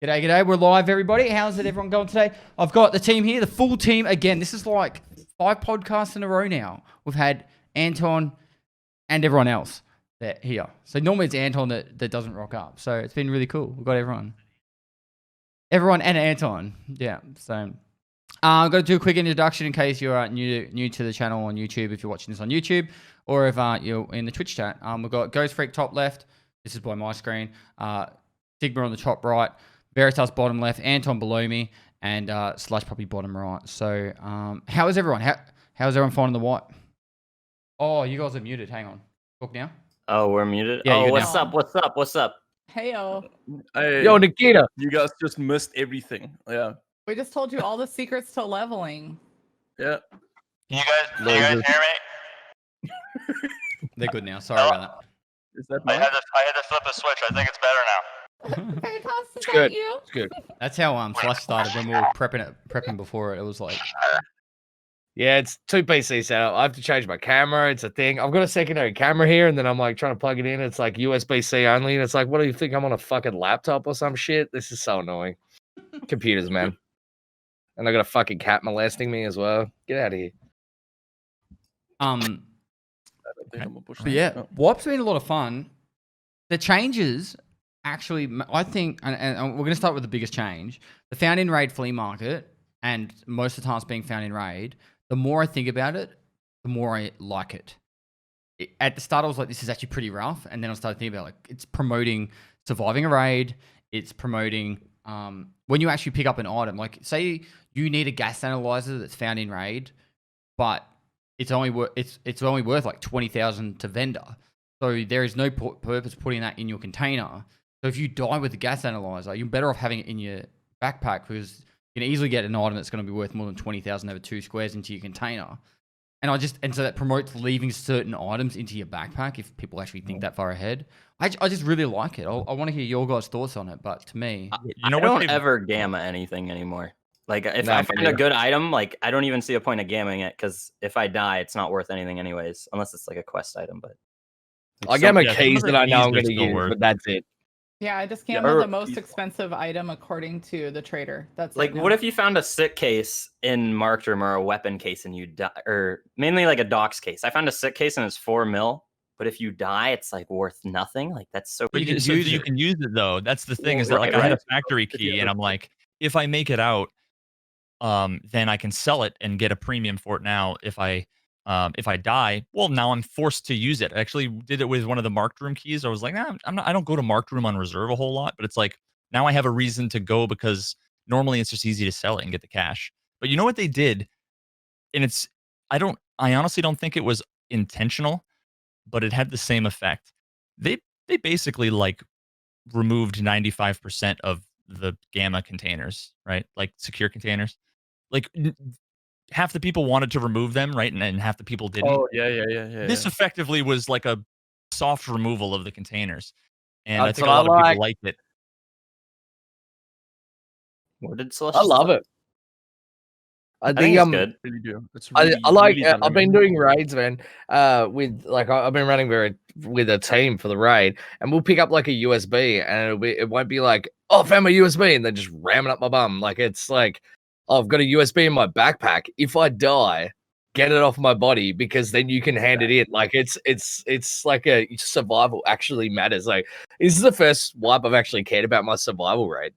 G'day, g'day. We're live, everybody. How's it everyone going today? I've got the team here, the full team. Again, this is like 5 podcasts in a row now. We've had Anton and everyone else that here. So normally it's Anton that doesn't rock up. So it's been really cool. We've got everyone. Everyone and Anton. Yeah. So I'm going to do a quick introduction in case you're new to the channel on YouTube, if you're watching this on YouTube, or if you're in the Twitch chat. We've got Ghost Freak top left. This is by my screen. Sigma on the top right. Veritas bottom left, Anton below me, and Slush probably bottom right. So, how is everyone? How's everyone finding the white? Oh, you guys are muted. Hang on. Talk now. Oh, we're muted? Yeah, oh, what's up? What's up? What's up? Heyo. Hey, yo, Nikita. You guys just missed everything. Yeah. We just told you all the secrets to leveling. Yeah. Can you guys hear me? They're good now. Sorry about that. Is that I mine? had to flip a switch. I think it's better now. Veritas, is It's that good. you? It's good. That's how Slush started when we were prepping before it. It was like, Yeah, it's 2 PC setup. I have to change my camera. It's a thing. I've got a secondary camera here, and then I'm like trying to plug it in. It's like USB-C only, and it's like, what do you think? I'm on a fucking laptop or some shit? This is so annoying. Computers, man. And I got a fucking cat molesting me as well. Get out of here. I think I'm gonna push but that. yeah, Oh. Wipe's been a lot of fun. The changes, actually, I think, and we're going to start with the biggest change. The found in raid flea market, and most of the time it's being found in raid. The more I think about it, the more I like it. At the start, I was like, this is actually pretty rough. And then I started thinking about, like, it's promoting surviving a raid. It's promoting when you actually pick up an item. Like, say you need a gas analyzer that's found in raid, but it's only worth like 20,000 to vendor. So there is no purpose putting that in your container. So if you die with the gas analyzer, you're better off having it in your backpack, because you can easily get an item that's going to be worth more than 20,000 over 2 squares into your container. And so that promotes leaving certain items into your backpack if people actually think that far ahead. I just really like it. I want to hear your guys' thoughts on it, but to me, I don't ever gamma anything anymore. Like, if I find a good item, like, I don't even see a point of gamming it, because if I die, it's not worth anything anyways, unless it's like a quest item. But I get my keys that I know I'm going to use, but that's it. Yeah, I just gambled the most expensive item according to the trader. That's like, what if you found a sick case in Marked Room or a weapon case and you die, or mainly like a docs case? I found a sick case and it's 4 mil, but if you die, it's like worth nothing. Like, that's so. But you can use it though. That's the thing, is that like I had a factory key, and I'm like, if I make it out, then I can sell it and get a premium for it. Now, if I die, well, now I'm forced to use it. I actually did it with one of the Marked Room keys. I was like, nah, I don't go to Marked Room on reserve a whole lot, but it's like, now I have a reason to go, because normally it's just easy to sell it and get the cash. But you know what they did? And I honestly don't think it was intentional, but it had the same effect. They basically like removed 95% of the gamma containers, right? Like secure containers. Like half the people wanted to remove them, right? And half the people didn't. Oh, yeah. This effectively was like a soft removal of the containers. And I That's think a what lot I of like. people liked it. What did Slush? I love it. I I think think it's I'm good. Really do. It's I really, like. really I've been dynamic. doing raids, man. With like I've been running with a team for the raid, and we'll pick up like a USB, and it won't be like, oh, I found my USB, and then just ram it up my bum. Like, it's like, oh, I've got a USB in my backpack. If I die, get it off my body, because then you can hand it in. Like, it's like a survival actually matters. Like, this is the first wipe I've actually cared about my survival rate.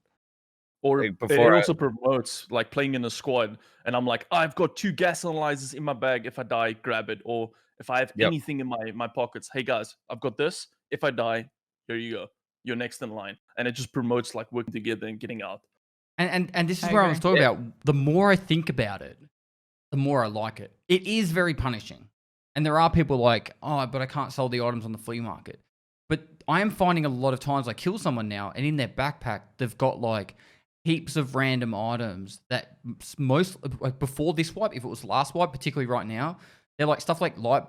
Or like, it before also promotes like playing in a squad, and I'm like, I've got 2 gas analyzers in my bag. If I die, grab it. Or if I have anything in my pockets, hey guys, I've got this. If I die, here you go. You're next in line, and it just promotes like working together and getting out. and this is I where I agree. was talking about. The more I think about it, the more I like it. It is very punishing, and there are people like, oh, but I can't sell the items on the flea market. But I am finding a lot of times I kill someone now, and in their backpack they've got like heaps of random items that most, like before this wipe, if it was last wipe, particularly right now, they're like stuff like light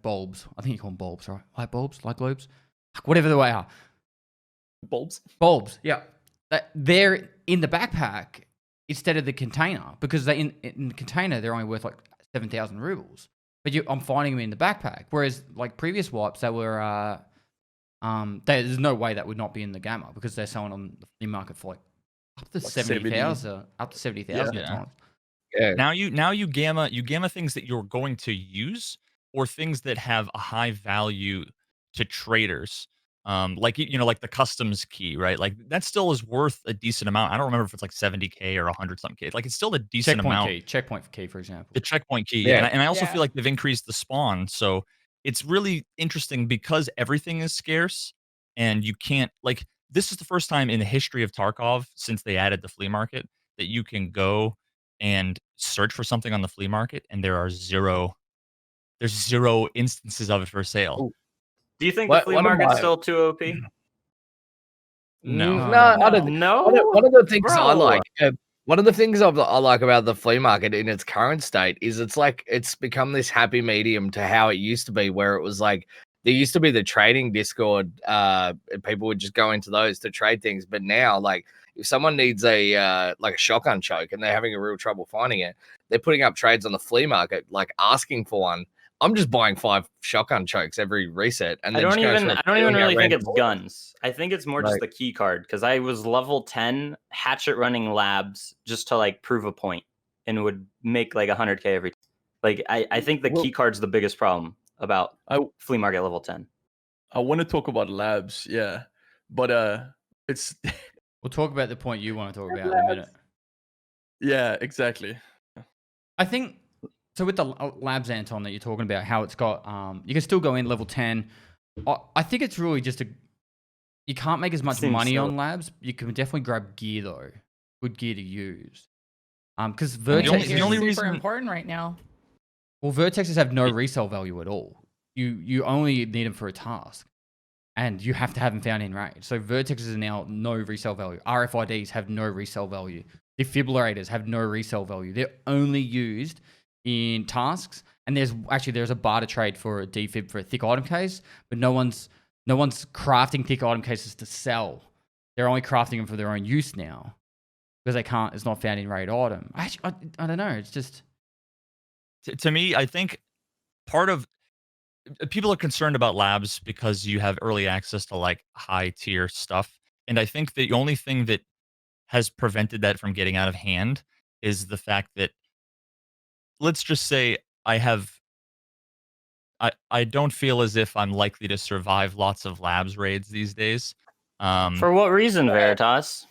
bulbs. I think you call them bulbs, right? Light bulbs, light globes, whatever the way are. Bulbs, yeah. They're in the backpack instead of the container, because they in the container they're only worth like 7,000 rubles. But I'm finding them in the backpack. Whereas like previous wipes that were There's no way that would not be in the gamma because they're selling on the flea market for like up to Like 70,000, up to 70,000 at Yeah. times. Yeah. Now you gamma things that you're going to use or things that have a high value to traders. Like like the customs key, right? Like that still is worth a decent amount. I don't remember if it's like 70K or 100 something K. Like it's still a decent amount. Checkpoint key, for example. The checkpoint key. Yeah. And I also Yeah. feel like they've increased the spawn. So it's really interesting because everything is scarce and you can't like this is the first time in the history of Tarkov since they added the flea market that you can go and search for something on the flea market and there's zero instances of it for sale. Ooh. Do you think What- the flea what am market's I- still too OP? No. No, I don't. No. One of the things I Bro. like, one of the things I like about the flea market in its current state is it's become this happy medium to how it used to be, where it was like there used to be the trading Discord, and people would just go into those to trade things, but now like if someone needs a like a shotgun choke and they're having a real trouble finding it, they're putting up trades on the flea market, like asking for one. I'm just buying 5 shotgun chokes every reset, and I then don't just even really think it's guns. I think it's more just Right. the key card because I was level 10 hatchet running labs just to like prove a point and would make like 100K every time. Like I think the Well- key card's the biggest problem about flea market level 10. I want to talk about labs, yeah, but it's We'll talk about the point you want to talk about in a minute. yeah, exactly. I think so with the labs, Anton, that you're talking about, how it's got you can still go in level 10. I think it's really just you can't make as much Seems money so. on labs. You can definitely grab gear though, good gear to use. Because The Vertex, only- Gear's only super reason- important right now. well, Vertexes have no resale value at all. You only need them for a task, and you have to have them found in raid. So Vertexes are now no resale value. RFIDs have no resale value. Defibrillators have no resale value. They're only used in tasks, and there's a barter trade for a defib for a thick item case, but no one's crafting thick item cases to sell. They're only crafting them for their own use now because they can't. It's not found in raid item. I don't know. It's just To me, I think part of people are concerned about labs because you have early access to like high tier stuff. And I think the only thing that has prevented that from getting out of hand is the fact that let's just say I don't feel as if I'm likely to survive lots of labs raids these days. For what reason, Veritas?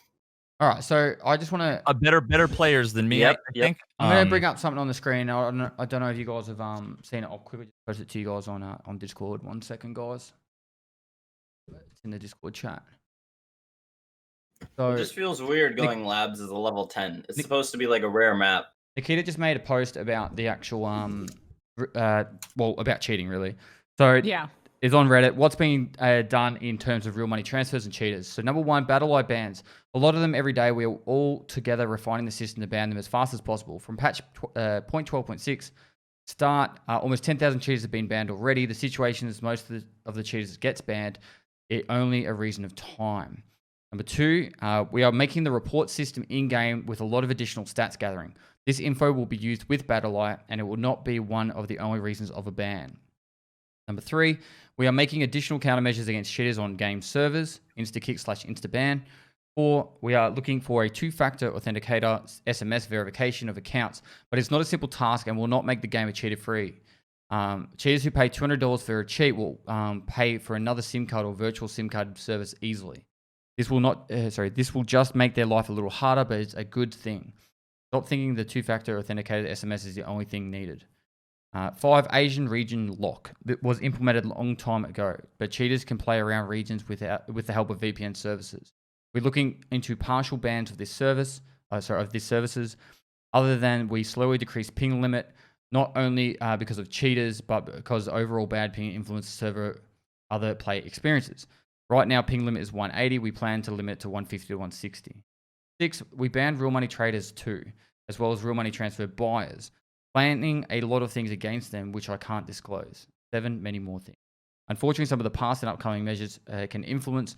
all right. So I just want to. Better players than me, Yep, I yep. think. I'm gonna bring up something on the screen. I don't know if you guys have seen it. I'll quickly just post it to you guys on Discord. 1 second, guys. It's in the Discord chat. So It just feels weird going labs as a level 10. It's supposed to be like a rare map. Nikita just made a post about the actual about cheating really. So Yeah. is on Reddit. What's being done in terms of real money transfers and cheaters? So number one, Battle.io bans. A lot of them every day. We are all together refining the system to ban them as fast as possible. From patch 0.12.6 start, almost 10,000 cheaters have been banned already. The situation is most of the cheaters gets banned. It only a reason of time. Number two, we are making the report system in-game with a lot of additional stats gathering. This info will be used with Battle.io and it will not be one of the only reasons of a ban. Number three, we are making additional countermeasures against cheaters on game servers, insta-kick/insta-ban. 4, we are looking for a 2-factor authenticator SMS verification of accounts, but it's not a simple task and will not make the game a cheater-free. Cheaters who pay $200 for a cheat will pay for another SIM card or virtual SIM card service easily. This will just make their life a little harder, but it's a good thing. Stop thinking the 2-factor authenticated SMS is the only thing needed. 5, Asian region lock. That was implemented a long time ago, but cheaters can play around regions with the help of VPN services. We're looking into partial bans of this services, other than we slowly decrease ping limit, not only because of cheaters, but because overall bad ping influences server other player experiences. Right now, ping limit is 180. We plan to limit to 150 to 160. 6, we banned real money traders too, as well as real money transfer buyers, planning a lot of things against them, which I can't disclose. 7, many more things. Unfortunately, some of the past and upcoming measures can influence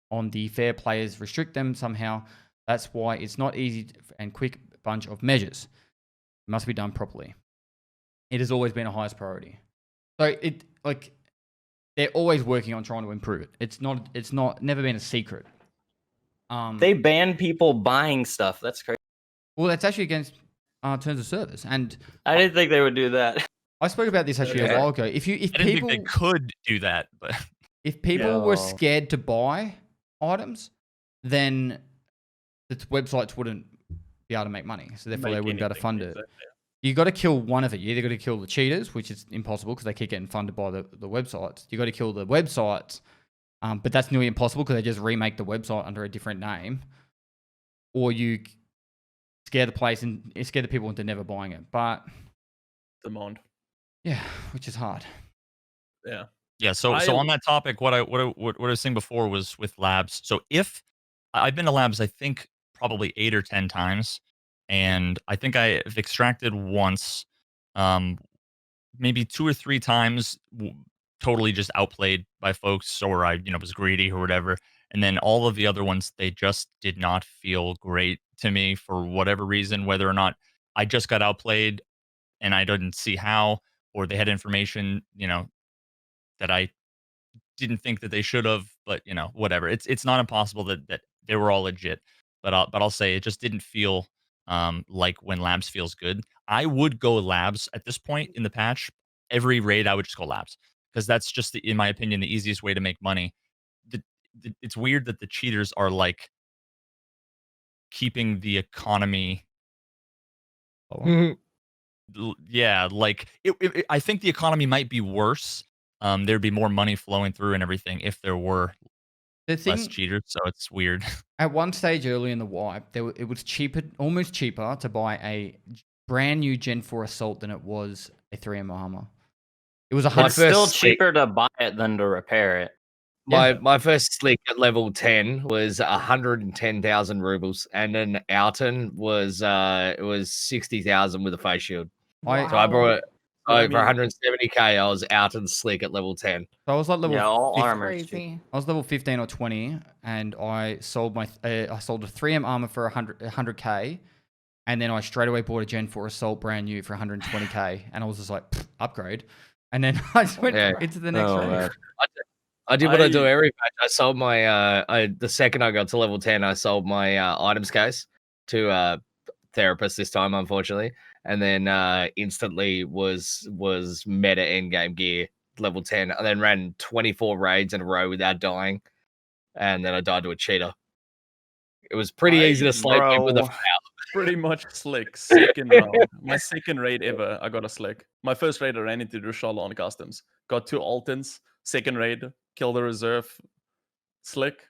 on the fair players, restrict them somehow. That's why it's not easy and quick bunch of measures. It must be done properly. It has always been a highest priority. So they're always working on trying to improve it. It's not never been a secret. They ban people buying stuff. That's crazy. Well, that's actually against terms of service, and I didn't think they would do that. I spoke about this actually a while ago. If I didn't people think they could do that, but if people were No. scared to buy items, then the websites wouldn't be able to make money, so therefore they wouldn't be able to fund it. You got to kill one of it. You either got to kill the cheaters, which is impossible because they keep getting funded by the websites. You got to kill the websites, but that's nearly impossible because they just remake the website under a different name. Or you scare the place and scare the people into never buying it. But Demand. yeah, which is hard. Yeah. yeah. So on that topic, what I was saying before was with labs. So if I've been to labs, I think probably 8 or 10 times. And I think I've extracted once, maybe 2 or 3 times, totally just outplayed by folks, or I, was greedy or whatever. And then all of the other ones, they just did not feel great to me for whatever reason, whether or not I just got outplayed and I didn't see how, or they had information, that I didn't think that they should have, but whatever. It's not impossible that they were all legit, but I'll say it just didn't feel like when labs feels good. I would go labs at this point in the patch. Every raid I would just go labs because that's just in my opinion the easiest way to make money. It's weird that the cheaters are like keeping the economy. Yeah, like I think the economy might be worse. There'd be more money flowing through and everything if there were less cheaters. So it's weird. At one stage early in the wipe, it was cheaper, almost cheaper to buy a brand new Gen 4 Assault than it was a 3M armor. It was It's still cheaper to buy it than to repair it. My first slick at level 10 was 110,000 rubles, and then Alton was it was 60,000 with a face shield. So I brought it for 170k. I was Alton slick at level 10. So I was like level all 15. armor. Crazy. I was level 15 or 20, and I sold a 3M armor for 100k, and then I straight away bought a Gen 4 Assault brand new for 120k, and I was just like, upgrade. And then I just went into the next raid. I did what I do every patch. I sold my the second I got to level 10, I sold my items case to therapist this time, unfortunately, and then instantly was meta endgame gear level 10. I then ran 24 raids in a row without dying, and then I died to a cheater. It was pretty easy to sleep with a foul. Pretty much slick. Second round. My second raid ever, I got a slick. My first raid, I ran into Rushala on customs. Got 2 Altons. Second raid, killed the reserve. Slick.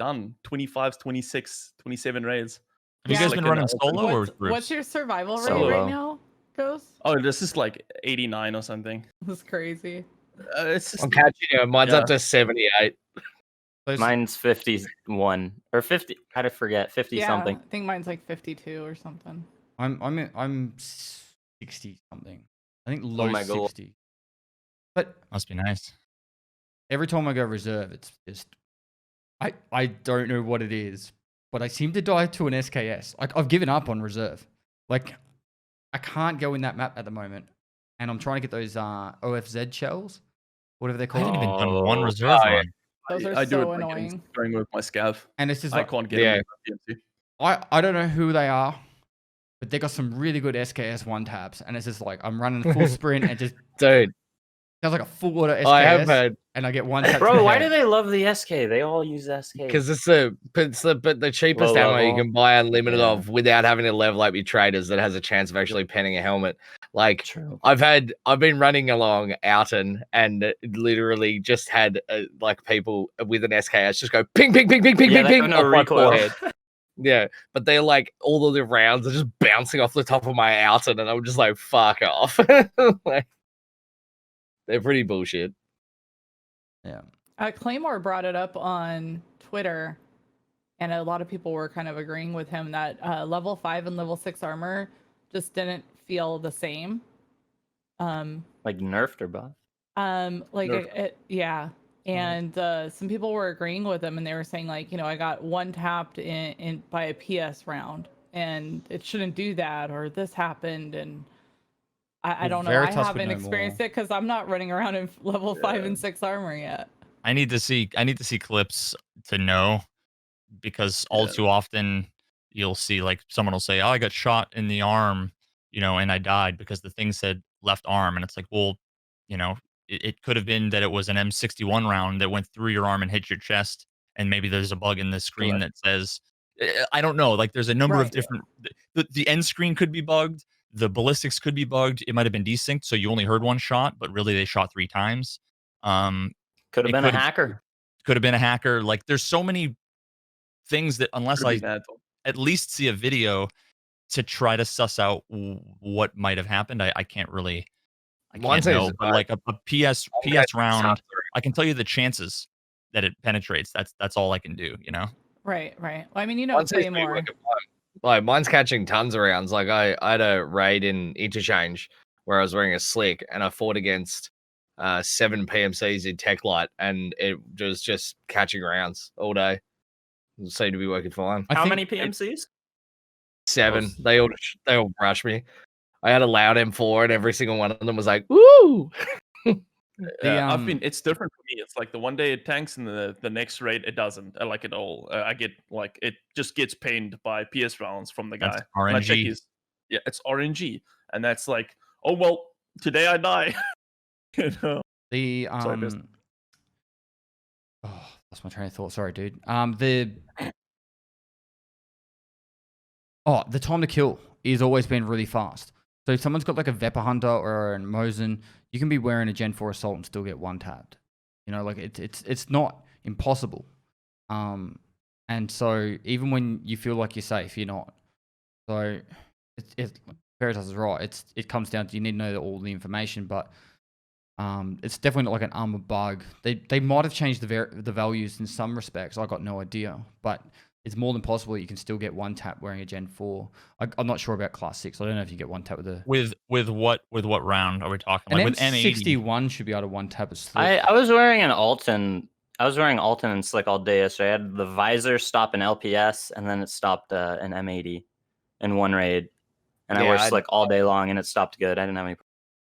Done. 25, 26, 27 raids. Have you guys been running solo or with groups? What's your survival rate Solo. right now, Ghost? Oh, this is like 89 or something. That's crazy. It's just, I'm catching you. Mine's up to 78. Mine's 51 or 50. I forget 50 something. I think mine's like 52 or something. I'm 60 something. I think low my God. 60. But Must be nice. every time I go reserve, it's just I don't know what it is, but I seem to die to an SKS. I've given up on reserve. Like I can't go in that map at the moment, and I'm trying to get those OFZ shells, whatever they're I called. haven't even done one reserve run. Those are I do so it annoying. going with my scav. And it's just I like can't get it with PMC. I don't know who they are, but they got some really good SKS one taps, and it's just like I'm running full sprint and just Dude, sounds like a full auto SKS. I have had and I get one tap. to Bro, the why head. do they love the SK? They all use SK. because it's the cheapest Low ammo you level. can buy unlimited Yeah. of without having to level up your traders that has a chance of actually penning a helmet. Like True. I've been running along Outen and literally just had like people with an SKS just go ping ping ping ping ping Yeah, ping they ping have no off my recoil. forehead. Yeah, but they're like all of the rounds are just bouncing off the top of my Outen, and I'm just like fuck off. Like, they're pretty bullshit. Yeah. Claymore brought it up on Twitter, and a lot of people were kind of agreeing with him that level 5 and level 6 armor just didn't feel the same. Like nerfed or buff? Yeah. And some people were agreeing with him, and they were saying like, I got one tapped in by a PS round, and it shouldn't do that, or this happened, and I Well, don't know. I Veritas would haven't know experienced more. it because I'm not running around in level 5 Yeah. and 6 armor yet. I need to see clips to know, because all Yeah. too often you'll see like someone will say, "Oh, I got shot in the arm, and I died because the thing said left arm," and it's like, well, it could have been that it was an M61 round that went through your arm and hit your chest, and maybe there's a bug in the screen Correct. that says, I don't know. Like, there's a number of Right. different. The end screen could be bugged. The ballistics could be bugged. It might have been desynced, so you only heard one shot, but really they shot 3 times. Could have It been a could've- hacker. Could have been a hacker. Like, there's so many things that unless Could I be that. at least see a video to try to suss out what might have happened, I can't really. I One can't thing know. is, But like a PS I'm catching round, tons I can tell you the chances that it penetrates. That's all I can do. Right. Well, I mean, One seems play to be more. working fine. Like mine's catching tons of rounds. Like I had a raid in Interchange where I was wearing a slick and I fought against 7 PMCs in Tech Light, and it was just catching rounds all day. It seemed to be working fine. How think many PMCs? 7. They all brushed me. I had a loud M4 and every single one of them was like, "Woo!" Yeah, it's different for me. It's like the one day it tanks and the next raid it doesn't. I like it all. I get like it just gets pained by PS rounds from the guy. That's And I check RNG. it's RNG, and that's like, oh well, today I die. The Sorry, Best. oh, that's my train of thought. Sorry, dude. The time to kill is always been really fast. So if someone's got like a Vepper Hunter or a Mosin, you can be wearing a Gen 4 Assault and still get one tapped. Like it's not impossible. And so even when you feel like you're safe, you're not. So Veritas is right. It comes down to you need to know all the information, but it's definitely not like an armor bug. They might have changed the values in some respects. I got no idea, but it's more than possible that you can still get one tap wearing a Gen 4. I'm not sure about Class 6. I don't know if you get one tap with a... With what round are we talking? An Like with M80? M61 should be able to one tap a slip. I was wearing an Alton. I was wearing Alton and Slick all day yesterday. I had the visor stop an LPS, and then it stopped an M80 in one raid. And I Yeah, wore Slick all day long, and it stopped good. I didn't have any.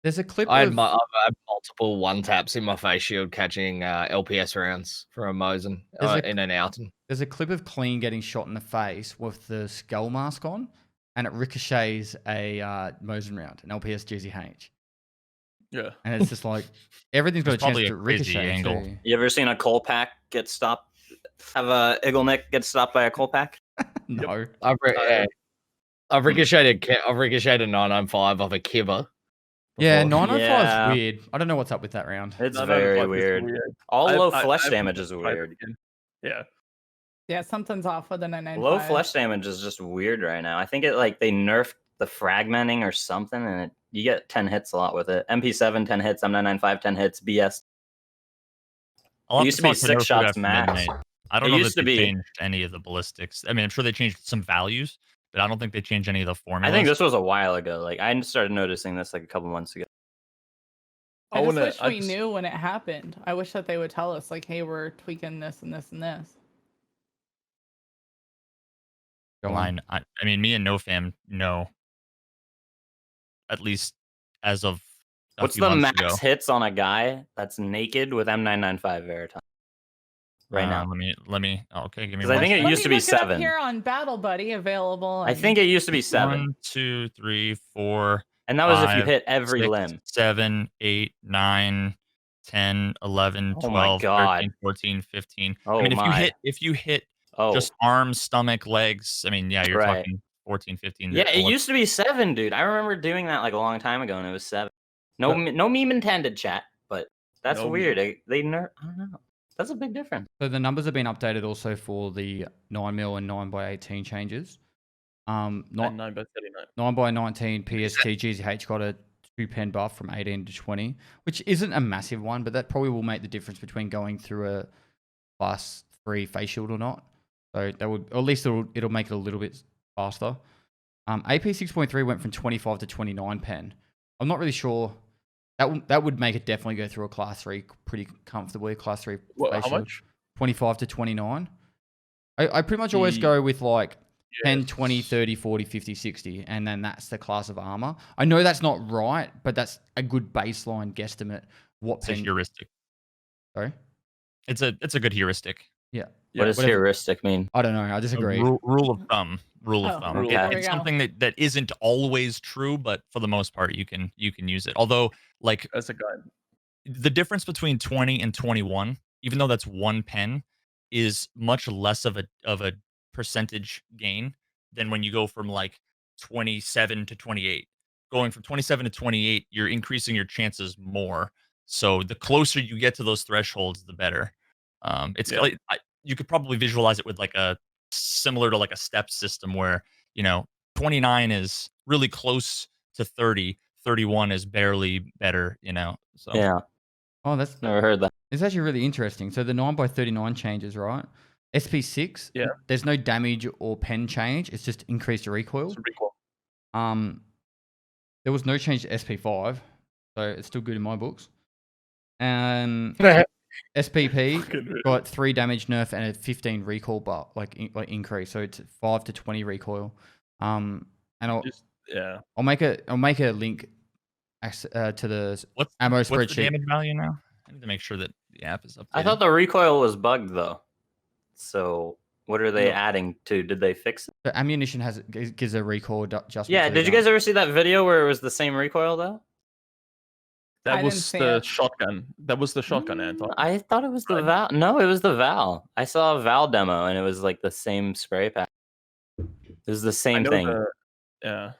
There's a clip I had, of... I've had multiple one taps in my face shield catching LPS rounds from a Mosin in an Alton. There's a clip of Clean getting shot in the face with the skull mask on, and it ricochets a Mosin round, an LPS GZH. Yeah. And it's just like, everything's got a It's chance probably to a crazy ricochet. angle. Too. You ever seen a coal pack get stopped? Have a Eagle Neck get stopped by a coal pack? No. I've ricocheted a 995 off a Kiva. Yeah, before. 905's Yeah. weird. I don't know what's up with that round. It's No, very it's weird. All low flesh I've damage is tried it weird. again. Yeah. Yeah, something's off with the 995. Low flesh damage is just weird right now. I think they nerfed the fragmenting or something, and you get 10 hits a lot with it. MP7 10 hits, M995 10 hits, BS. I'll have used to to be talk 6 Nerf shots after max. midnight. I don't It know used that to they be. changed any of the ballistics. I mean, I'm sure they changed some values, but I don't think they changed any of the formulas. I think this was a while ago. Like I started noticing this like a couple months ago. I just wish we knew when it happened. I wish that they would tell us, like, hey, we're tweaking this and this and this. Go line. on. I mean, me and NoFam know, at least as of a What's few the months max ago. hits on a guy that's naked with M995 Veritas? Right now. Let me. Okay, give me. 'Cause I think it Let used to me be look it up 7. here on Battle Buddy available. I think it used to be 7. 1, 2, 3, 4. And that was if you 5, hit every 6, limb. 7, 8, 9, 10, 11, Oh my 12, God. 13, 14, 15. Oh I mean, my. if you hit Oh. just arms, stomach, legs, I mean, yeah, you're Right. talking 14, 15. Yeah, it used to be 7, dude. I remember doing that like a long time ago, and it was 7. No meme intended, chat, but that's No weird. I don't know. That's a big difference. So the numbers have been updated also for the 9mm and 9x18 changes. Not 9x39. 9x19 PST GZH got a 2-pen buff from 18 to 20, which isn't a massive one, but that probably will make the difference between going through a Class 3 face shield or not. So that would, or at least it'll make it a little bit faster. AP 6.3 went from 25 to 29 pen. I'm not really sure. That would make it definitely go through a Class 3 pretty comfortably. Class 3 What, face how shield. much? 25 to 29. I pretty much always go with like 10, 20, 30, 40, 50, 60, and then that's the class of armor. I know that's not right, but that's a good baseline guesstimate. What It's a pen? heuristic. Sorry? It's a good heuristic. Yeah. What does Whatever- heuristic mean? I don't know. I A disagree. rule of thumb. Rule of Oh, thumb. rule It- of thumb. it's There we go. something that isn't always true, but for the most part, you can use it. Although, like, As a guide. the difference between 20 and 21, even though that's one pen, is much less of a percentage gain than when you go from like 27 to 28. Going from 27 to 28, you're increasing your chances more. So the closer you get to those thresholds, the better. It's Yeah. like you could probably visualize it with like a similar to like a step system where 29 is really close to 30, 31 is barely better. So Yeah, Oh, that's never heard that. it's actually really interesting. So the 9x39 changes, right? SP6, Yeah. there's no damage or pen change. It's just increased recoil. It's recoil. There was no change to SP5, so it's still good in my books. And SPP Fucking weird. got 3 damage nerf and a 15 recoil bar, like increase. So it's 5 to 20 recoil. And I'll Yeah. make a link to the ammo what's the spreadsheet. damage value now? I need to make sure that the app is updated. I thought the recoil was bugged though. So what are they No. adding to? Did they fix it? The ammunition gives a recoil adjustment. Yeah. for the Did you gun. guys ever see that video where it was the same recoil though? I That didn't was see the it. shotgun. That was the shotgun, Anton. I thought it was the Val. No, it was the Val. I saw a Val demo and it was like the same spray pack. It was the I same know thing. Yeah.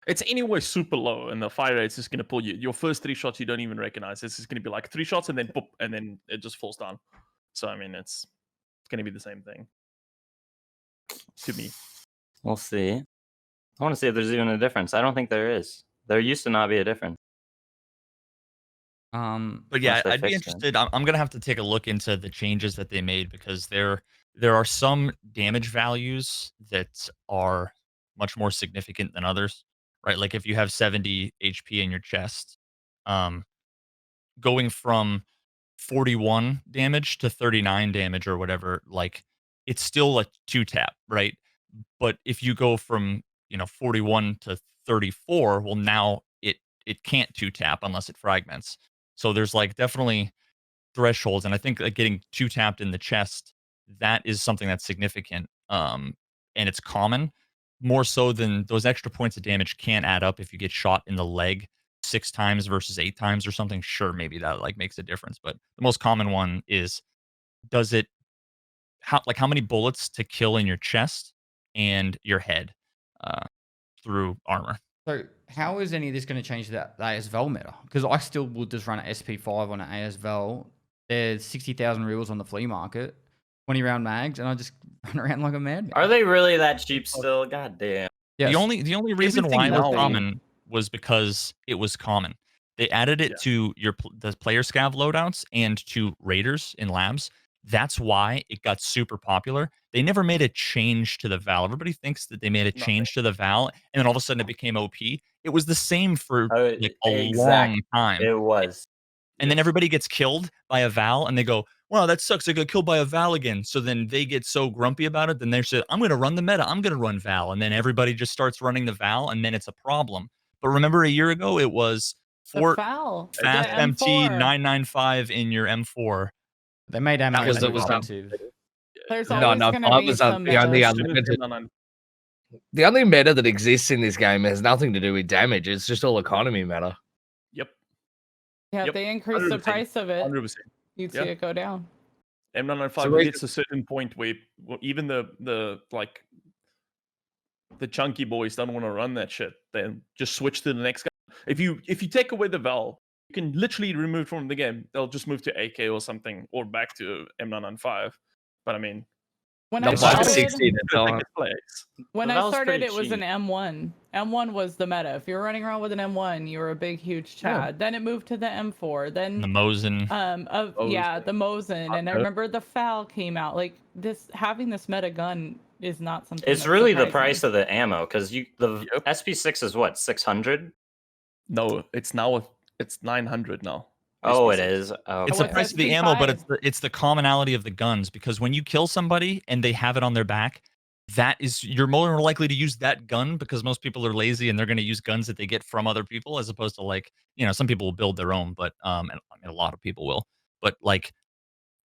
It's anyway super low, and the fire rate's just gonna pull you. Your first 3 shots you don't even recognize. It's just gonna be like 3 shots and then boop, and then it just falls down. So I mean, it's gonna be the same thing to me. We'll see. I want to see if there's even a difference. I don't think there is. There used to not be a difference. But yeah, Unless they I'd be fixed it. interested. I'm gonna have to take a look into the changes that they made because there are some damage values that are much more significant than others, right? Like if you have 70 HP in your chest, going from 41 damage to 39 damage or whatever, like it's still a 2-tap, right? But if you go from 41 to 34, well now it can't 2-tap unless it fragments. So there's like definitely thresholds, and I think like getting 2-tapped in the chest, that is something that's significant. And it's common more so than those extra points of damage can add up if you get shot in the leg 6 times versus 8 times or something. Sure, maybe that like makes a difference, but the most common one is how many bullets to kill in your chest and your head through armor. So how is any of this going to change the ASVAL meta? Because I still would just run an SP5 on an ASVAL. There's 60,000 reels on the flea market, 20 round mags, and I just run around like a madman. Are they really that cheap still? God damn. Yes. The only reason Everything why it was now- common was because it was common. They added it to the player scav loadouts and to raiders in labs. That's why it got super popular. They never made a change to the Val. Everybody thinks that they made a change to the Val, and then all of a sudden it became OP. It was the same for like a long time. It was. And then everybody gets killed by a Val, and they go, "Wow, that sucks. I got killed by a Val again." So then they get so grumpy about it. Then they say, "I'm going to run the meta. I'm going to run Val." And then everybody just starts running the Val, and then it's a problem. But remember, a year ago, it was The foul. fast The MT M4. 995 in your M4. They made ammo Because too it was expensive. There's No, always no, going to five be was some the only meta. unlimited. The only meta that exists in this game has nothing to do with damage. It's just all economy meta. Yep. Yeah, Yep, they increase the 100%. price of it. 100%. You'd Yeah. see it go down. M995 So wait- hits a certain point where even the chunky boys don't want to run that shit. Then just switch to the next guy. If you take away the Val, you can literally remove from the game. They'll just move to AK or something, or back to M995. But I mean, When The I It's just- 560 started, to take tell- its place. when The I Val's started, pretty it was an cheap. M1. M1 was the meta. If you were running around with an M1, you were a big, huge Chad. Then it moved to the M4. The Then Mosin. the Mosin, and I remember the FAL came out. Like this, having this meta gun is not something. It's that's really the surprising. price of the ammo because the Yep. SP6 is what 600. No, it's 900 now. Oh, it SP6. is. Oh, It's the what's price of the ammo, but SP5? it's the commonality of the guns, because when you kill somebody and they have it on their back, you're more likely to use that gun because most people are lazy and they're going to use guns that they get from other people as opposed to like, some people will build their own, but and I mean, a lot of people will. But like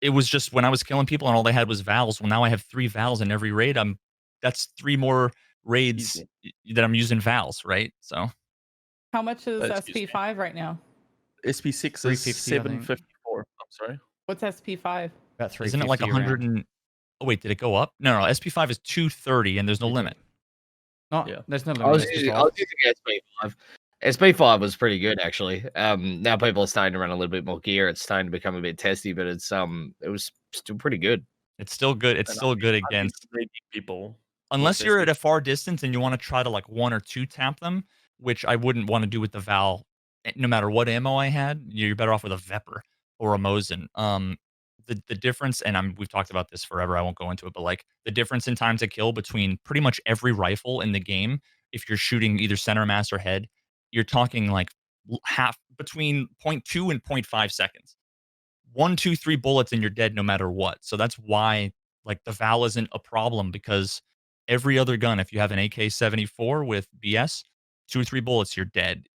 it was just when I was killing people and all they had was Vals. Well, now I have 3 Vals in every raid. That's 3 more raids that I'm using Vals, right? So How much is Excuse me. SP5 right now? SP6 is 350, I think. 754. I'm sorry. What's SP5? About 350 isn't it like 100 around. and oh wait, did it go up? No, SP5 is 230 and there's no limit. No, Yeah. there's no I was limit. It's using, just I was off. using SP5. SP5 was pretty good actually. Now people are starting to run a little bit more gear. It's starting to become a bit testy, but it was still pretty good. It's still good. It's And still good I've been against raiding people. unless with you're SP. at a far distance and you want to try to like 1 or 2 tap them, which I wouldn't want to do with the Val. No matter what ammo I had, you're better off with a Vepr or a Mosin. The difference, and we've talked about this forever. I won't go into it, but like the difference in time to kill between pretty much every rifle in the game, if you're shooting either center mass or head, you're talking like half between 0.2 and 0.5 seconds. 1, 2, 3 bullets and you're dead no matter what. So that's why like the Val isn't a problem because every other gun, if you have an AK-74 with BS, 2 or 3 bullets, you're dead.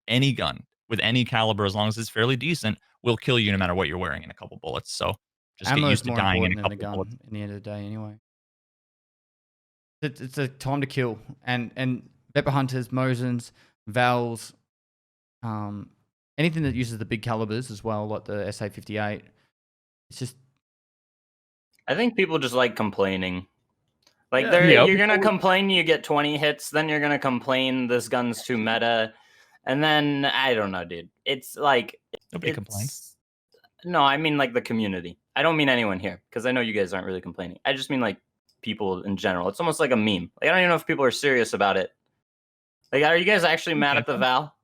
Any gun with any caliber, as long as it's fairly decent, will kill you no matter what you're wearing in a couple bullets. So just get Ammo used is to more dying in a important than the couple gun bullets. in the end of the day, anyway. It's a time to kill, and Vepr hunters, Mosins, Vals, anything that uses the big calibers as well, like the SA58. It's just I think people just like complaining. Like Yeah. you're gonna complain you get 20 hits, then you're gonna complain this gun's too meta, and then I don't know, dude. It's like Nobody complains. No, I mean like the community. I don't mean anyone here because I know you guys aren't really complaining. I just mean like people in general. It's almost like a meme. Like I don't even know if people are serious about it. Like, are you guys actually mad at the Val?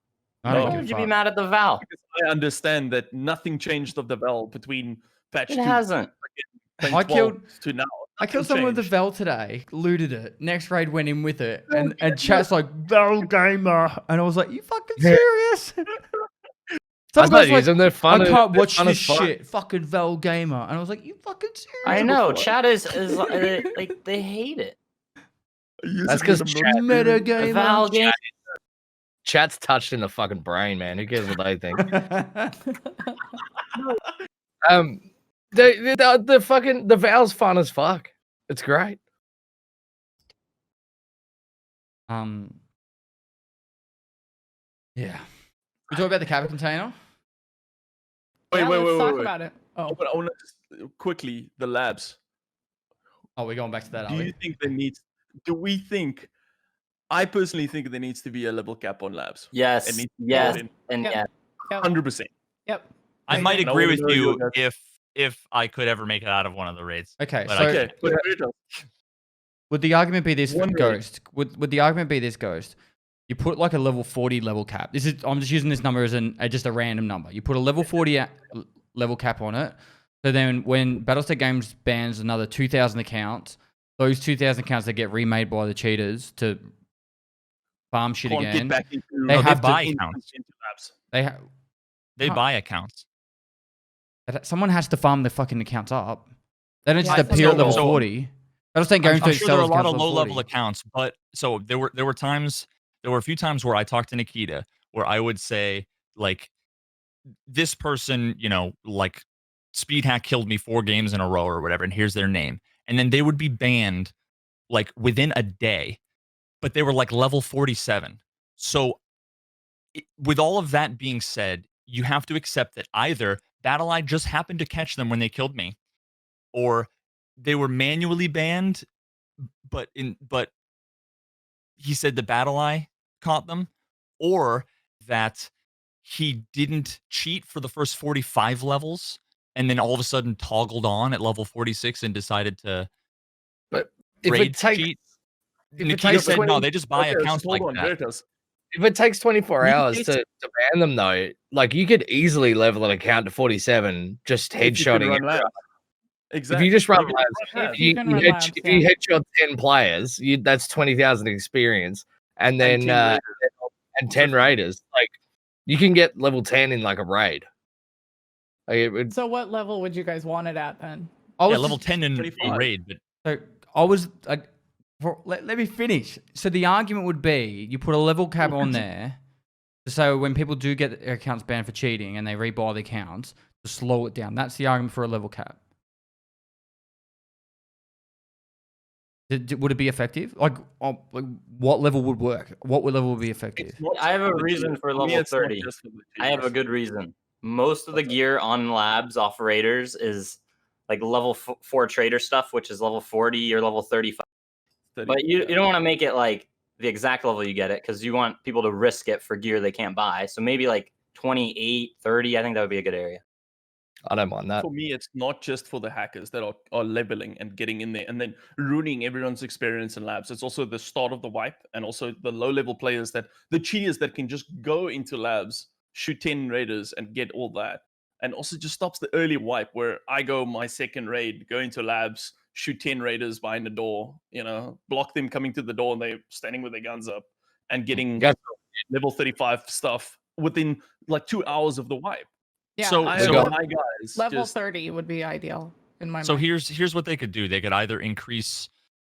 I Why don't would give you a be fuck. mad at the Val? Because I understand that nothing changed of the Val between patch It 2 hasn't. I 12 killed- to now. I killed Nothing someone with the changed. Vel today, looted it. Next raid went in with it, and chat's like Vel gamer, and I was like, "You fucking serious?" I Some guys like, them. They're fun. I can't they're watch fun this as fuck. shit, fucking Vel gamer, and I was like, "You fucking serious?" I know. before? Chat is like they hate it. That's 'cause Meta The gamer. Val game. Chat's touched in the fucking brain, man. Who cares what they think? The fucking the Val's fun as fuck. It's great. Yeah. We talk about the Kappa container. Yeah, let's talk Wait. about it. Oh, I want to quickly the labs. Oh, we're going back to that. Do Are you we? think there needs? Do we think? I personally think there needs to be a level cap on labs. Yes. It Yes. needs And Yep. yeah. Yep. 100%. Yep. I I might agree. agree with No, you no, if I could ever make it out of one of the raids. Okay, But so Okay, but would the argument be this, One raid. Ghost? Would the argument be this, Ghost? You put like a level 40 level cap. I'm just using this number as just a random number. You put a level 40 level cap on it. So then when Battlestar Games bans another 2,000 accounts, those 2,000 accounts that get remade by the cheaters to farm shit can't again. get back into, They have to- buy into accounts. labs. They Huh. buy accounts. Someone has to farm their fucking accounts up. They don't just Yeah, appear at level so- 40. Battlestar Games I'm don't sure sell there are a those lot accounts of level low level 40. accounts, but so there were a few times where I talked to Nikita where I would say like this person, like speed hack killed me 4 games in a row or whatever, and here's their name. And then they would be banned like within a day, but they were like level 47. So with all of that being said, you have to accept that either BattleEye just happened to catch them when they killed me, or they were manually banned, but he said the BattleEye caught them, or that he didn't cheat for the first 45 levels and then all of a sudden toggled on at level 46 and decided to If raid it takes cheat. if it Nikita takes said 20 no, they just buy Veritas, accounts hold like on, that. Veritas. if it takes 24 You hours case- to ban them though, like you could easily level an account to 47 just If you can headshotting run it. labs. If Exactly. you just run You can labs, run labs. If you can run labs, if you yeah. headshot 10 players, that's 20,000 experience, and then 10 raiders. and 10 raiders. Like you can get level 10 in like a raid. Like, So what level would you guys want it at then? I Yeah, was level just- 10 in a 25. raid, but So I was like, let me finish. So the argument would be you put a level cap on there, so when people do get their accounts banned for cheating and they rebuy the accounts, to slow it down. That's the argument for a level cap. Would it be effective? Like, what level would work? What level would be effective? I have a reason for level 30. I have a good reason. Most of the gear on labs off raiders is like level 4 trader stuff, which is level 40 or level 35. But you don't want to make it like the exact level you get it, because you want people to risk it for gear they can't buy. So maybe like 28, 30. I think that would be a good area. I don't mind that. For me, it's not just for the hackers that are leveling and getting in there and then ruining everyone's experience in labs. It's also the start of the wipe and also the low-level players, the cheaters that can just go into labs, shoot 10 raiders and get all that. And also just stops the early wipe where I go my second raid, go into labs, shoot 10 raiders behind the door, block them coming to the door and they're standing with their guns up and getting level 35 stuff within like 2 hours of the wipe. Yeah, So my guys level 30 would be ideal in my So mind. here's what they could do. They could either increase,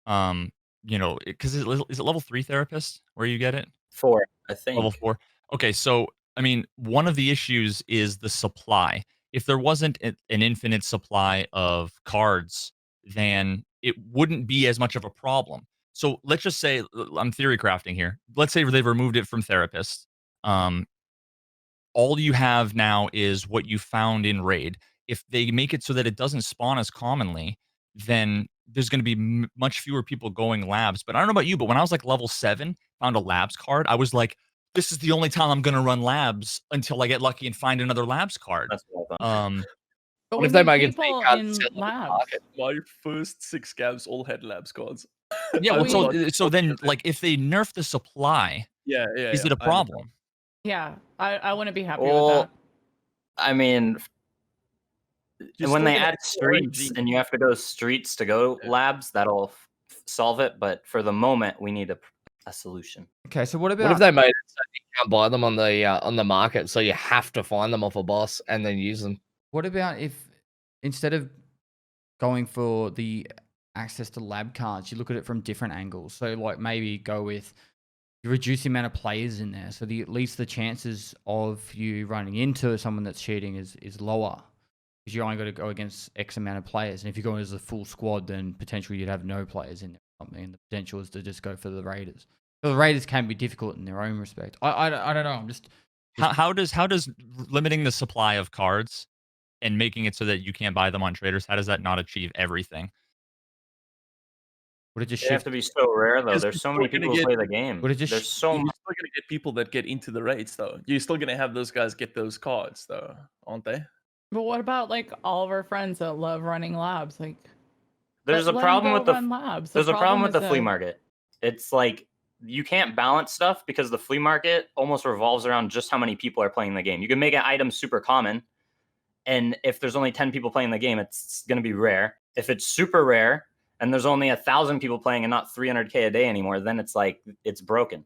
because is it level 3 therapist where you get it? 4, I think. Level 4. Okay, so I mean, one of the issues is the supply. If there wasn't an infinite supply of cards, then it wouldn't be as much of a problem. So let's just say, I'm theory crafting here. Let's say they've removed it from therapist. All you have now is what you found in raid. If they make it so that it doesn't spawn as commonly, then there's going to be much fewer people going labs. But I don't know about you, but when I was like level 7, found a labs card, I was like, this is the only time I'm going to run labs until I get lucky and find another labs card. That's what I thought. But What we if they need make it people cards in set on the labs. market? My first 6 scabs all had labs cards. Yeah, well, so then, like, if they nerf the supply, is it a problem? Yeah, I wouldn't be happy Well, with that. I mean, You're when still they gonna add have streets RNG. and you have to go streets to go labs, that'll solve it. But for the moment, we need a solution. Okay, so what What if about they made it so you can't buy them on the market, so you have to find them off a boss and then use them? what about if instead of going for the access to lab cards, you look at it from different angles? So like maybe go with you reduce the amount of players in there, so at least the chances of you running into someone that's cheating is lower, because you only got to go against X amount of players. And if you go as a full squad, then potentially you'd have no players in there or something. And the potential is to just go for the raiders. So the raiders can be difficult in their own respect. I don't know. I'm just How does limiting the supply of cards and making it so that you can't buy them on traders, how does that not achieve everything? would it just They have shift? to be so rare, though. Because There's you're so still many gonna people who get- play the game. Would it just There's so You're much. still gonna get people that get into the raids though. You're still gonna have those guys get those cards though, aren't they? But what about like all of our friends that love running labs? Like, There's a let 'em problem go with the run labs. There's a problem with is the flea market. It's like you can't balance stuff because the flea market almost revolves around just how many people are playing the game. You can make an item super common, and if there's only 10 people playing the game, it's going to be rare. If it's super rare and there's only 1,000 people playing and not 300K a day anymore, then it's like it's broken.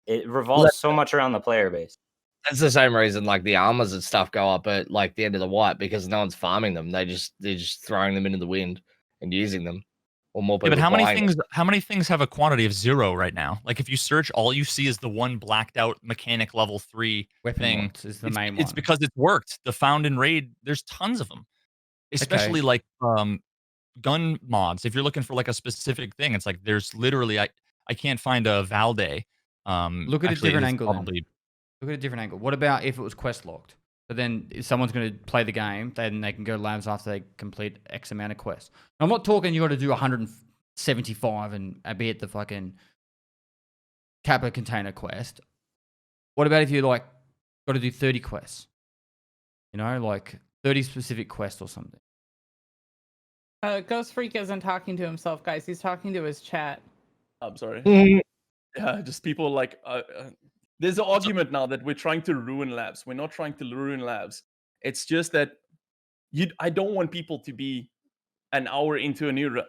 It revolves so much around the player base. That's the same reason like the armors and stuff go up at like the end of the wipe, because no one's farming them. They're just throwing them into the wind and using them. Or more Yeah, people but buying them. how many things have a quantity of 0 right now? Like if you search, all you see is the one blacked out mechanic level 3 Weapon thing. mods is the It's, main it's one. because it's worked. The found in raid, there's tons of them. Especially like gun mods. If you're looking for like a specific thing, it's like there's literally I can't find a Valde. Look at a actually, different it's angle then. probably Look at a different angle. What about if it was quest locked? So then if someone's going to play the game, then they can go labs after they complete X amount of quests. I'm not talking you got to do 175 and be at the fucking Kappa container quest. What about if you like got to do 30 quests? You know, like 30 specific quests or something. Ghost Freak isn't talking to himself, guys. He's talking to his chat. I'm sorry. Mhm. Yeah, just people like there's an argument now that we're trying to ruin labs. We're not trying to ruin labs. It's just that I don't want people to be an hour into a new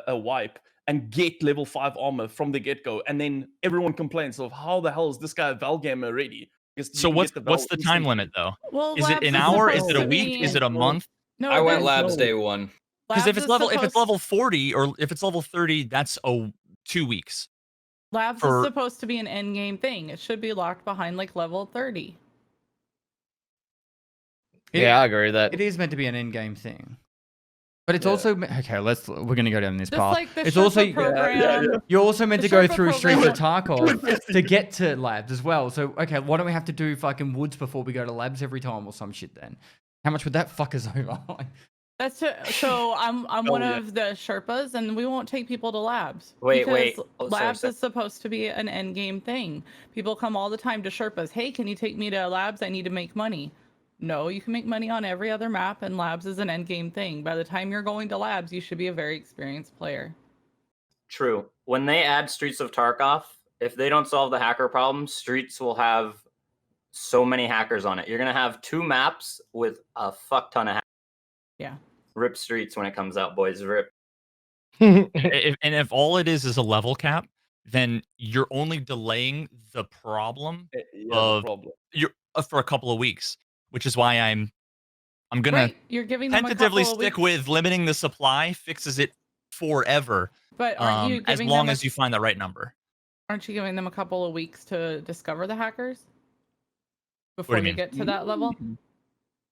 a wipe and get level 5 armor from the get-go, and then everyone complains of how the hell is this guy a Val gamer already? So what's the time limit though? Well, Is it labs an hour? Is supposed it a to week? be- Is it a month? No, I went there's- labs day 1. Because if Labs it's is level if it's supposed- level 40 or if it's level 30, that's 2 weeks. Labs for- is supposed to be an end game thing. It should be locked behind like level 30. Yeah, I agree with that. It is meant to be an in-game thing. But it's Yeah. also okay. We're gonna go down this Just path. like the it's Sherpa also program. you're also meant The to go Sherpa through Streets of program- Tarkov to get to labs as well. So okay, why don't we have to do fucking woods before we go to labs every time or some shit? Then how much would that fuck us over? So I'm one yeah. of the Sherpas, and we won't take people to labs. Wait, because wait. Oh, sorry, labs sorry. is supposed to be an end game thing. People come all the time to Sherpas. Hey, can you take me to labs? I need to make money. No, you can make money on every other map, and labs is an end game thing. By the time you're going to labs, you should be a very experienced player. True. When they add Streets of Tarkov, if they don't solve the hacker problem, Streets will have so many hackers on it. You're gonna have 2 maps with a fuck ton of hackers. Yeah. Rip Streets when it comes out, boys. Rip. If all it is a level cap, then you're only delaying the problem Yeah, Of- the problem. for a couple of weeks, which is why I'm gonna Right. You're giving them tentatively a couple of stick weeks, with limiting the supply fixes it forever. but aren't you As giving long them as you find the right number. aren't you giving them a couple of weeks to discover the hackers do before you you mean? get to that level?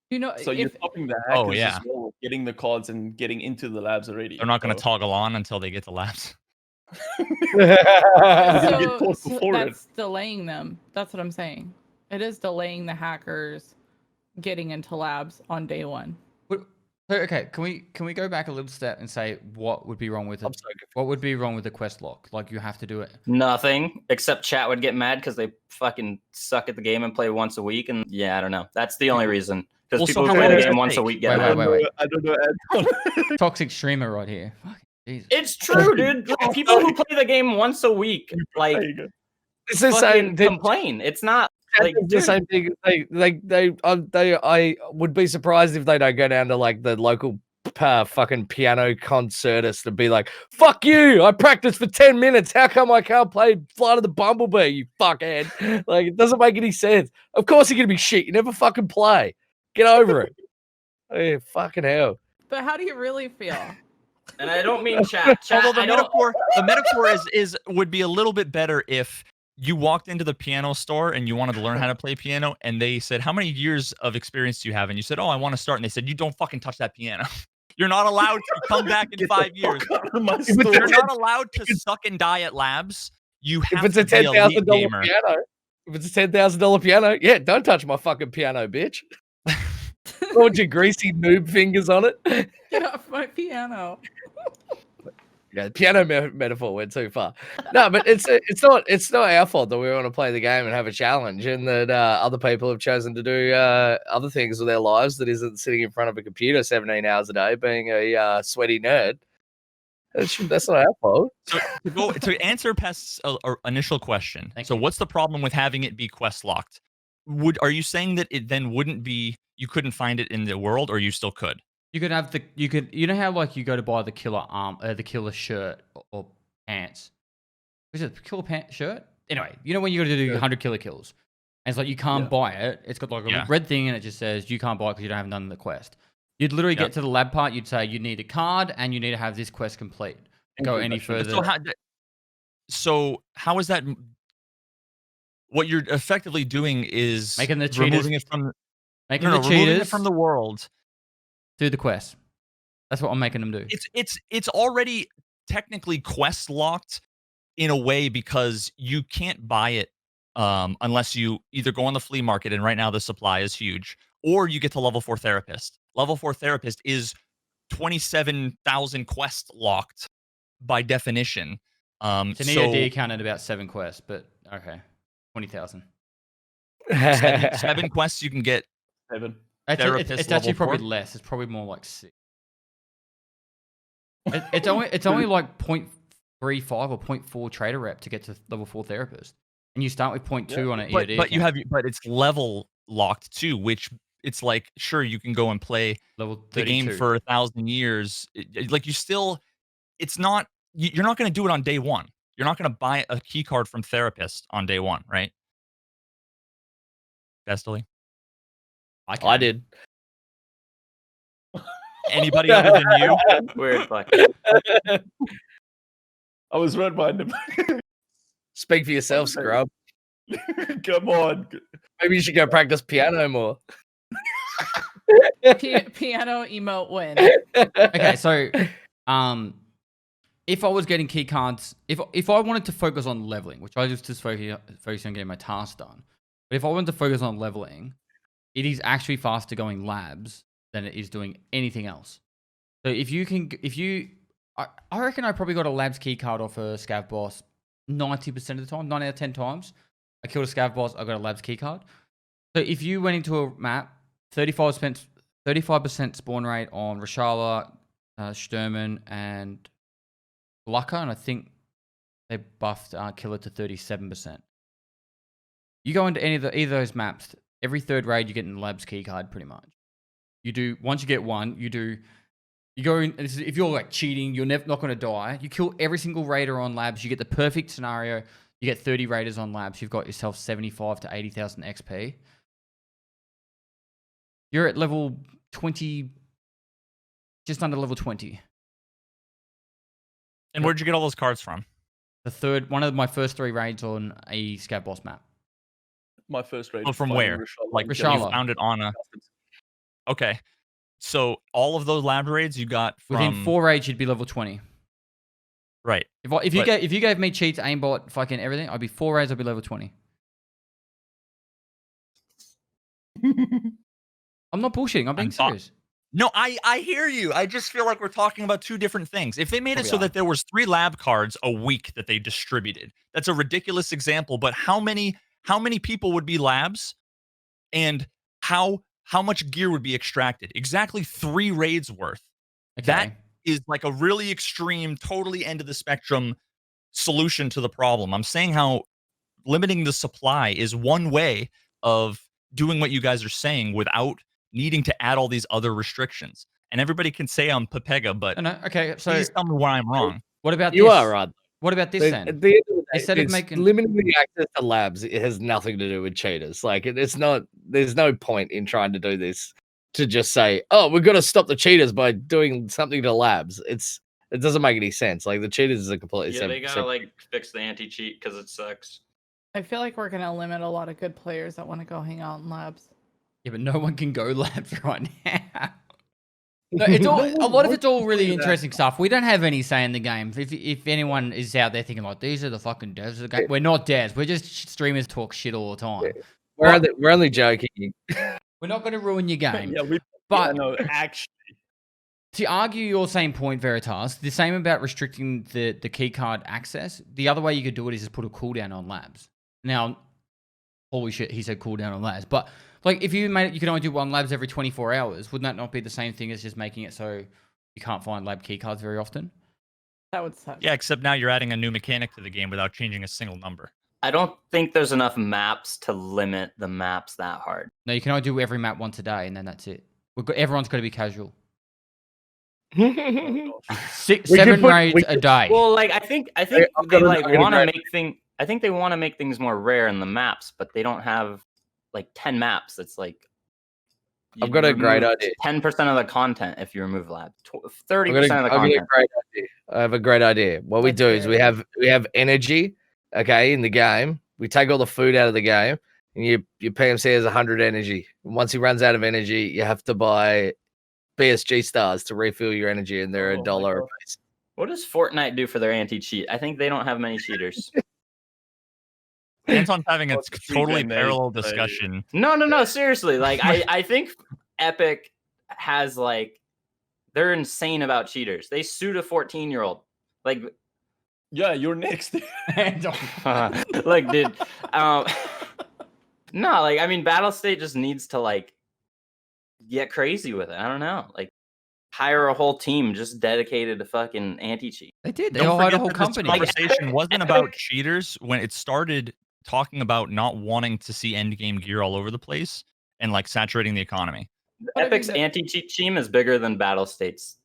You know, So you're if stopping the hackers Oh, yeah. as well, getting the cards and getting into the labs already. They're not gonna so- toggle on until they get to labs. gonna get caught before it. that's delaying them. That's what I'm saying. It is delaying the hackers getting into labs on day one. So, okay, can we go back a little step and say what would be wrong with it? I'm so confused. What would be wrong with the quest lock? Like you have to do it. Nothing, except chat would get mad because they fucking suck at the game and play once a week. And yeah, I don't know. That's the only reason. Because Well, so people who how play long the does game it once a take? week get Wait, mad. wait. I don't know. Toxic streamer right here. Fucking Jesus. It's true, dude. Like, people who play the game once a week, like, There you go. It's the fucking same. complain. It's not like It's the dude, same thing. I would be surprised if they don't go down to like the local fucking piano concertist and be like, "Fuck you! I practiced for 10 minutes. How come I can't play Flight of the Bumblebee? You fuckhead!" Like, it doesn't make any sense. Of course, you're gonna be shit. You never fucking play. Get over it. Hey, fucking hell. But how do you really feel? And I don't mean chat. Chat. Although I don't. the metaphor would be a little bit better if you walked into the piano store and you wanted to learn how to play piano, and they said, "How many years of experience do you have?" And you said, "Oh, I want to start." And they said, "You don't fucking touch that piano. You're not allowed to come back in Get the 5 years. fuck out of my If it's store. You're not allowed to suck and die at labs. You have If it's to a be a $10,000 elite gamer." piano, if it's a $10,000 piano, yeah, don't touch my fucking piano, bitch. Don't want your greasy noob fingers on it. Get off my piano. Yeah, the piano metaphor went too far. No, but it's not our fault that we want to play the game and have a challenge, and that other people have chosen to do other things with their lives that isn't sitting in front of a computer 17 hours a day, being a sweaty nerd. That's not our fault. So to answer Pest's initial question, Thank so you. what's the problem with having it be quest locked? Are you saying that it then wouldn't be, you couldn't find it in the world, or you still could? You could have you know how like you go to buy the killer the killer shirt or pants. Is it the killer pant shirt? Anyway, you know when you got to do 100 killer kills, and it's like you can't buy it. It's got like a Yeah. red thing, and it just says you can't buy it because you don't have none of the quest. You'd literally Yep. get to the lab part. You'd say you need a card and you need to have this quest complete. Go any further. So how is that? What you're effectively doing is Making the removing cheaters- it from Making no, the removing it cheaters from the world. do the quest. That's what I'm making them do. It's already technically quest locked in a way because you can't buy it unless you either go on the flea market, and right now the supply is huge, or you get to level 4 therapist. Level 4 therapist is 27,000 quest locked by definition. So you need a D count at about 7 quests, but okay, 20,000. seven quests you can get. 7. Actually, Therapist it's actually level probably 4? less. It's probably more like 6. It's only like 0.35 or 0.4 trader rep to get to level 4 therapist, and you start with 0.2 on an EOD. But it's level locked too, which it's like, sure, you can go and play level the 32. game for 1,000 years. Like it's not. You're not going to do it on day one. You're not going to buy a key card from therapist on day one, right? Pestily? I did. Anybody other than you? Weird fuck. I was right behind him. Speak for yourself, scrub. Come on. Maybe you should go practice piano more. Piano emote win. Okay, so if I was getting key cards, if I wanted to focus on leveling, which I was just focusing on getting my tasks done, but if I wanted to focus on leveling, it is actually faster going labs than it is doing anything else. So I reckon I probably got a labs key card off a scav boss 90% of the time, 9 out of 10 times. I killed a scav boss, I got a labs key card. So if you went into a map, 35% spawn rate on Rashala, Sturman, and Lucka, and I think they buffed Killer to 37%. You go into either of those maps, every third raid you get in the labs key card pretty much. You do, once you get one, you go in, if you're like cheating, you're not going to die. You kill every single raider on labs, you get the perfect scenario, you get 30 raiders on labs, you've got yourself 75 to 80,000 XP. You're at level 20, just under level 20. And where'd you get all those cards from? One of my first 3 raids on a scav boss map. My first raid. Oh, from where? Like Rashala. you found it on a. Okay, so all of those lab raids you got from Within 4 raids, you'd be level 20. Right. If you gave me cheats, aimbot, fucking everything, I'd be 4 raids, I'd be level 20. I'm not bullshitting. I'm being serious. No, I hear you. I just feel like we're talking about 2 different things. If they made it so that there was 3 lab cards a week that they distributed, that's a ridiculous example. But how many people would be labs, and how much gear would be extracted? Exactly 3 raids worth. Okay. That is like a really extreme, totally end of the spectrum solution to the problem. I'm saying how limiting the supply is one way of doing what you guys are saying without needing to add all these other restrictions. And everybody can say I'm Pepega, but Okay, so please tell me where I'm wrong. what about this? You are right. What about this then? At the end of the day, Instead of making limiting the access to labs, it has nothing to do with cheaters. Like it's not. There's no point in trying to do this to just say, "Oh, we've got to stop the cheaters by doing something to labs." It doesn't make any sense. Like the cheaters is a completely Yeah, they gotta like fix the anti-cheat because it sucks. I feel like we're gonna limit a lot of good players that want to go hang out in labs. Yeah, but no one can go labs right now. No, it's all a lot of it's all really interesting stuff. We don't have any say in the game. If anyone is out there thinking like these are the fucking devs of the game, we're not devs. We're just streamers talk shit all the time. Yeah. We're only joking. We're not going to ruin your game. Yeah, but no, actually, to argue your same point, Veritas, the same about restricting the keycard access. The other way you could do it is just put a cooldown on labs. Now, holy shit, he said cooldown on labs, but like if you made it, you could only do 1 labs every 24 hours. Wouldn't that not be the same thing as just making it so you can't find lab keycards very often? That would suck. Yeah, except now you're adding a new mechanic to the game without changing a single number. I don't think there's enough maps to limit the maps that hard. No, you can only do every map once a day, and then that's it. Everyone's got to be casual. 7 raids a day. Well, like I think they like want to make I think they want to make things more rare in the maps, but they don't have like 10 maps. It's like I've got a great idea. 10% of the content if you remove labs. 30% of the content. I have a great idea. What we do is we have energy, okay, in the game. We take all the food out of the game, and your PMC has 100 energy. And once he runs out of energy, you have to buy BSG stars to refill your energy, and they're $1 a piece. What does Fortnite do for their anti-cheat? I think they don't have many cheaters. Anton's having a totally parallel discussion. No, seriously. Like I think Epic has like they're insane about cheaters. They sued a 14-year-old. Like yeah, you're next. Like, dude. No, like I mean Battle State just needs to like get crazy with it. I don't know. Like hire a whole team just dedicated to fucking anti-cheat. They did. They Don't all hired a forget whole that this company. conversation wasn't about cheaters when it started talking about not wanting to see end game gear all over the place and like saturating the economy. Epic's anti-cheat team is bigger than Battle State's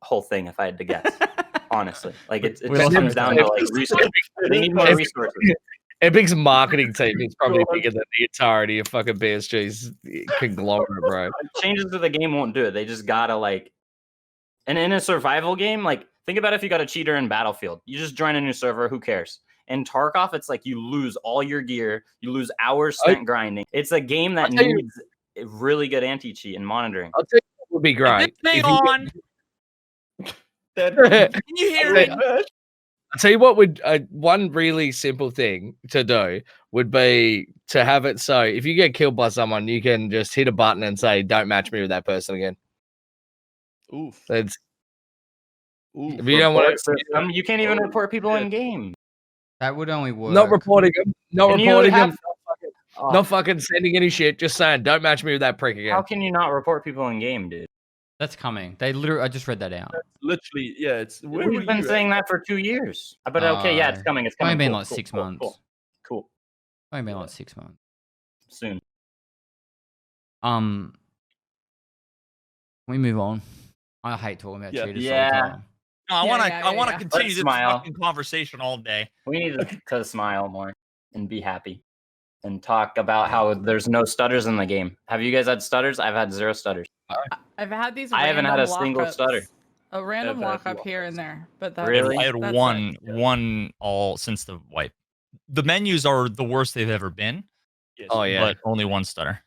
whole thing, if I had to guess. Honestly, like it just comes down to like resources. They need more resources. Epic's marketing team is probably bigger than the entirety of fucking BSG's conglomerate, bro. Changes to the game won't do it. They just gotta like And in a survival game, like think about if you got a cheater in Battlefield. You just join a new server, who cares? In Tarkov, it's like you lose all your gear, you lose hours spent grinding. It's a game that needs a really good anti-cheat and monitoring. I'll tell you what would be great. Hang if you on. That- Can you hear me? I'll tell you what would one really simple thing to do would be to have it so if you get killed by someone, you can just hit a button and say, "Don't match me with that person again." Oof. That's Oof. if you don't want Report system, you can't even report people in game. That would only work. not reporting them, not Can you reporting have- them, Oh, not fucking sending any shit. Just saying, "Don't match me with that prick how again." can you not report people in game, dude? That's coming. They literally. I just read that out. Literally, yeah. It's where were We've been you saying at? that for 2 years. But okay, yeah, it's coming. It's Only coming. been Cool, like cool, 6 cool, months. Cool. Only been like 6 months. Soon. Can we move on? I hate talking about Yeah. cheaters all Yeah. the time. No, I Yeah, want to. yeah, I yeah, want to yeah. continue Let's this smile. fucking conversation all day. We need to smile more and be happy and talk about how there's no stutters in the game. Have you guys had stutters? I've had 0 stutters. I've had these. I haven't had a random single lockups. stutter. A random I've had lockup here and lockups. there, but that's Really? I had that's one all since the wipe. The menus are the worst they've ever been, Yes. Oh yeah, but only one stutter.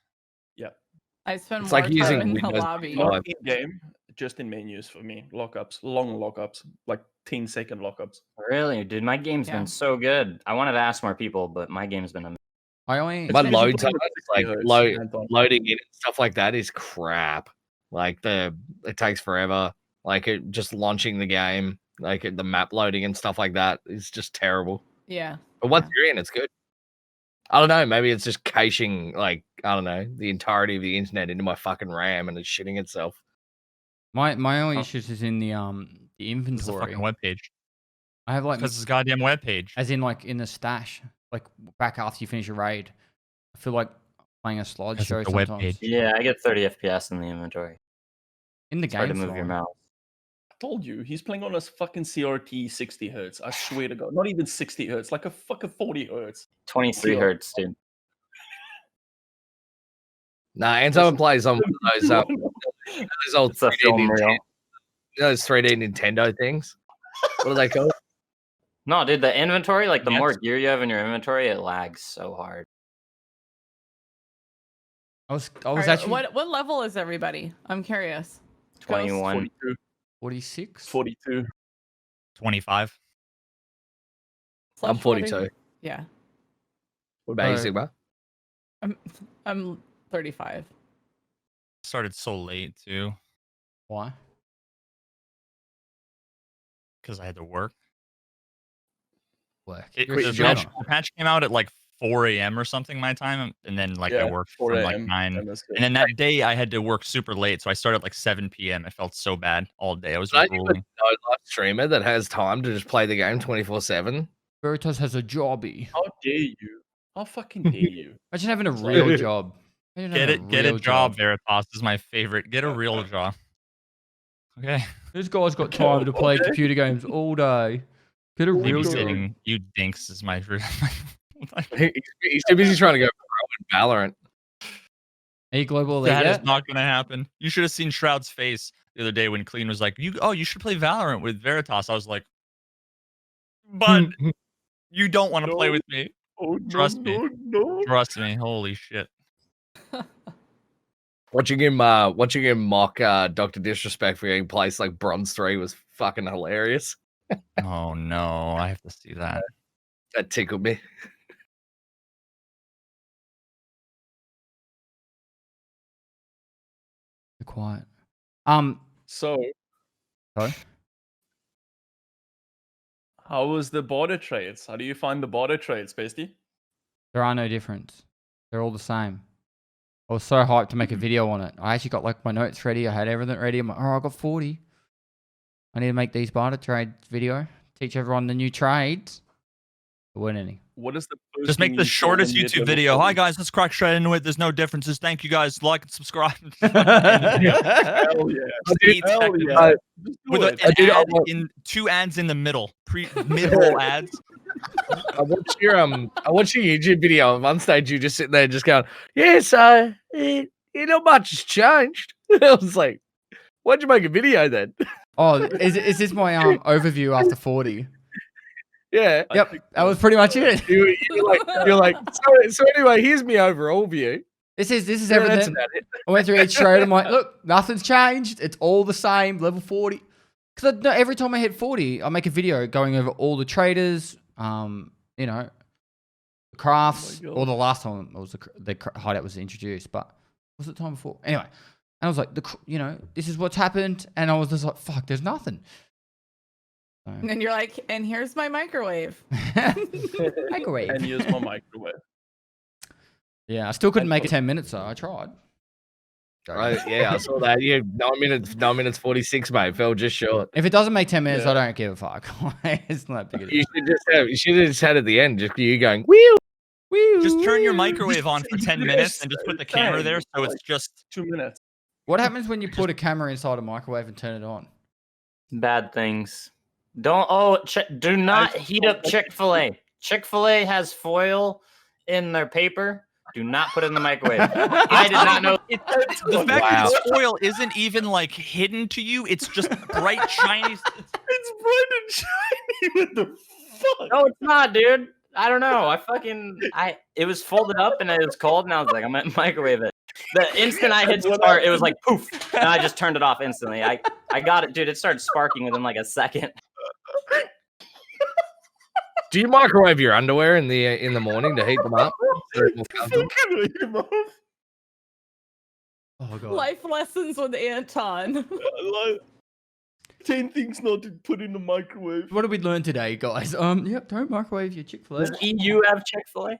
I spend It's more like time using in the Windows lobby. Not Not in game, just in menus for me. Lockups, long lockups, like 10-second lockups. Really? Dude, my game's Yeah. been so good. I wanted to ask more people, but my game's been amazing. I only. my because load you're time, playing with like 60 hertz, Anton. loading in and stuff like that is crap. Like it takes forever. Like it just launching the game, like the map loading and stuff like that is just terrible. Yeah. But once Yeah. you're in, it's good. I don't know. Maybe it's just caching, like I don't know, the entirety of the internet into my fucking RAM and it's shitting itself. My only Oh. issues is in the This is a inventory. fucking webpage. I have like Because it's a goddamn webpage. as in like in the stash, like back after you finish a raid. I feel like playing a slideshow it's a sometimes. webpage. Yeah, I get 30 FPS in the inventory. In the It's hard to game, move your mouse. I told you, he's playing on a fucking CRT 60 hertz. I swear to God, not even 60 hertz, like a fucking 40 hertz. 23 Yeah. hertz, dude. Nah, Anton plays on one of those old It's a 3D film Nintendo, reel. those 3D Nintendo things. What are they called? No, dude, the inventory, like the Yes. more gear you have in your inventory, it lags so hard. I was Alright, actually what level is everybody? I'm curious. 21. 42, 46. 42. 25. I'm Slush, what are 42. you? Yeah. What about you, Alright. Sigma? I'm 35. Started so late too, Why? because I had to work. Work. It, You're a quit the, your patch, shooter. the patch came out at like 4 a.m. or something my time, and then like I Yeah, worked 4 from like a.m. 9. and that's good. And then that day I had to work super late, so I started at like 7 p.m. I felt so bad all day. I was Aren't you a rolling. live streamer that has time to just play the game 24/7? Veritas has a jobby. How dare you? How fucking dare you? Imagine having a Sorry. real job. Imagine Get having it, get a real job, Veritas is my favorite. Get a real job. Okay, This guy's got time to play Okay. computer games all day. Get a real job. babysitting you dinks is my. He's too busy trying to go pro in Valorant. Are you global elite That is yet? not going to happen. You should have seen Shroud's face the other day when Clean was like, you should play Valorant with Veritas." I was like, "But you don't want to play No. with me. Oh, Trust me. no. Trust me. Holy shit." Watching him mock Dr. Disrespect for getting placed like bronze 3 was fucking hilarious. Oh no, I have to see that. That tickled me. Be quiet. So, Sorry? how was the border trades? How do you find the border trades, Pasty? There are no difference. They're all the same. I was so hyped to make a video on it. I actually got like my notes ready. I had everything ready. I'm like, oh, I got 40. I need to make these barter trades video. Teach everyone the new trades. There weren't any. What is the first Just make thing the you saw shortest when you did YouTube level video. 40? Hi guys, let's crack straight into it. There's no differences. Thank you guys. Like and subscribe. Hell yeah. Eight Hell seconds. yeah. Just do With it. an Dude, ad in 2 ads in the middle. Mid-roll ads. I watched your YouTube video. At one stage, you just sitting there, just going, "Yes, not much has changed." I was like, "Why'd you make a video then?" Oh, is this my overview after 40? Yeah. Yep, that was pretty much it. You're like, so anyway, here's me overall view. This is Yeah, that's everything. about it. I went through each trade. I'm like, look, nothing's changed. It's all the same, level 40. Because every time I hit 40, I make a video going over all the traders, you know, crafts. God. Or the last time it was the hideout was introduced, but was it the time before? Anyway, and I was like, you know, this is what's happened, and I was just like, fuck, there's nothing. So. And you're like, and here's my microwave. Microwave. And use my microwave. Yeah, I still couldn't make it 10 minutes though. I tried. Yeah, I saw that. Yeah, 9 minutes 46, mate. Fell just short. If it doesn't make 10 minutes, I don't give a fuck. It's not that big. You should have just had at the end, just you going, wheel. Just turn your microwave on for 10 minutes and just put the camera there so it's just 2 minutes. What happens when you put a camera inside a microwave and turn it on? Bad things. Do not heat up Chick-fil-A. Chick-fil-A has foil in their paper. Do not put it in the microwave. I did not know. The fact that it's foil isn't even like hidden to you. It's just bright, shiny. It's bright and shiny. What the fuck? No, it's not, dude. I don't know. It was folded up and it was cold, and I was like, I'm gonna microwave it. The instant I hit start, it was like poof, and I just turned it off instantly. I got it, dude. It started sparking within like a second. Do you microwave your underwear in the morning to heat them up? Oh god. Life lessons with Anton. 10 things not to put in the microwave. What did we learn today, guys? Yep, don't microwave your Chick-fil-A. Does EU have Chick-fil-A?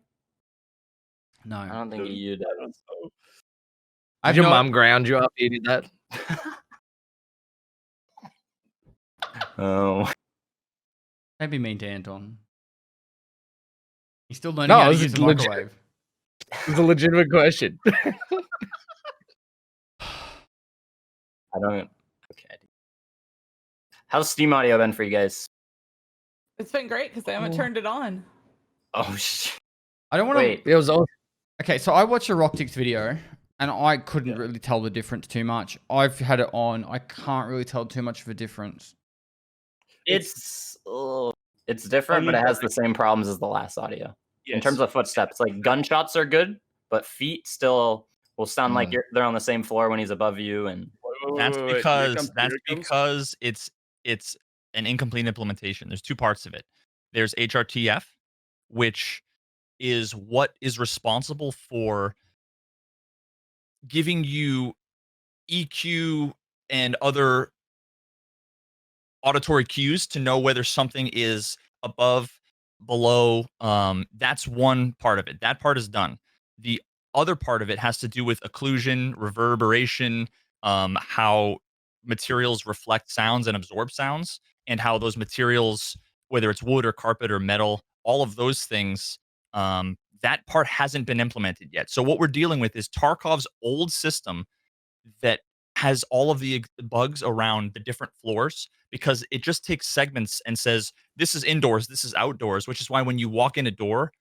No. I don't think EU does. Did your mum ground you after you did that? Oh. Don't be mean to Anton. He's still learning how to use the microwave. It's a legitimate question. I don't. Okay. How's Steam audio been for you guys? It's been great because I haven't turned it on. Oh shit. I don't want to. Wait. It was awesome. Okay, so I watched a Rocktick's video, and I couldn't really tell the difference too much. I've had it on. I can't really tell too much of a difference. It's different, but it has the same problems as the last audio. Yes. In terms of footsteps, like gunshots are good, but feet still will sound like they're on the same floor when he's above you, and that's because it's an incomplete implementation. There's two parts of it. There's HRTF, which is what is responsible for giving you EQ and other auditory cues to know whether something is above, below. That's one part of it. That part is done. The other part of it has to do with occlusion, reverberation, how materials reflect sounds and absorb sounds, and how those materials, whether it's wood or carpet or metal, all of those things, that part hasn't been implemented yet. So what we're dealing with is Tarkov's old system that has all of the bugs around the different floors, because it just takes segments and says, this is indoors, this is outdoors, which is why when you walk in a door,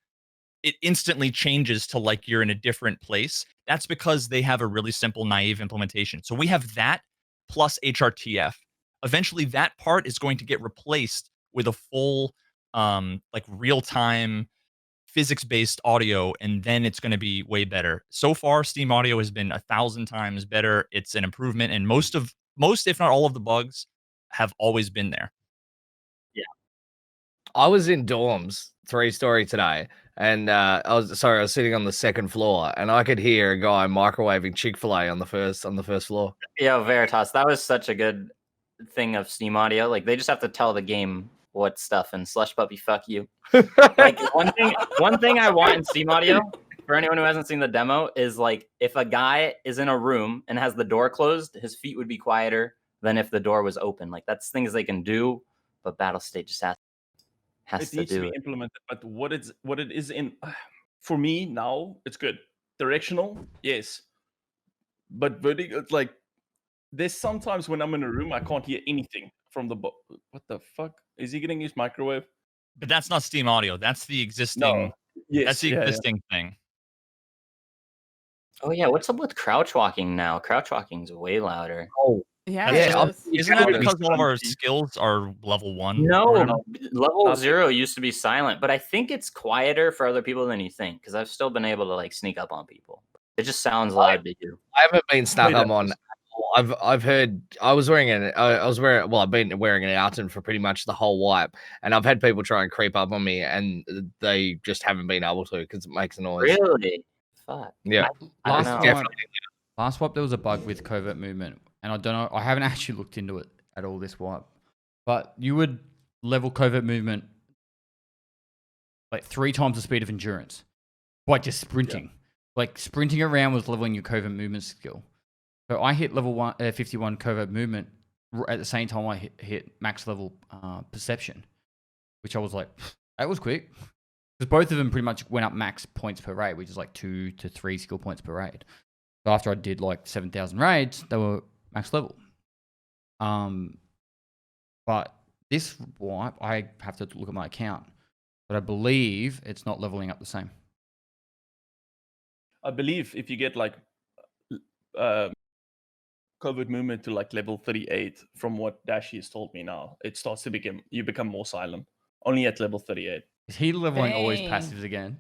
it instantly changes to like you're in a different place. That's because they have a really simple, naive implementation. So we have that plus HRTF. Eventually, that part is going to get replaced with a full, like real-time physics-based audio, and then it's going to be way better. So far, Steam Audio has been 1,000 times better. It's an improvement, and most, if not all of the bugs have always been there. Yeah. I was in dorms, 3-story today, and I was sitting on the second floor, and I could hear a guy microwaving Chick-fil-A on the first floor. Yeah, Veritas, that was such a good thing of Steam Audio. Like, they just have to tell the game what stuff, and Slush Puppy, fuck you. Like, one thing I want in Steam Audio, for anyone who hasn't seen the demo, is like, if a guy is in a room and has the door closed, his feet would be quieter than if the door was open. Like, that's things they can do, but Battle State just has it to needs do to be it. implemented. But what it is in, for me now, it's good. Directional, yes, but vertical, like, there's sometimes when I'm in a room I can't hear anything from the what the fuck is he getting his microwave? But that's not Steam Audio. That's the existing. No. Yes, that's the existing thing. Oh yeah, what's up with crouch walking now? Crouch walking's way louder. Oh, Yeah, Yeah, it I'm- is. Isn't that It's because all of our stunty. skills are level 1? or No, whatever? level Nothing. 0 used to be silent, but I think it's quieter for other people than you think because I've still been able to like sneak up on people. It just sounds loud to you. I haven't been snuck Wait, up that on. was- I've heard I was wearing I've been wearing an Outen for pretty much the whole wipe, and I've had people try and creep up on me, and they just haven't been able to because it makes a noise. Really? Fuck. Yeah, I don't Last know. wipe, definitely. last wipe there was a bug with covert movement, and I don't know. I haven't actually looked into it at all this wipe, but you would level covert movement like 3 times the speed of endurance by just sprinting. Like sprinting around was leveling your covert movement skill. So I hit level 51 covert movement at the same time I hit max level perception, which I was like, that was quick. Because both of them pretty much went up max points per raid, which is like 2 to 3 skill points per raid. So after I did like 7,000 raids, they were max level. But this wipe, I have to look at my account. But I believe it's not leveling up the same. I believe if you get like covert movement to like level 38, from what Dashi has told me now, it starts to become more silent. Only at level 38. Is he leveling all his Dang. passives again?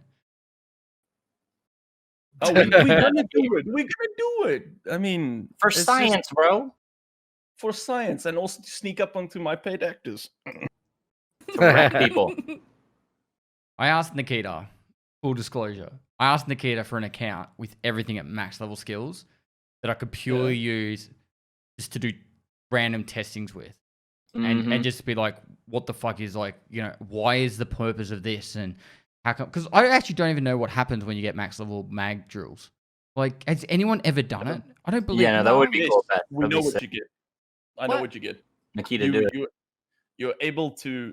Oh, we're gonna do it. We're gonna do it. I mean, For it's just science, bro. for science, and also to sneak up onto my paid actors. To wreck people. I asked Nikita, full disclosure, I asked Nikita for an account with everything at max level skills that I could purely use just to do random testings with. And just be like, what the fuck is like, you know, why is the purpose of this? And how come? Because I actually don't even know what happens when you get max level mag drills. Like, has anyone ever done it? I don't believe Yeah, no, that would be Yes, cool. we know what you get. I know What? what you get. Nikita, do it. You're able to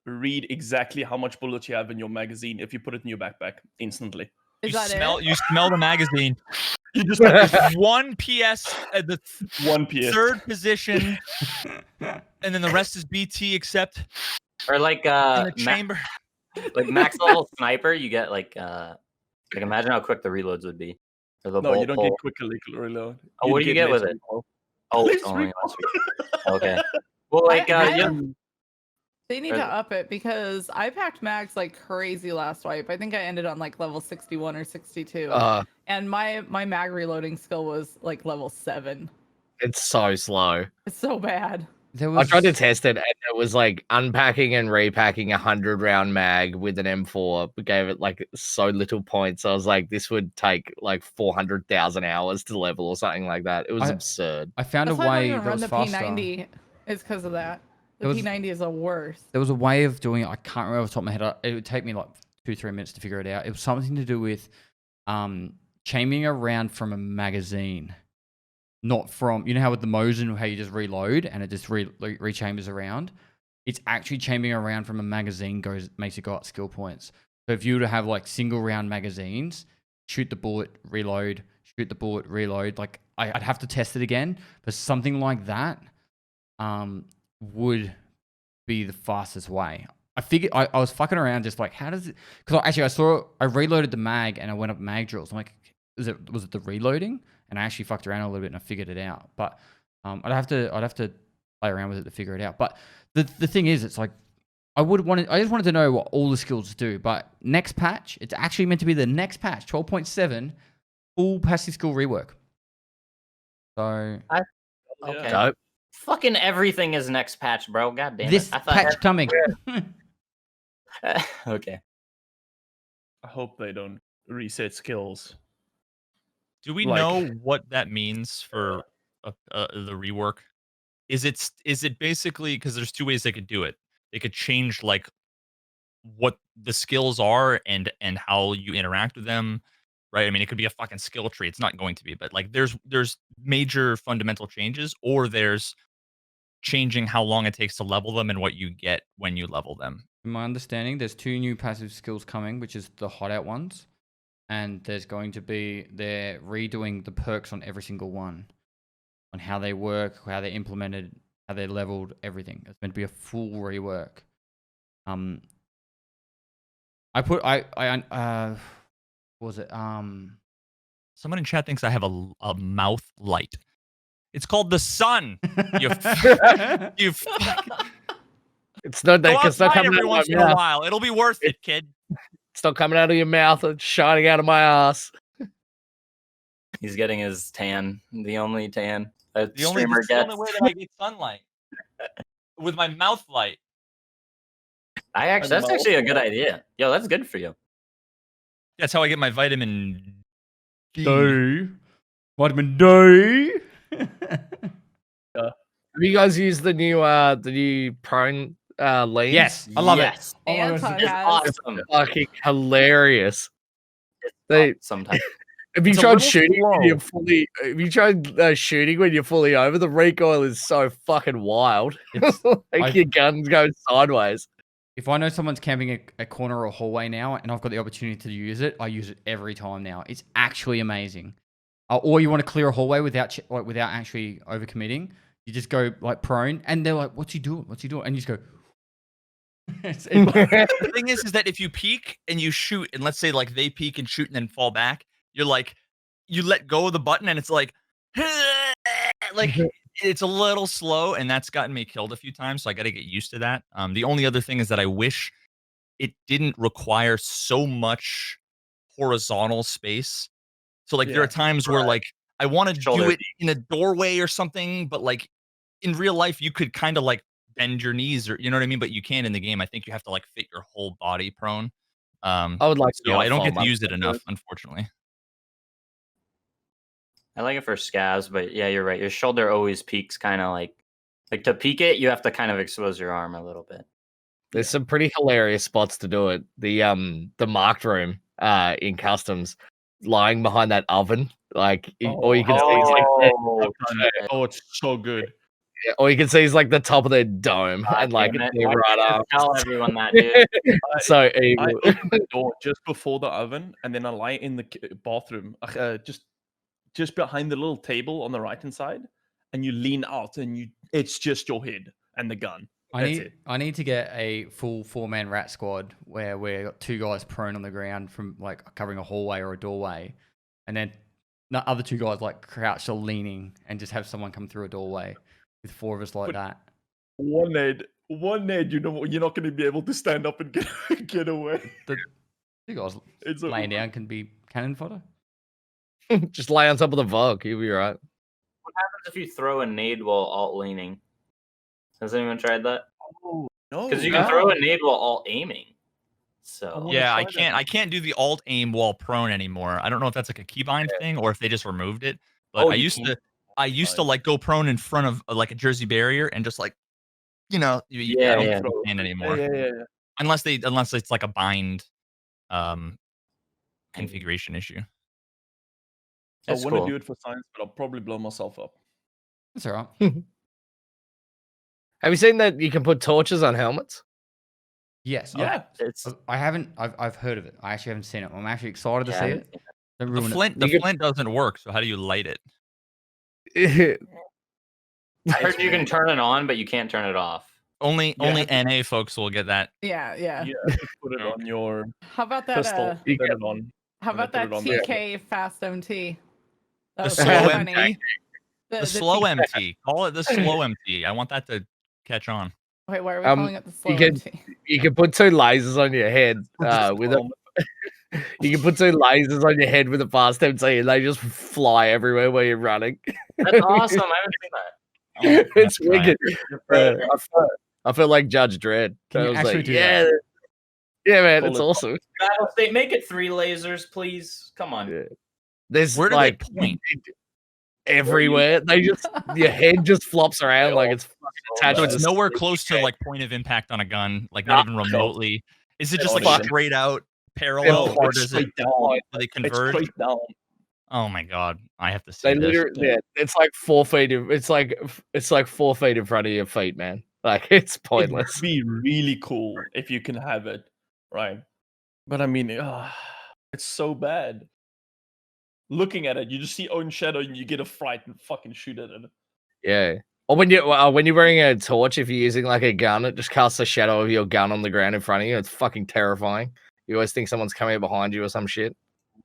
read exactly how much bullets you have in your magazine if you put it in your backpack instantly. Is You that smell, it? you smell the magazine. You just There's 1 PS at the one PS. 3rd position, and then the rest is BT except Or like in the chamber. like max level sniper, you get like imagine how quick the reloads would be. Or the No, you bolt don't pull. get quicker reload. Oh, what do you get with less it? recoil. Oh, Less it's only recoil. less recoil. Okay. Well, like I- yeah. They need to up it because I packed mags like crazy last wipe. I think I ended on like level 61 or 62. And my mag reloading skill was like level 7. It's so slow. It's so bad. I tried to test it, and it was like unpacking and repacking a 100-round mag with an M4. We gave it like so little points. I was like, this would take like 400,000 hours to level or something like that. It was absurd. I found That's a why I way don't even that run was the faster. P90. It's because of that. The There was- P90 is the worst. There was a way of doing it. I can't remember off the top of my head. It would take me like 2-3 minutes to figure it out. It was something to do with chaining around from a magazine, not from, you know how with the Mosin, how you just reload and it just rechambers around. It's actually chambering around from a magazine makes it go up skill points. So if you were to have like single round magazines, shoot the bullet, reload, shoot the bullet, reload. Like I'd have to test it again, but something like that would be the fastest way. I figured I was fucking around just like, how does it? Because I reloaded the mag and I went up mag drills. I'm like, was it the reloading? And I actually fucked around a little bit and I figured it out. But I'd have to play around with it to figure it out. But the thing is, it's like I just wanted to know what all the skills do. But next patch, it's actually meant to be the next patch, 12.7, full passive skill rework. So Okay. Dope. Fucking everything is next patch, bro. God damn this it. I thought patch coming. okay. I hope they don't reset skills. Do we Like- know what that means for the rework? Is it basically, because there's 2 ways they could do it. They could change like what the skills are and how you interact with them, right? I mean, it could be a fucking skill tree. It's not going to be, but like there's major fundamental changes, or there's changing how long it takes to level them and what you get when you level them. In my understanding, there's 2 new passive skills coming, which is the hideout ones. And they're redoing the perks on every single one, on how they work, how they're implemented, how they're leveled, everything. It's meant to be a full rework. What was it? Someone in chat thinks I have a mouth light. It's called the sun. You, you fuck- It's not go that. It's not outside coming every out of once my in a mouth. while. It'll be worth it, kid. It's not coming out of your mouth. It's shining out of my ass. He's getting his tan, the only tan a The only, streamer that's the gets. only way that I get sunlight with my mouth light. That's actually a good idea. Yo, that's good for you. That's how I get my vitamin D. D. Vitamin D. Have you guys used the new prone lens? Yes, I love it. Yes. Oh my God, Anton It's has. awesome. Fucking hilarious. It's They- awesome sometimes. Have you It's a tried little shooting when slow. you're fully? Have you tried shooting when you're fully over? The recoil is so fucking wild. It's- Like your gun's going sideways. If I know someone's camping a corner or a hallway now and I've got the opportunity to use it, I use it every time now. It's actually amazing. Or you want to clear a hallway without without actually overcommitting. You just go like prone and they're like, what's he doing? What's he doing? And you just go. The thing is that if you peek and you shoot, and let's say like they peek and shoot and then fall back, you're like, you let go of the button and it's like it's a little slow, and that's gotten me killed a few times. So I got to get used to that. The only other thing is that I wish it didn't require so much horizontal space. So like there are times where like I want to do Shoulder it in a doorway or something, but like in real life you could kind of like bend your knees, or you know what I mean, but you can't in the game. I think you have to like fit your whole body prone. I would like to. So I don't get to use it enough, unfortunately. I like it for scavs, but yeah, you're right. Your shoulder always peaks kind of like to peek it, you have to kind of expose your arm a little bit. There's some pretty hilarious spots to do it. The marked room in customs, lying behind that oven, like all you can see is like Oh, it's so good. all you can see is like the top of their dome God and like damn it. their Why right can't I arm. tell everyone that, dude. So I evil. open the door just before the oven, and then I lie in the bathroom, just behind the little table on the right hand side, and you lean out, and it's just your head and the gun. I need to get a full 4-man rat squad where we've got 2 guys prone on the ground from like covering a hallway or a doorway, and then the other 2 guys like crouched or leaning, and just have someone come through a doorway with 4 of us like that. One Ned, you know you're not going to be able to stand up and get away. The 2 guys It's laying down can be cannon fodder. Just lay on top of the Vogue, you'll be right. What happens if you throw a nade while alt leaning? Has anyone tried that? Oh no! Because you can throw a nade while alt aiming. So Yeah, I can't do the alt aim while prone anymore. I don't know if that's like a keybind thing or if they just removed it. But I used to like go prone in front of like a Jersey barrier and just like, you know, I don't stand anymore. Yeah. Unless it's like a bind configuration issue. I That's want to cool. do it for science, but I'll probably blow myself up. That's all right. Have you seen that you can put torches on helmets? Yes. Yeah, I haven't. I've heard of it. I actually haven't seen it. I'm actually excited to see it. Don't The ruin it. flint doesn't work, so how do you light it? I heard you can turn it on, but you can't turn it off. Only NA folks will get that. Yeah. Yeah, just put it on your How about that? pistol. You Turn get- it on. How and then about that put it on the- TK Fast MT? That The was slow funny. MT. The slow T- MT. Call it the slow MT. I want that to catch on. Wait, why are we calling it the slow can- MT? You can put 2 lasers on your head with a. You can put 2 lasers on your head with a fast MT, and they just fly everywhere where you're running. That's awesome. I haven't seen that. It's try it. wicked. I felt like Judge Dredd. Can I you was actually like, do yeah, that? yeah, man, Pull it's it up. awesome. Battle State, make it 3 lasers, please. Come on. Yeah. There's Where do like they point? everywhere. They just your head just flops around like it's fucking attached. So to it's the nowhere stick. close to like point of impact on a gun, like not even remotely. Is it just like Fuck. straight out parallel, Yeah, or it's does it? straight down. Do they It's converge? straight down. Oh my god, I have to see They this. literally, yeah, it's like 4 feet. It's like 4 feet in front of your feet, man. Like it's It would pointless. be really cool if you can have it, right? But I mean, it's so bad. Looking at it, you just see own shadow and you get a fright and fucking shoot at it. Yeah. Or when you're wearing a torch, if you're using like a gun, it just casts a shadow of your gun on the ground in front of you. It's fucking terrifying. You always think someone's coming behind you or some shit.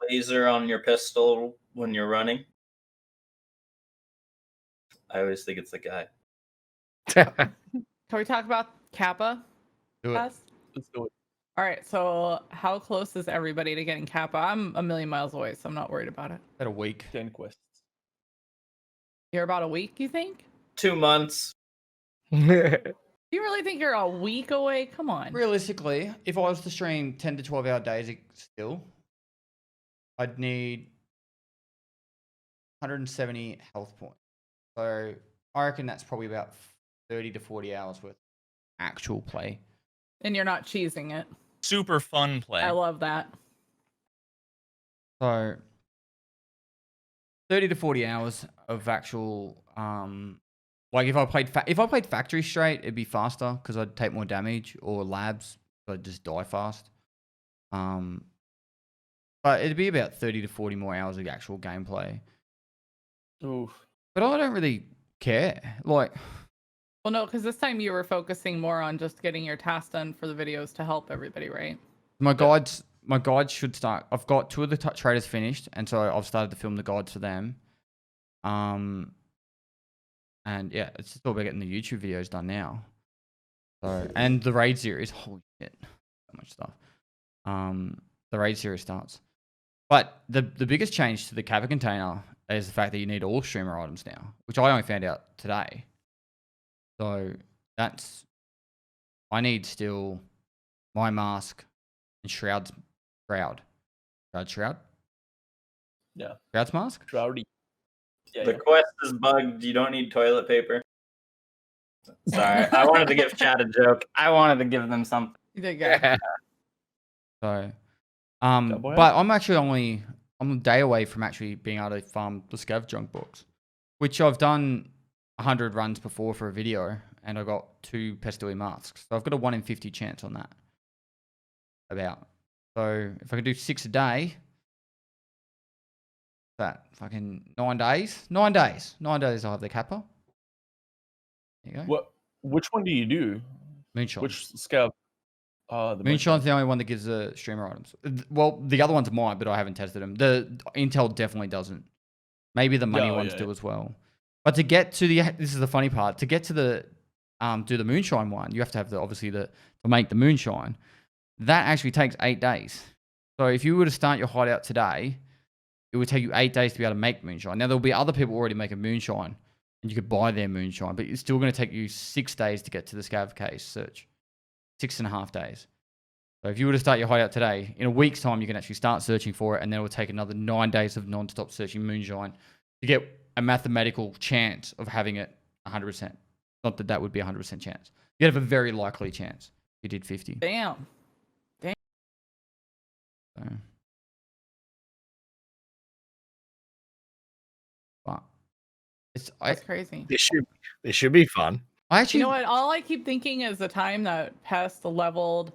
Laser on your pistol when you're running. I always think it's the guy. Can we talk about Kappa? Do it. Pest? Let's do it. All right. So how close is everybody to getting Kappa? I'm a million miles away, so I'm not worried about it. About a week. 10 quests. You're about a week, you think? 2 months. You really think you're a week away? Come on. Realistically, if I was to stream 10 to 12 hour days still, I'd need 170 health points. So I reckon that's probably about 30 to 40 hours worth of actual play. And you're not cheesing it. Super fun play. I love that. So 30 to 40 hours of actual like if I played factory straight, it'd be faster because I'd take more damage, or labs, I'd just die fast. But it'd be about 30 to 40 more hours of actual gameplay. Oof. But I don't really care. Like, Well, no, because this time you were focusing more on just getting your tasks done for the videos to help everybody, right? my guides should start. I've got 2 of the traders finished, and so I've started to film the guides for them. And yeah, it's just all about getting the YouTube videos done now. So, and the raid series, holy shit, so much stuff. The raid series starts. But the biggest change to the Kappa container is the fact that you need all streamer items now, which I only found out today. So that's, I need still my mask and Shroud's Shroud. Shroud? Yeah. Shroud's mask? Shroudy. Yeah, The quest is bugged. You don't need toilet paper. Sorry, I wanted to give Chad a joke. I wanted to give them something. You did good. So, Double but I'm a day away from actually being able to farm the scav junk box, which I've done 100 runs before for a video, and I got 2 Pestily masks. So I've got a 1 in 50 chance on that. So if I can do 6 a day, that fucking 9 days. 9 days. 9 days I'll have the Kappa. There you go. Which one do you do? Moonshine. Which scout? The Moonshine's the only one that gives the streamer items. Well, the other ones might, but I haven't tested them. The Intel definitely doesn't. Maybe the money ones do as well. But to get to the, this is the funny part, to get to the, do the Moonshine one, you have to have obviously to make the Moonshine. That actually takes 8 days. So if you were to start your hideout today, it would take you 8 days to be able to make Moonshine. Now, there'll be other people already making Moonshine, and you could buy their Moonshine, but it's still going to take you 6 days to get to the scav case search. 6.5 days. So if you were to start your hideout today, in a week's time, you can actually start searching for it, and then it will take another 9 days of non-stop searching Moonshine to get a mathematical chance of having it 100%. Not that that would be a 100% chance. You'd have a very likely chance if you did 50. Damn. So. But That's crazy. This should be fun. I actually, You know what? All I keep thinking is the time that Pest leveled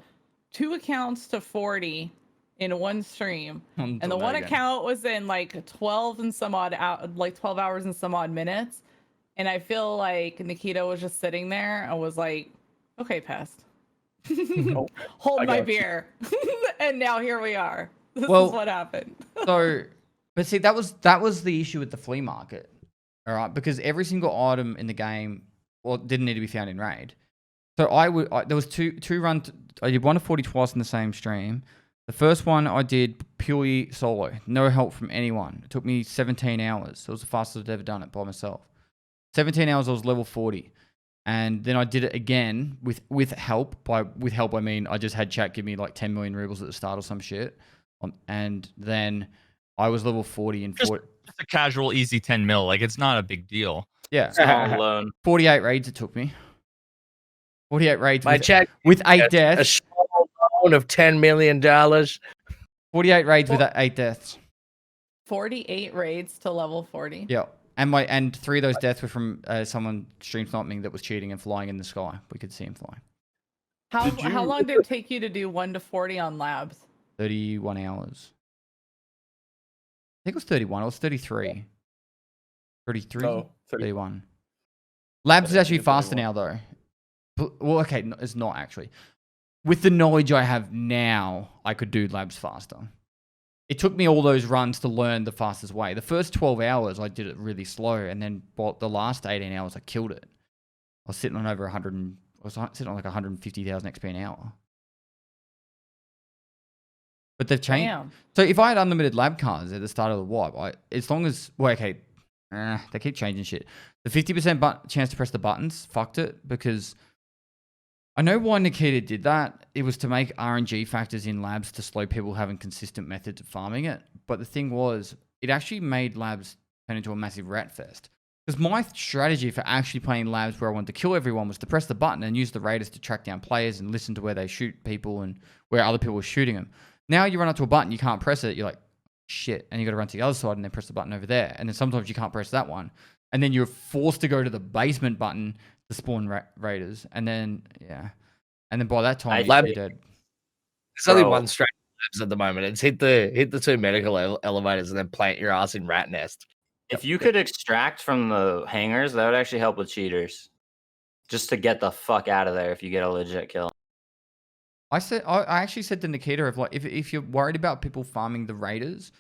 2 accounts to 40 in one stream, and the one account was in like 12 and some odd out, like 12 hours and some odd minutes. And I feel like Nikita was just sitting there and was like, "Okay, Pest, hold my beer." And now here we are. This is what happened. So, but see, that was the issue with the flea market, all right? Because every single item in the game, well, didn't need to be found in raid. So there was two runs. I did 1 to 40 twice in the same stream. The first one I did purely solo, no help from anyone. It took me 17 hours. It was the fastest I'd ever done it by myself. 17 hours, I was level 40. And then I did it again with help. With help, I mean I just had chat give me like 10 million rubles at the start or some shit. And then I was level 40 and Just a casual, easy 10 mil. Like, it's not a big deal. yeah, Small loan. 48 raids it took me. 48 raids My chat with 8 a deaths. small loan of $10 million. 48 raids with 8 deaths. 48 raids to level 40. Yeah. And 3 of those deaths were from someone stream sniping that was cheating and flying in the sky. We could see him flying. How long did it take you to do 1 to 40 on labs? 31 hours. I think it was 31. It was 33. 33? No, 31. Labs is actually faster now, though. Well, okay, it's not actually. With the knowledge I have now, I could do labs faster. it took me all those runs to learn the fastest way. The first 12 hours, I did it really slow, and then the last 18 hours, I killed it. I was sitting on over 100, I was sitting on like 150,000 XP an hour. But they've changed. Damn. So if I had unlimited lab cards at the start of the wipe, as long as, well, okay, they keep changing shit. The 50% chance to press the buttons, fucked it, because I know why Nikita did that. It was to make RNG factors in labs to slow people having consistent methods of farming it. But the thing was, it actually made labs turn into a massive rat fest. Because my strategy for actually playing labs where I wanted to kill everyone was to press the button and use the raiders to track down players and listen to where they shoot people and where other people were shooting them. Now you run up to a button, you can't press it, you're like, shit, and you got to run to the other side and then press the button over there. And then sometimes you can't press that one. And then you're forced to go to the basement button to spawn raiders. And then, yeah. And then by that time, you're dead. There's only one strategy at the moment. It's hit the 2 medical elevators and then plant your ass in rat nest. If you could extract from the hangars, that would actually help with cheaters. Just to get the fuck out of there if you get a legit kill. I actually said to Nikita, if you're worried about people farming the raiders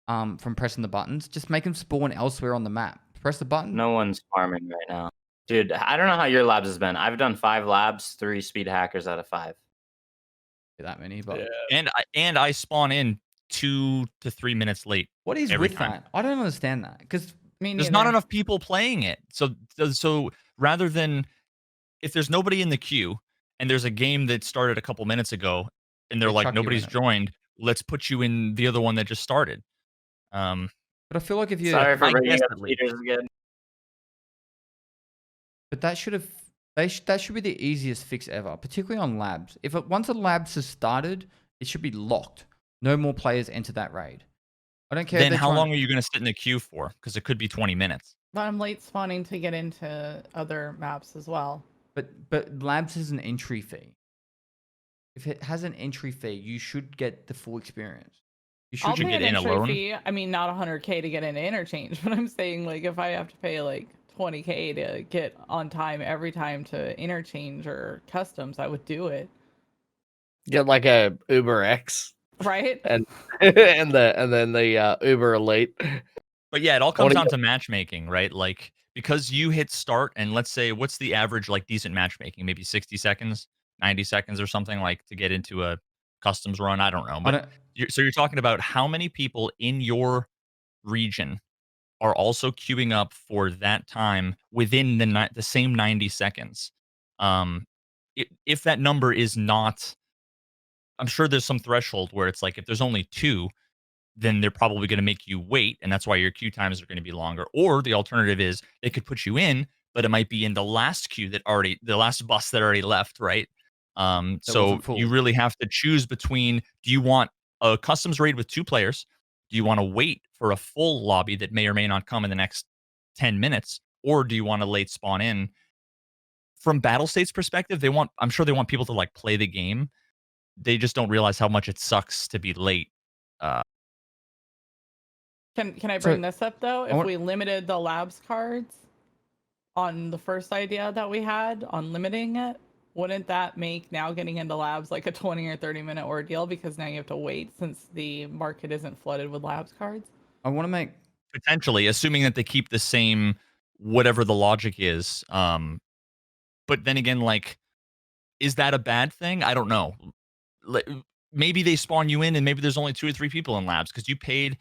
from pressing the buttons, just make them spawn elsewhere on the map. Press the button. No one's farming right now. Dude, I don't know how your labs has been. I've done 5 labs, 3 speed hackers out of 5. That many, but and I spawn in 2 to 3 minutes late. What is every with time. that? I don't understand that because there's not enough people playing it. So rather than if there's nobody in the queue and there's a game that started a couple minutes ago and they're like nobody's joined, let's put you in the other one that just started. But I feel like if you sorry for bringing up cheaters again. But that should have that should be the easiest fix ever, particularly on labs. Once a labs has started, it should be locked. No more players enter that raid. I don't care. Then how long are you going to sit in the queue for? Because it could be 20 minutes. But I'm late spawning to get into other maps as well. But labs is an entry fee. If it has an entry fee, you should get the full experience. You should get in alone. Fee. I mean, not 100K to get into interchange, but I'm saying like if I have to pay like 20K to get on time every time to interchange or customs, I would do it. Get like a Uber X, right? And then the Uber Elite. But yeah, it all comes down to matchmaking, right? Like because you hit start, and let's say what's the average like decent matchmaking? Maybe 60 seconds, 90 seconds, or something like to get into a customs run. I don't know, but so you're talking about how many people in your region are also queuing up for that time within the same 90 seconds. If that number is not, I'm sure there's some threshold where it's like if there's only 2, then they're probably going to make you wait, and that's why your queue times are going to be longer. Or the alternative is they could put you in, but it might be in the last queue the last bus that already left, right? So you really have to choose between: do you want a customs raid with 2 players? Do you want to wait for a full lobby that may or may not come in the next 10 minutes? Or do you want to late spawn in? From Battle State's perspective, I'm sure they want people to like play the game. They just don't realize how much it sucks to be late. Can I bring this up though? If we limited the labs cards on the first idea that we had on limiting it, wouldn't that make now getting into labs like a 20 or 30 minute ordeal because now you have to wait since the market isn't flooded with labs cards? I want to make potentially, assuming that they keep the same whatever the logic is. But then again, like, is that a bad thing? I don't know. Maybe they spawn you in and maybe there's only 2 or 3 people in labs because you paid.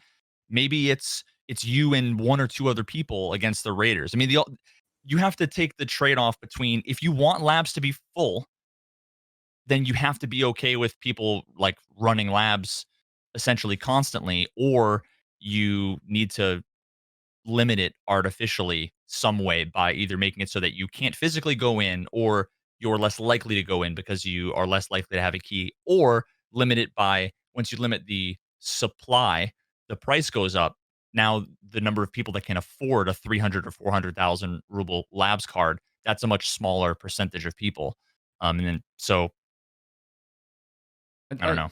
Maybe it's you and 1 or 2 other people against the raiders. I mean, you have to take the trade-off between if you want labs to be full, then you have to be okay with people like running labs essentially constantly, or you need to limit it artificially some way by either making it so that you can't physically go in, or you're less likely to go in because you are less likely to have a key, or limit it by once you limit the supply, the price goes up. Now the number of people that can afford a 300 or 400,000 ruble labs card, that's a much smaller percentage of people. And then so I don't know.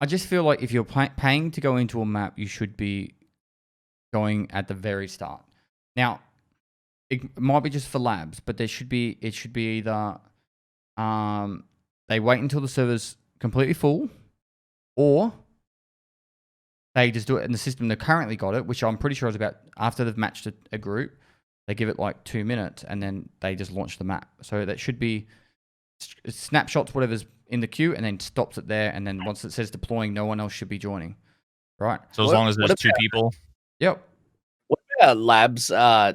I just feel like if you're paying to go into a map, you should be going at the very start. Now, it might be just for labs, but it should be either they wait until the server's completely full, or they just do it in the system they currently got it, which I'm pretty sure is about after they've matched a group, they give it like 2 minutes and then they just launch the map. So that should be snapshots whatever's in the queue and then stops it there. And then once it says deploying, no one else should be joining. Right. So as long as there's 2 people. Yep. What about labs?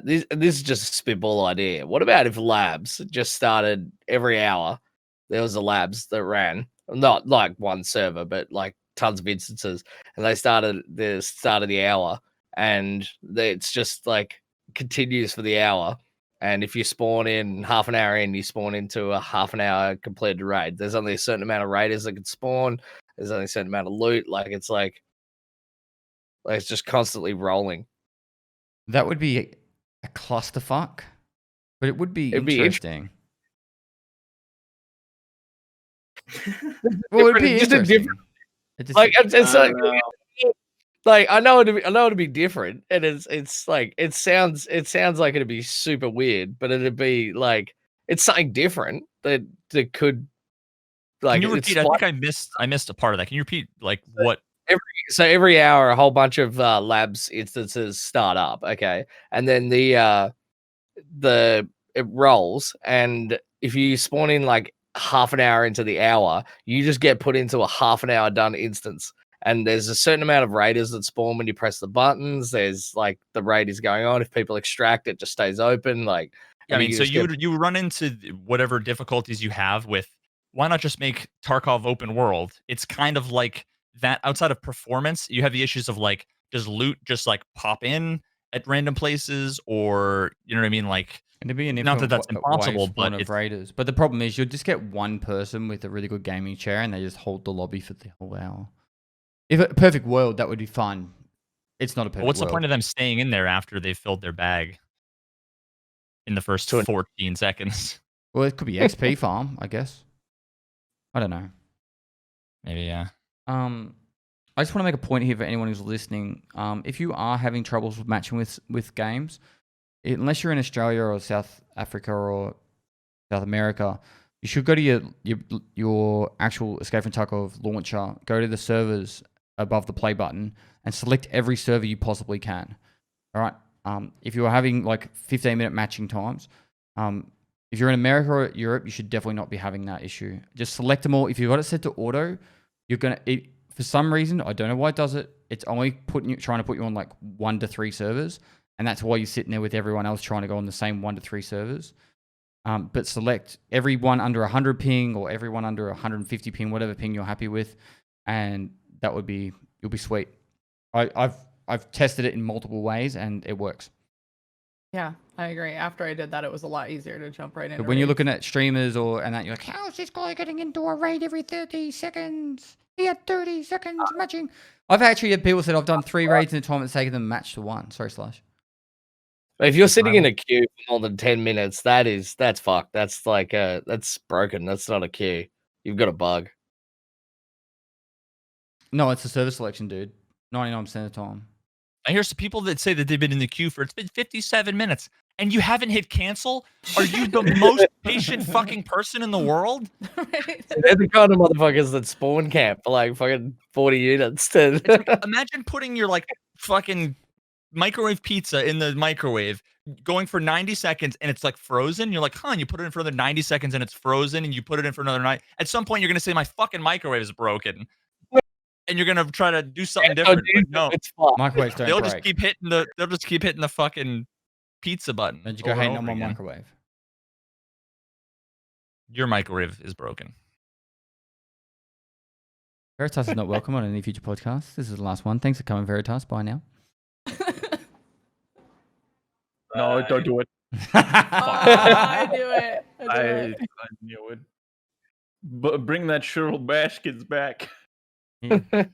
This is just a spitball idea. What about if labs just started every hour? There was a labs that ran, not like one server, but like tons of instances, and they started the start of the hour, and it's just like continues for the hour. And if you spawn in half an hour in, you spawn into a half an hour completed raid. There's only a certain amount of raiders that can spawn. There's only a certain amount of loot. Like it's just constantly rolling. That would be a clusterfuck, but it would be interesting. Well, it'd be just a interesting. different, like it's like I know it'd be different, and it's like it sounds like it'd be super weird, but it'd be like it's something different that could like. Can you repeat? I think I missed a part of that. Can you repeat like what? Every hour, a whole bunch of labs instances start up, okay, and then it rolls, and if you spawn in like half an hour into the hour, you just get put into a half an hour done instance, and there's a certain amount of raiders that spawn when you press the buttons. There's like the raid is going on. If people extract, it just stays open. Like, yeah, I mean, so you run into whatever difficulties you have with. Why not just make Tarkov open world? It's kind of like that. Outside of performance, you have the issues of like, does loot just like pop in at random places, or you know what I mean? Like, it'd be an not that that's impossible, but of raiders. But the problem is, you'll just get one person with a really good gaming chair, and they just hold the lobby for the whole hour. If a perfect world, that would be fun. It's not a perfect. What's world. the point of them staying in there after they've filled their bag in the first 14 seconds? Well, it could be XP farm, I guess. I don't know. Maybe, yeah. I just want to make a point here for anyone who's listening. If you are having troubles with matching with games, unless you're in Australia or South Africa or South America, you should go to your actual Escape from Tarkov launcher, go to the servers above the play button, and select every server you possibly can. All right. If you're having like 15-minute matching times, if you're in America or Europe, you should definitely not be having that issue. Just select them all. If you've got it set to auto, for some reason, I don't know why it does it. It's only trying to put you on like 1 to 3 servers, and that's why you're sitting there with everyone else trying to go on the same 1 to 3 servers. But select everyone under 100 ping or everyone under 150 ping, whatever ping you're happy with, and you'll be sweet. I've tested it in multiple ways and it works. Yeah, I agree. After I did that, it was a lot easier to jump right in. When you're looking at streamers and that, you're like, how's this guy getting into a raid every 30 seconds? He had 30 seconds matching. I've actually had people said I've done 3 raids in a time it's taken them match to 1. Sorry, Slash. If you're sitting in a queue for more than 10 minutes, that's fucked. That's like that's broken. That's not a queue. You've got a bug. No, it's a server selection, dude. 99% of the time. I hear some people that say that they've been in the queue it's been 57 minutes and you haven't hit cancel. Are you the most patient fucking person in the world? They're the kind of motherfuckers that spawn camp for like fucking 40 units. Like, imagine putting your like fucking microwave pizza in the microwave, going for 90 seconds and it's like frozen. You're like, huh? And you put it in for another 90 seconds and it's frozen, and you put it in for another night. At some point, you're gonna say my fucking microwave is broken. And you're gonna try to do something different. But no, microwaves don't they'll break. just keep hitting the fucking pizza button. Did you go hating on my microwave? Your microwave is broken. Veritas is not welcome on any future podcasts. This is the last one. Thanks for coming, Veritas. Bye now. No, don't do it. I do it. I knew it. But bring that Cheryl Baskins back. That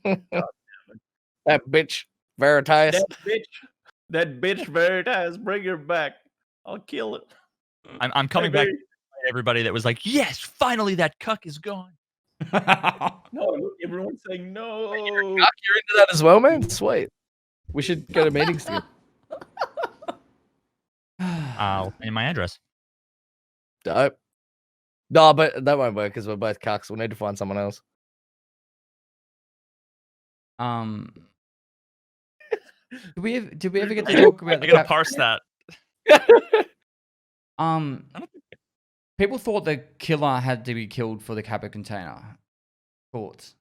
bitch Veritas. That bitch Veritas. Bring her back. I'll kill it. I'm coming back to everybody that was like, yes, finally that cuck is gone. No, everyone's saying no. You're into that as well, man? Sweet. We should go to meetings together. I'll send you my address. Dope. No, but that won't work because we're both cucks. We'll need to find someone else. Did we ever get to talk about I the gotta parse that. People thought the killer had to be killed for the Kappa container. Thoughts?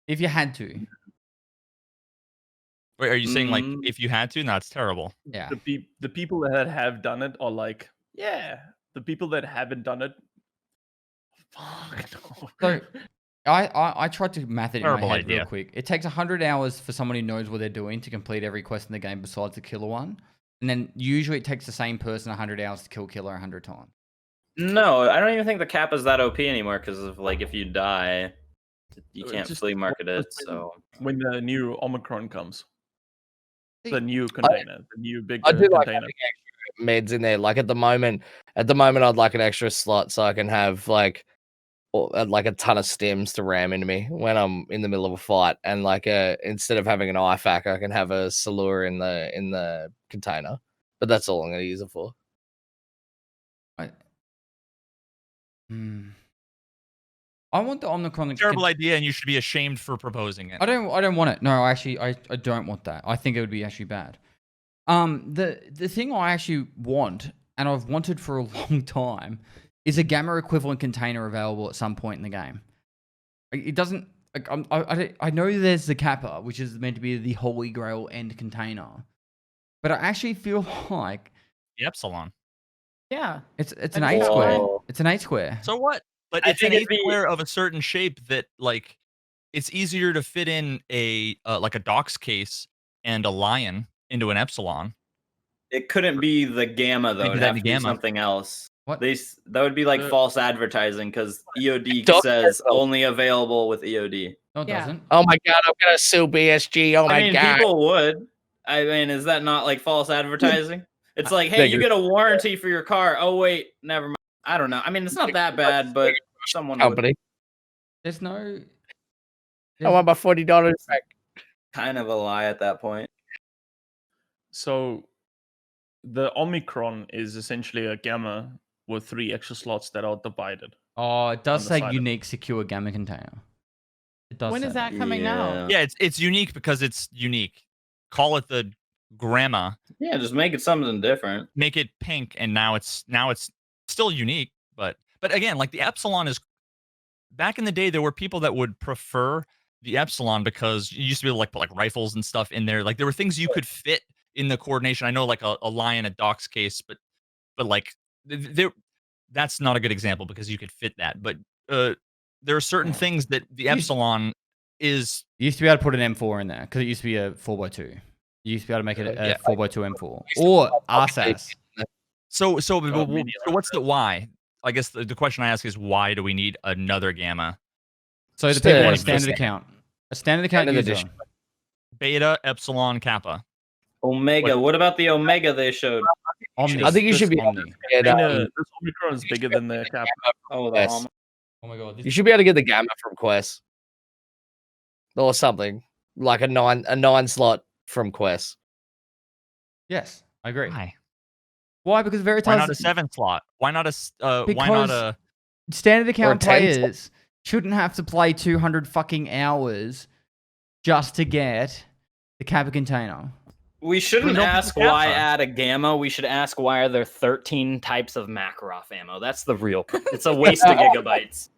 If you had to. Wait, are you saying like if you had to? No, it's terrible. Yeah. The people that have done it are like, yeah. The people that haven't done it, fuck no. So I tried to math it in my Terrible head real idea. quick. It takes 100 hours for someone who knows what they're doing to complete every quest in the game besides the killer one. And then usually it takes the same person 100 hours to kill killer 100 times. No, I don't even think the cap is that OP anymore because of like if you die, you can't Just flea market it. when- So when the new Omicron comes, See, the new container, the new big I do like container. having extra meds in there. Like at the moment, I'd like an extra slot so I can have like a ton of stims to ram into me when I'm in the middle of a fight, and like instead of having an IFAC, I can have a Salur in the container. But that's all I'm going to use it for. I want the Omnicron. Terrible idea, and you should be ashamed for proposing it. I don't want it. No, actually, I don't want that. I think it would be actually bad. The thing I actually want, and I've wanted for a long time, is a gamma equivalent container available at some point in the game. It doesn't. Like, I know there's the Kappa, which is meant to be the holy grail end container, but I actually feel like The Epsilon. Yeah. it's I an 8 just square. want It's an 8 square. So what? But I it's an think 8 it'd be- square of a certain shape that like it's easier to fit in a like a Docs case and a lion into an Epsilon. it couldn't be the gamma though. Maybe It'd that have the to be gamma. something else. What? That would be like The- false advertising because EOD Don't- says only available with EOD. No, it Yeah. doesn't. Oh my god, I'm going to sue BSG. Oh my I mean, god. people would. I mean, is that not like false advertising? It's like, hey, you get a warranty for your car. Oh wait, never mind. I don't know. I mean, it's not that bad, but someone would Company. There's no. I want my $40 back. kind of a lie at that point. So the Omicron is essentially a gamma with 3 extra slots that are divided. Oh, it does on the say side of- unique secure gamma container. It does. When say is that coming out? Yeah, it's unique because it's unique. Call it the Grandma. Yeah, just make it something different. Make it pink, and now it's still unique. But again, like the Epsilon is. Back in the day, there were people that would prefer the Epsilon because you used to be able to like put like rifles and stuff in there. Like there were things you could fit in the coordination. I know like a lion, a Doc's case, but like that's not a good example because you could fit that. But there are certain things that the Epsilon is. You used to be able to put an M4 in there because it used to be a 4x2. You used to be able to make it a Yeah. 4x2 M4 or RSAS. So mini what's the why? I guess the question I ask is why do we need another gamma? So the Just people a- want a standard account. A standard account Standard user. edition. Beta, Epsilon, Kappa. Omega. What about the Omega they showed? Omni. I think you should be able Omni. Get, This Omicron is bigger than the Kappa. Oh, the Yes. Omega. Oh my god. you should be able to get the gamma from Quest. Or something. Like a 9 slot from Quest. Yes, I agree. Why? Why? Because Veritas. Why not a 7 slot? Why not why not a standard account 10 players shouldn't have to play 200 fucking hours just to get the Kappa container. We shouldn't don't ask put the why Kappa. add a gamma. We should ask why are there 13 types of Makarov ammo. That's the real. It's a waste of gigabytes.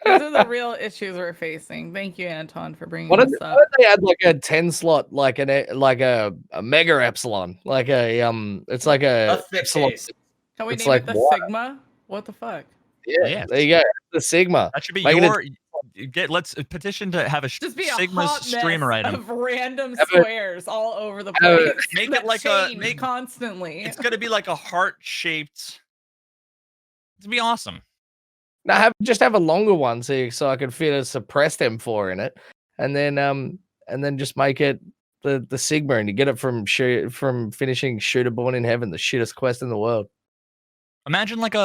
These are the real issues we're facing. Thank you, Anton, for bringing What if this up. they had like a 10 slot, like a mega epsilon, like it's like A a thick epsilon. case. Can we it's name like it the water. Sigma? What the fuck? Yeah, Yes. there you go, the Sigma. that should be Make it a- your let's petition to have a Just be a Sigma's hot mess streamer item. of random Have a- squares all over the have a- place. Make it that like a- change make- constantly. It's gonna be like a heart-shaped. It'd be awesome. No, just have a longer one so I could fit a suppressed M4 in it, and then just make it the Sigma, and you get it from finishing Shooter Born in Heaven, the shittest quest in the world. Imagine like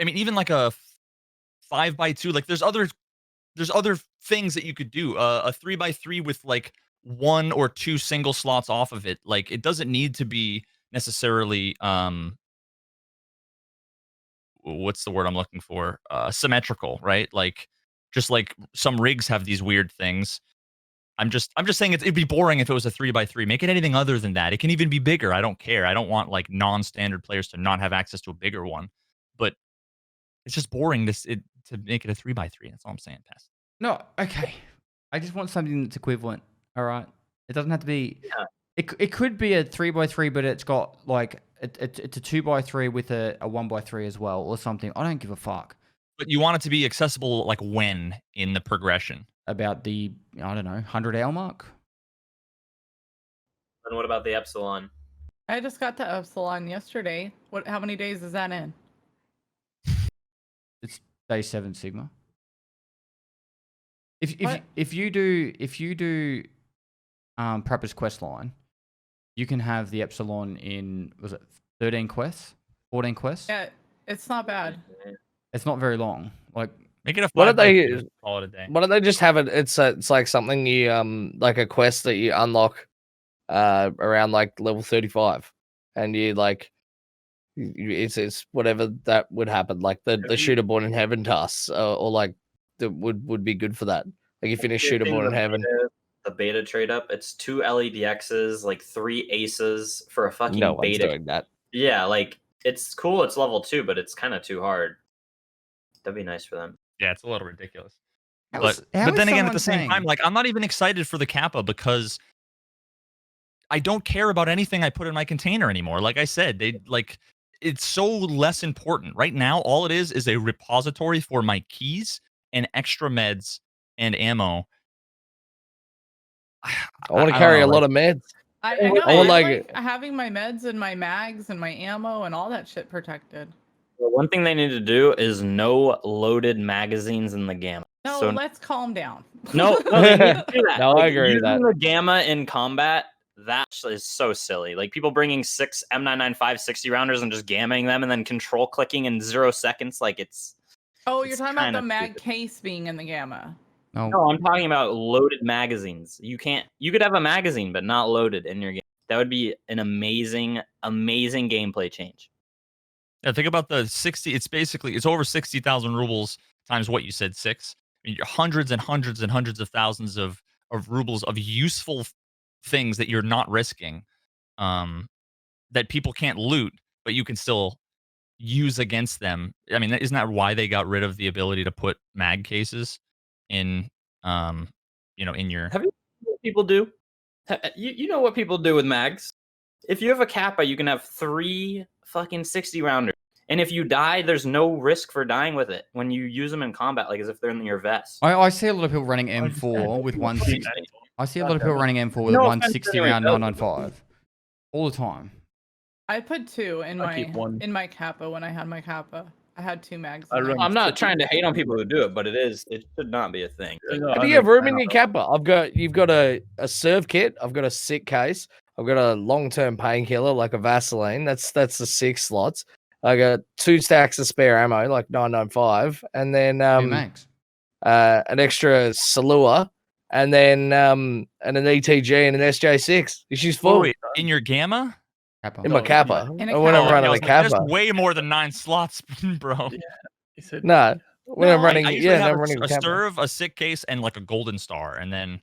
even like a 5x2. Like there's other things that you could do. A 3x3 with like 1 or 2 single slots off of it. Like it doesn't need to be necessarily what's the word I'm looking for? Symmetrical, right? Like Just like some rigs have these weird things. I'm just saying it'd be boring if it was a 3x3. Make it anything other than that. It can even be bigger. I don't care. I don't want like non-standard players to not have access to a bigger one. But it's just boring to make it a 3x3. That's all I'm saying, Pest. No, okay. I just want something that's equivalent. All right. It doesn't have to be. Yeah. It could be a 3x3, but it's got like it's a 2x3 with a 1x3 as well, or something. I don't give a fuck But you want it to be accessible like when in the progression. about the, I don't know, 100-hour mark. And what about the Epsilon? I just got to Epsilon yesterday. How many days is that in? It's day 7 Sigma. What? If you do Prepper's quest line, you can have the Epsilon in, was it 13 quests, 14 quests? Yeah, it's not bad. It's not very long. Like, Make it a 5x2. Why don't they Call it a day. Why don't they just have it? It's like something you like a quest that you unlock around like level 35, and you like it's whatever that would happen, like the shooter born in heaven tasks, or like that would be good for that. Like you finish shooter born in heaven. The beta trade up, it's 2 LEDXs, like 3 aces for a fucking No one's beta. doing that. Yeah, like it's cool. It's level 2, but it's kind of too hard. That'd be nice for them. Yeah, it's a little ridiculous. how But is then again, at someone the same saying- time, like I'm not even excited for the Kappa because I don't care about anything I put in my container anymore. Like I said, it's so less important. Right now, all it is a repository for my keys and extra meds and ammo. I want to don't carry know, a lot of meds. I know. I would I like having my meds and my mags and my ammo and all that shit protected. Well, one thing they need to do is no loaded magazines in the Gamma. No, So let's calm down. no, they need to do that. No, I agree with using that. the Gamma in combat, that is so silly. Like people bringing 6 M995 60 rounders and just gamming them and then control clicking in 0 seconds. Like it's. Oh, you're It's talking about the kinda mag stupid. case being in the Gamma. No, I'm talking about loaded magazines. You could have a magazine, but not loaded in your game. That would be an amazing, amazing gameplay change. Yeah, think about the 60. It's over 60,000 rubles times what you said, 6. I mean, you're hundreds and hundreds and hundreds of thousands of rubles of useful things that you're not risking, that people can't loot, but you can still use against them. I mean, isn't that why they got rid of the ability to put mag cases in, in your? Have you seen what people do? You know what people do with mags? If you have a Kappa, you can have 3 fucking 60 rounders. And if you die, there's no risk for dying with it when you use them in combat, like as if they're in your vest. I see a lot of people running M4 with 160. I see a lot of people running M4 with a No offense 160 anyway, round though. 995 all the time. I put 2 in I keep one. my Kappa when I had my Kappa. I had 2 mags. I in there. run- I'm not trying to hate on people who do it, but it should not be a thing. How do you have room in your Kappa? You've got a serve kit. I've got a sick case. I've got a long-term painkiller like a Vaseline. That's the 6 slots. I got 2 stacks of spare ammo, like 995, and then 2 mags. an extra Salua, and then and an ETG and an SJ6. She's full Wait, in your Gamma? Kappa. in my No, Kappa. in a When I'm Kappa. running I the was like, there's Kappa. way more than 9 slots, bro. He said, No, when I'm No, running, I usually yeah, have I'm running a the Kappa. serve, a sick case, and like a golden star, and then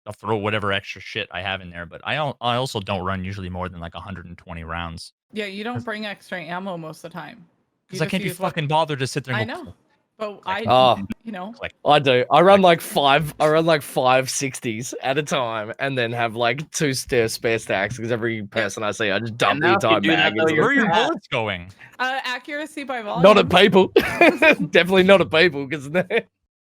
I'll throw whatever extra shit I have in there. But I also don't run usually more than like 120 rounds Yeah, you don't bring extra ammo most of the time. because I can't be fucking bothered to sit there. And I go, know, but Oh, click. I do. I run like 5 60s at a time, and then have like 2 spare stacks because every person I see, I just dump now the if you entire do that, mag though, into Where are them. your bullets going? accuracy by volume. Not at people. Definitely not at people because no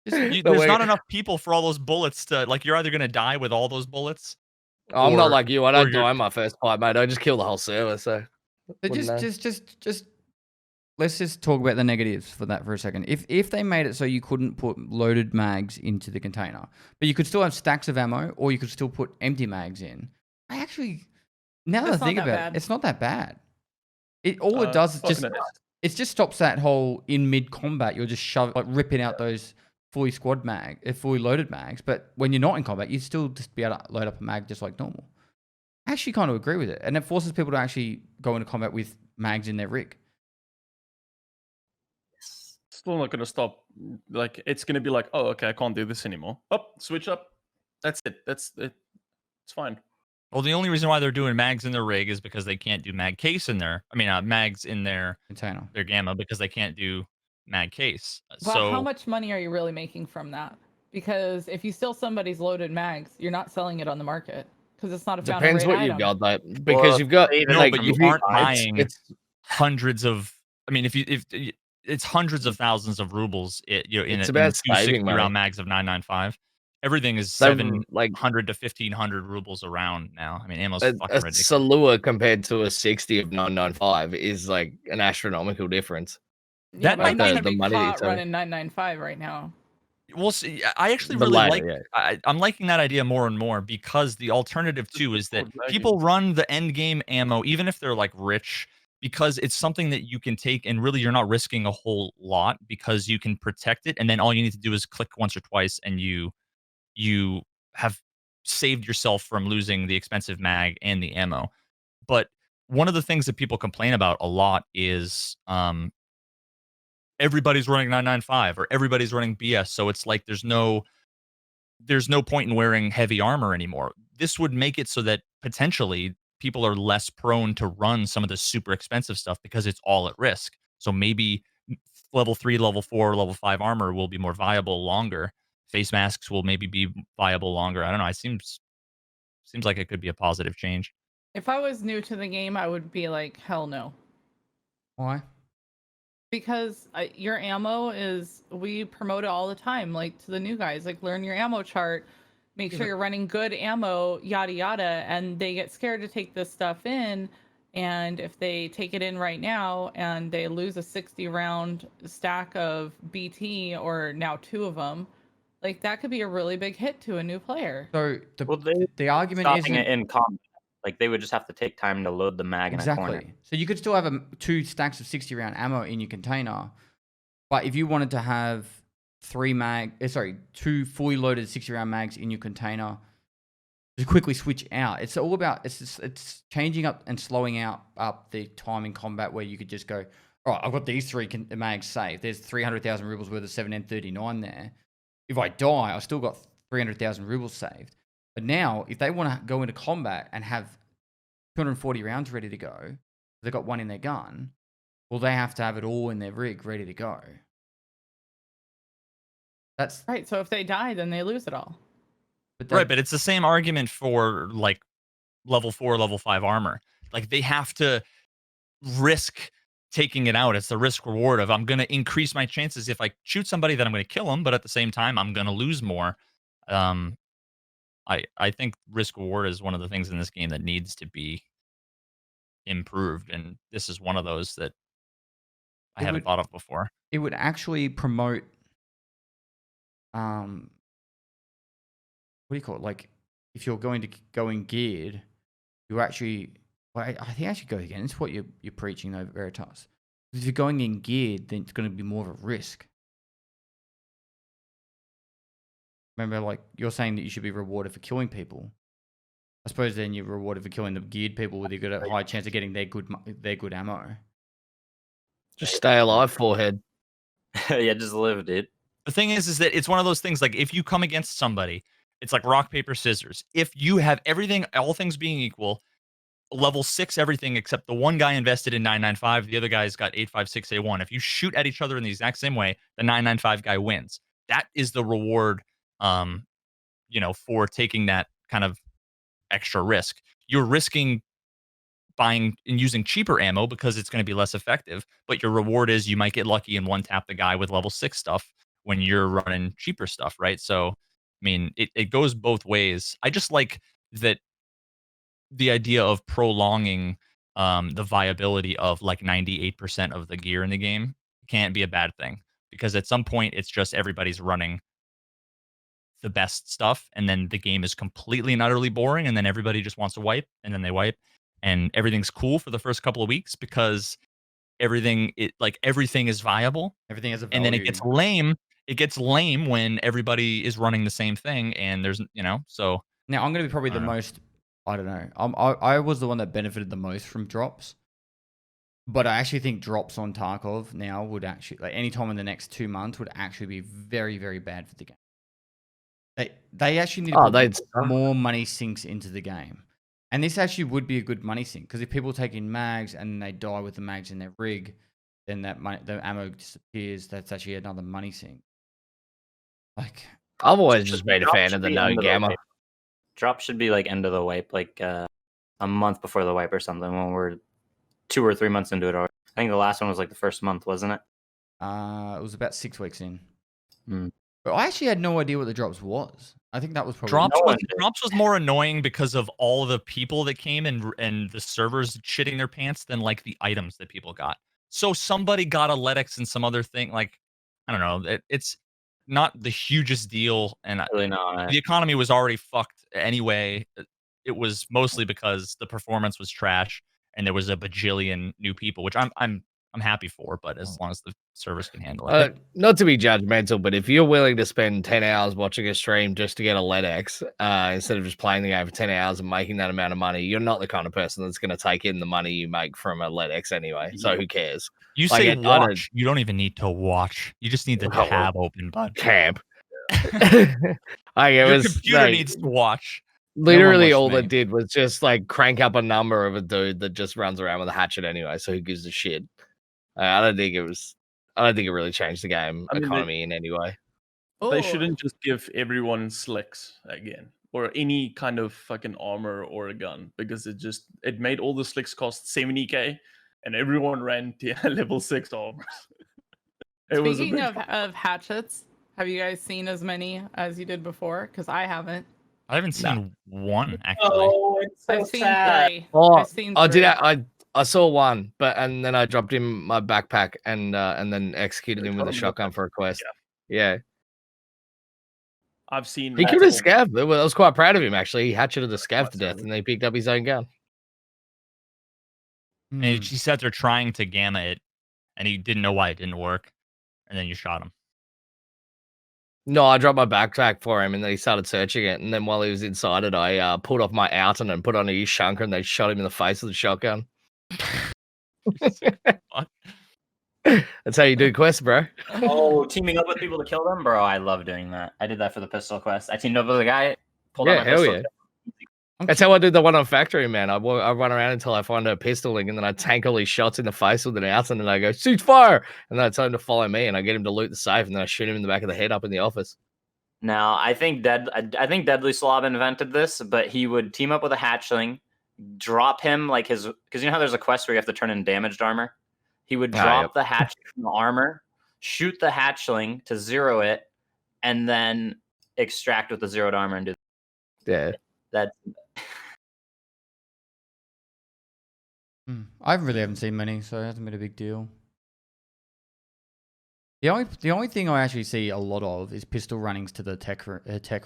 There's way. not enough people for all those bullets to like. You're either gonna die with all those bullets. I'm or- not like you. I don't or you're- die in my first fight, mate. I just kill the whole server. So So wouldn't know. just let's just talk about the negatives for that for a second. If they made it so you couldn't put loaded mags into the container, but you could still have stacks of ammo, or you could still put empty mags in. I actually, now that I That's not think that about bad. it, it's not that bad. It does is just fucking it. it just stops that whole in mid combat you're just ripping out those fully fully loaded mags. But when you're not in combat, you still just be able to load up a mag just like normal. I actually kind of agree with it, and it forces people to actually go into combat with mags in their rig. still not gonna stop. Like it's gonna be like, oh, okay, I can't do this anymore. Up, switch up. That's it. That's it. It's fine. Well, the only reason why they're doing mags in their rig is because they can't do mag case in there. I mean, mags in their Container. gamma because they can't do mag case. Well, So how much money are you really making from that? Because if you steal somebody's loaded mags, you're not selling it on the market because it's not a found Depends rate what you've item. got though, because Well, you've got even no, like but you if you- aren't buying it's hundreds of. I mean, if it's hundreds of thousands of rubles, in It's in about two saving 60 round money. mags of 995. Everything is they've, 700 to 1500 rubles a round now. I mean, ammo's a fucking ridiculous. Salua compared to a 60 of 995 is like an astronomical difference. Yeah, That but might I'm not be- gonna the be money that caught you're running 995 right now. We'll see. I actually The really latter, like. yeah. I'm liking that idea more and more because the alternative too is that called people run the end game ammo even if they're like rich because it's something that you can take and really you're not risking a whole lot because you can protect it and then all you need to do is click once or twice and you have saved yourself from losing the expensive mag and the ammo. But one of the things that people complain about a lot is everybody's running 995 or everybody's running BS. So it's like there's no point in wearing heavy armor anymore. This would make it so that potentially people are less prone to run some of the super expensive stuff because it's all at risk. So maybe level 3, level 4, level 5 armor will be more viable longer. Face masks will maybe be viable longer. I don't know. It seems like it could be a positive change. If I was new to the game, I would be like, hell no. Why? Because your ammo is, we promote it all the time, like to the new guys, like learn your ammo chart, make sure you're running good ammo, yada yada, and they get scared to take this stuff in. And if they take it in right now and they lose a 60 round stack of BT or now 2 of them, like that could be a really big hit to a new player. So Well, the argument stopping isn't it in combat. Like they would just have to take time to load the mag in a corner. exactly. So you could still have 2 stacks of 60 round ammo in your container, but if you wanted to have 2 fully loaded 60 round mags in your container, just quickly switch out. It's all about it's changing up and slowing up the time in combat where you could just go, all right, I've got these 3 mags saved. There's 300,000 rubles worth of 7N39 there. If I die, I've still got 300,000 rubles saved. But now, if they want to go into combat and have 240 rounds ready to go, they've got 1 in their gun, well, they have to have it all in their rig ready to go. That's Right. So if they die, then they lose it all. Right, but it's the same argument for like level 4, level 5 armor. Like they have to risk taking it out. It's the risk reward of I'm going to increase my chances if I shoot somebody that I'm going to kill them, but at the same time I'm going to lose more. I think risk reward is one of the things in this game that needs to be improved, and this is one of those that I haven't thought of before. It would actually promote what do you call it? Like if you're going to go in geared, you actually I think I should go again. It's what you're preaching though, Veritas. If you're going in geared, then it's going to be more of a risk. Remember, like you're saying that you should be rewarded for killing people. I suppose then you're rewarded for killing the geared people with a high chance of getting their good ammo. Just stay alive, forehead. Yeah, just live, dude. The thing is that it's one of those things like if you come against somebody, it's like rock, paper, scissors. If you have everything, all things being equal, level 6 everything except the one guy invested in 995, the other guy's got 856A1. If you shoot at each other in the exact same way, the 995 guy wins. That is the reward, for taking that kind of extra risk. You're risking buying and using cheaper ammo because it's going to be less effective, but your reward is you might get lucky and one tap the guy with level 6 stuff when you're running cheaper stuff, right? So, I mean, it goes both ways. I just like that the idea of prolonging the viability of like 98% of the gear in the game can't be a bad thing because at some point it's just everybody's running the best stuff and then the game is completely and utterly boring and then everybody just wants to wipe and then they wipe and everything's cool for the first couple of weeks because everything is viable. Everything has a value. And then it gets lame. It gets lame when everybody is running the same thing and there's so Now I'm going to be probably the most. I don't know. I was the one that benefited the most from drops. But I actually think drops on Tarkov now would actually, like any time in the next 2 months, would actually be very, very bad for the game. They actually need to put more money sinks into the game. And this actually would be a good money sink, because if people take in mags and they die with the mags in their rig, then that the ammo disappears. That's actually another money sink. Like, I've always just been a fan of the no gamma. Drop should be like end of the wipe, like a month before the wipe or something, when we're 2 or 3 months into it already. I think the last one was like the first month, wasn't it? It was about 6 weeks in. Mm. But I actually had no idea what the drops was. I think that was probably drops was more annoying because of all the people that came and the servers shitting their pants than like the items that people got. So somebody got a Letix and some other thing. Like, I don't know. It's not the hugest deal, and Really not. the economy was already fucked anyway. It was mostly because the performance was trash and there was a bajillion new people, which I'm happy for, but as long as the servers can handle it. Not to be judgmental, but if you're willing to spend 10 hours watching a stream just to get a LEDX, instead of just playing the game for 10 hours and making that amount of money, you're not the kind of person that's going to take in the money you make from a LEDX anyway. So who cares? You say watch. You don't even need to watch. You just need the tab open, bud. Camp. Your computer needs to watch. Literally all it did was just like crank up a number of a dude that just runs around with a hatchet anyway, so who gives a shit? I don't think it really changed the game economy in any way. They shouldn't just give everyone slicks again, or any kind of fucking armor or a gun, because it made all the slicks cost 70k, and everyone ran to level 6 armors. Speaking of hatchets, have you guys seen as many as you did before? Because I haven't. I haven't seen one actually. Oh, it's so I've seen sad. 3. Oh, I've seen 3. did I saw one, and then I dropped him my backpack and then executed him with a shotgun for a quest. Yeah. I've seen. He killed a scav. I was quite proud of him actually. He hatcheted a scav to death, and then he picked up his own gun. And he sat there trying to gamma it, and he didn't know why it didn't work, and then you shot him. No, I dropped my backpack for him, and then he started searching it. And then while he was inside it, I pulled off my Outen and put on his shunker, and they shot him in the face with a shotgun. That's how you do quests, bro. Oh, teaming up with people to kill them, bro. I love doing that. I did that for the pistol quest. I teamed up with a guy. Pulled out my hell pistol. yeah. That's how I did the one on Factory, man. I run around until I find a pistoling, and then I tank all these shots in the face with an Outen, and I go, shoot fire! And then I tell him to follow me, and I get him to loot the safe, and then I shoot him in the back of the head up in the office. Now, I think Deadly Slob invented this, but he would team up with a hatchling, drop him like his, because you know how there's a quest where you have to turn in damaged armor? He would drop the hatchling from the armor, shoot the hatchling to zero it, and then extract with the zeroed armor and do that. I really haven't seen many, so it hasn't been a big deal. The only thing I actually see a lot of is pistol runnings to the tech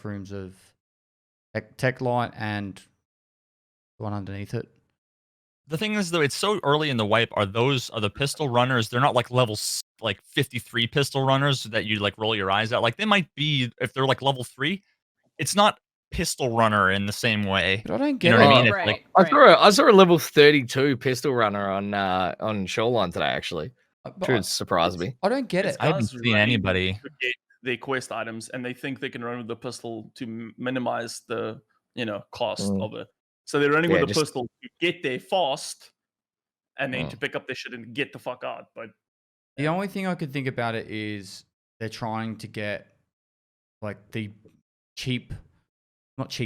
rooms of tech light and the one underneath it. The thing is, though, it's so early in the wipe. Are the pistol runners? They're not like level 53 pistol runners that you like roll your eyes at. Like they might be if they're like level 3. It's not pistol runner in the same way. But I don't get what I mean? Right, Like, I saw a level 32 pistol runner on Shoreline today. Actually, it surprised me. I don't get it. I haven't seen anybody. They quest items, and they think they can run with the pistol to minimize the cost of it. So they're running with a pistol to get there fast, and then to pick up their shit and get the fuck out. But the only thing I could think about it is they're trying to get like the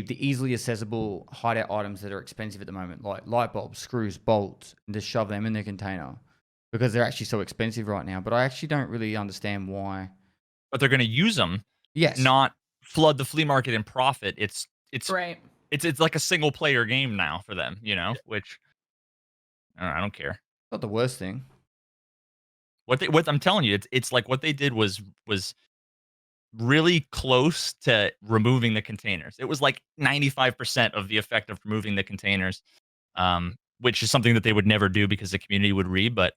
easily accessible hideout items that are expensive at the moment, like light bulbs, screws, bolts, and just shove them in their container because they're actually so expensive right now. But I actually don't really understand why. But they're going to use them. Yes. Not flood the flea market and profit. It's right. It's like a single player game now for them, which I don't care. Not the worst thing. What I'm telling you, it's like what they did was really close to removing the containers. It was like 95% of the effect of removing the containers, which is something that they would never do because the community would read. But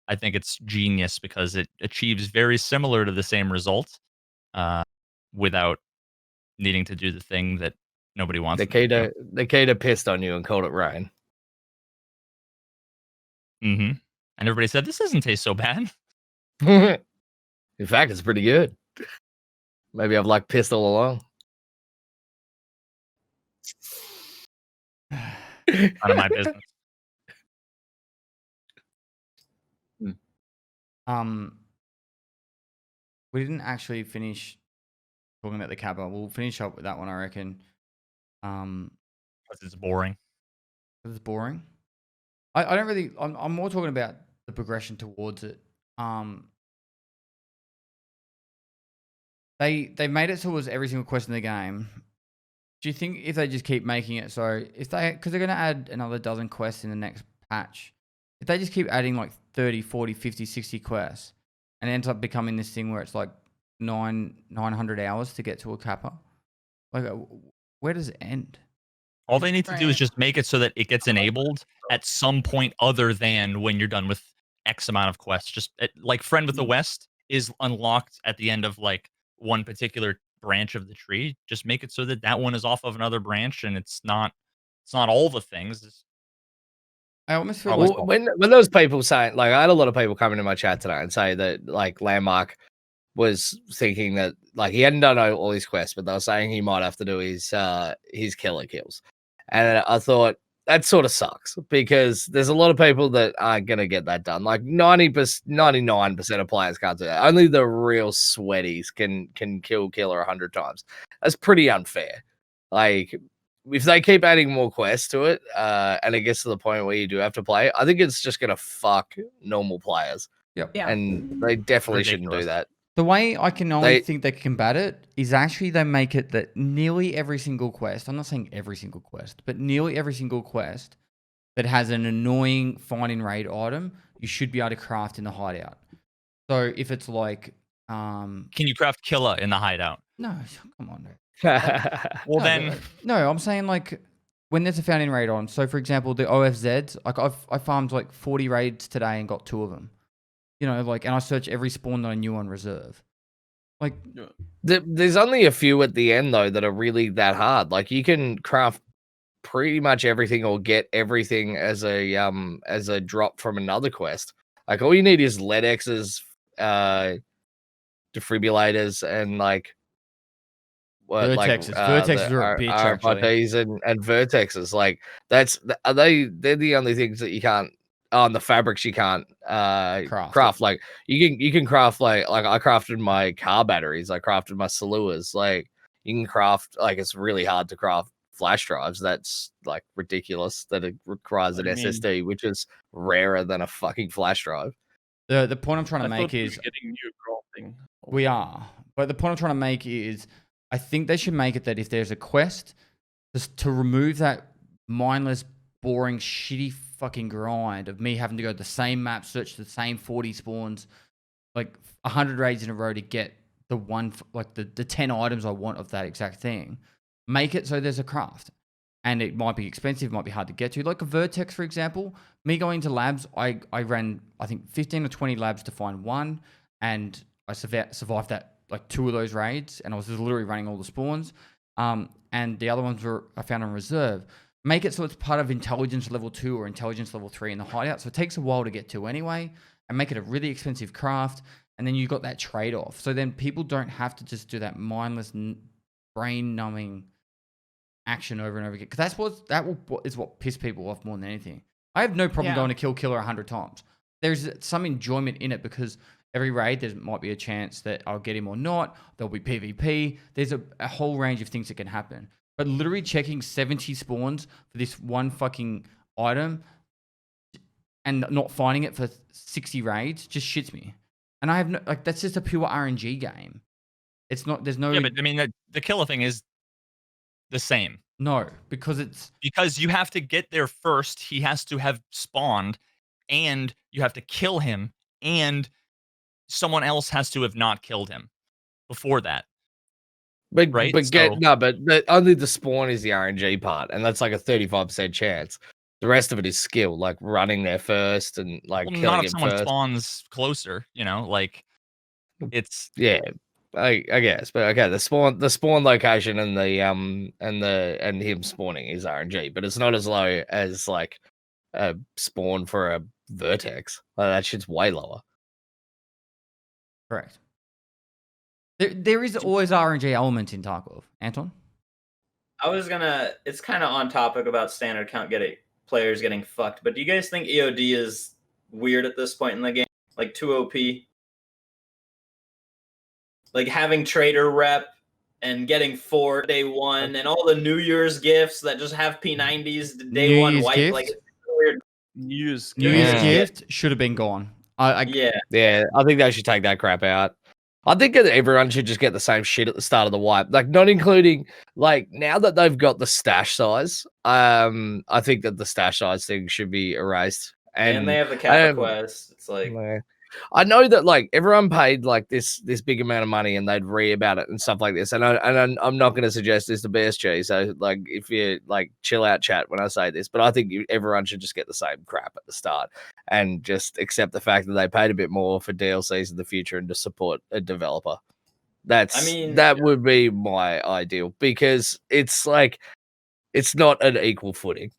I think it's genius because it achieves very similar to the same results without needing to do the thing that nobody wants. The Kata pissed on you and called it rain. Mm-hmm. and everybody said this doesn't taste so bad. In fact, it's pretty good. Maybe I've liked pissed all along. None of my business. We didn't actually finish talking about the Kappa. We'll finish up with that one, I reckon. Because it's boring. It's boring. I don't really. I'm more talking about the progression towards it. They made it so it was every single quest in the game. Do you think if they just keep making it so if they, because they're going to add another dozen quests in the next patch, if they just keep adding like 30, 40, 50, 60 quests and it ends up becoming this thing where it's like 900 hours to get to a Kappa, like where does it end? All they need to do is just make it so that it gets enabled at some point other than when you're done with X amount of quests. Just like Friend with the West is unlocked at the end of like one particular branch of the tree. Just make it so that that one is off of another branch and it's not all the things. I almost feel like when those people saying, like, I had a lot of people come into my chat today and say that like Landmark was thinking that like he hadn't done all his quests, but they were saying he might have to do his killer kills. And I thought that sort of sucks because there's a lot of people that aren't gonna get that done. Like 99% of players can't do that. Only the real sweaties can kill killer 100 times. That's pretty unfair. Like if they keep adding more quests to it, and it gets to the point where you do have to play, I think it's just gonna fuck normal players. Yep. Yeah. And they definitely shouldn't do that. The way I can only think they can combat it is actually they make it that nearly every single quest, I'm not saying every single quest, but nearly every single quest that has an annoying find in raid item, you should be able to craft in the hideout. So if it's like... Can you craft killer in the hideout? No, come on. Well, then... No, I'm saying like when there's a found in raid item. So for example, the OFZs, like I farmed like 40 raids today and got 2 of them. You know, like, and I search every spawn that I knew on reserve. Like, there's only a few at the end though that are really that hard. Like you can craft pretty much everything or get everything as a drop from another quest. Like all you need is LEDXs, defibrillators, and like what, vertexes. Like, Vertexes are a bitch, actually. RFIDs and vertexes. Like they're the only things that you can't. On the fabrics you can't craft. Like you can craft like I crafted my car batteries, I crafted my Saluas. Like you can craft, like it's really hard to craft flash drives. That's like ridiculous that it requires an SSD, which is rarer than a fucking flash drive. The point I'm trying to make is getting new crafting. We are, but the point I'm trying to make is I think they should make it that if there's a quest, just to remove that mindless, boring, shitty fucking grind of me having to go to the same map, search the same 40 spawns, like 100 raids in a row to get the one, like the 10 items I want of that exact thing. Make it so there's a craft, and it might be expensive, might be hard to get to. Like a vertex, for example, me going to labs, I ran I think 15 or 20 labs to find one, and I survived that, like 2 of those raids, and I was just literally running all the spawns. And the other ones I found on reserve. Make it so it's part of intelligence level 2 or intelligence level 3 in the hideout. So it takes a while to get to anyway, and make it a really expensive craft. And then you've got that trade-off. So then people don't have to just do that mindless, brain-numbing action over and over again. Because that is what pissed people off more than anything. I have no problem going to kill killer 100 times. There's some enjoyment in it because every raid there might be a chance that I'll get him or not. There'll be PvP. There's a whole range of things that can happen. But literally checking 70 spawns for this one fucking item and not finding it for 60 raids just shits me. And I have no, like, that's just a pure RNG game. It's not, there's no... Yeah, but I mean, the killer thing is the same. No, because you have to get there first. He has to have spawned, and you have to kill him, and someone else has to have not killed him before that. But right? But only the spawn is the RNG part, and that's like a 35% chance. The rest of it is skill, like running there first and like killing not if him someone first. Spawns closer, you know, like it's I guess, but okay, the spawn location and him spawning is RNG, but it's not as low as like a spawn for a Vertex. That shit's way lower. Correct. There is always RNG element in Tarkov. Anton? It's kind of on topic about standard count players getting fucked, but do you guys think EOD is weird at this point in the game? Like 2 OP? Like having trader rep and getting 4 day 1 and all the New Year's gifts that just have P90s day New 1 Year's wipe. gift? Like, it's weird. New Year's gift should have been gone. Yeah. Yeah, I think they should take that crap out. I think that everyone should just get the same shit at the start of the wipe, like not including like now that they've got the stash size. I think that the stash size thing should be erased. And they have the Kappa quest. It's like I know that like everyone paid like this big amount of money and they'd read about it and stuff like this. And I'm not going to suggest this to BSG. So like if you like chill out chat when I say this, but I think everyone should just get the same crap at the start and just accept the fact that they paid a bit more for DLCs in the future and to support a developer. That would be my ideal because it's like it's not an equal footing.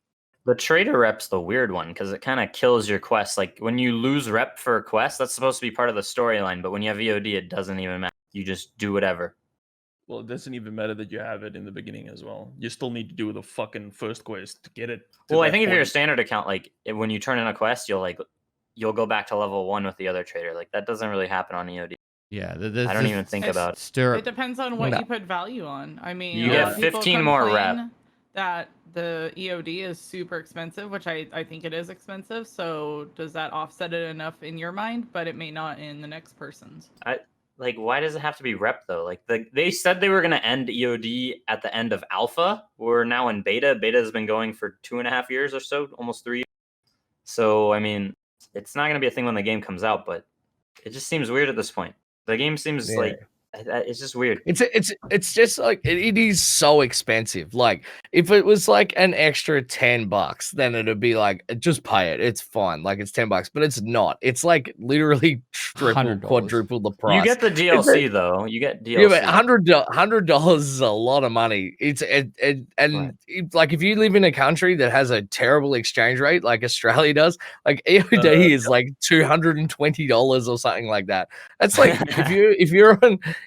The trader rep's the weird one because it kind of kills your quest. Like when you lose rep for a quest, that's supposed to be part of the storyline. But when you have EOD, it doesn't even matter. You just do whatever. Well, it doesn't even matter that you have it in the beginning as well. You still need to do the fucking first quest to get it. Well, I think if you're a standard account, like when you turn in a quest, you'll go back to level 1 with the other trader. Like that doesn't really happen on EOD. Yeah, I don't even think about it. It depends on what you put value on. I mean, you get 15 more rep. That the EOD is super expensive, which I think it is expensive. So does that offset it enough in your mind? But it may not in the next person's. Like, why does it have to be rep though? Like they said they were going to end EOD at the end of alpha. We're now in beta. Beta has been going for 2.5 years or so, almost 3 years. So I mean, it's not going to be a thing when the game comes out, but it just seems weird at this point. The game seems like it's just weird. It's just like it is so expensive. Like if it was like an extra $10, then it'd be like just pay it. It's fine. Like it's $10, but it's not. It's like literally triple, quadruple the price. You get the DLC though. You get DLC. Yeah, but $100 is a lot of money. Like if you live in a country that has a terrible exchange rate, like Australia does, like EOD is like $220 or something like that. That's like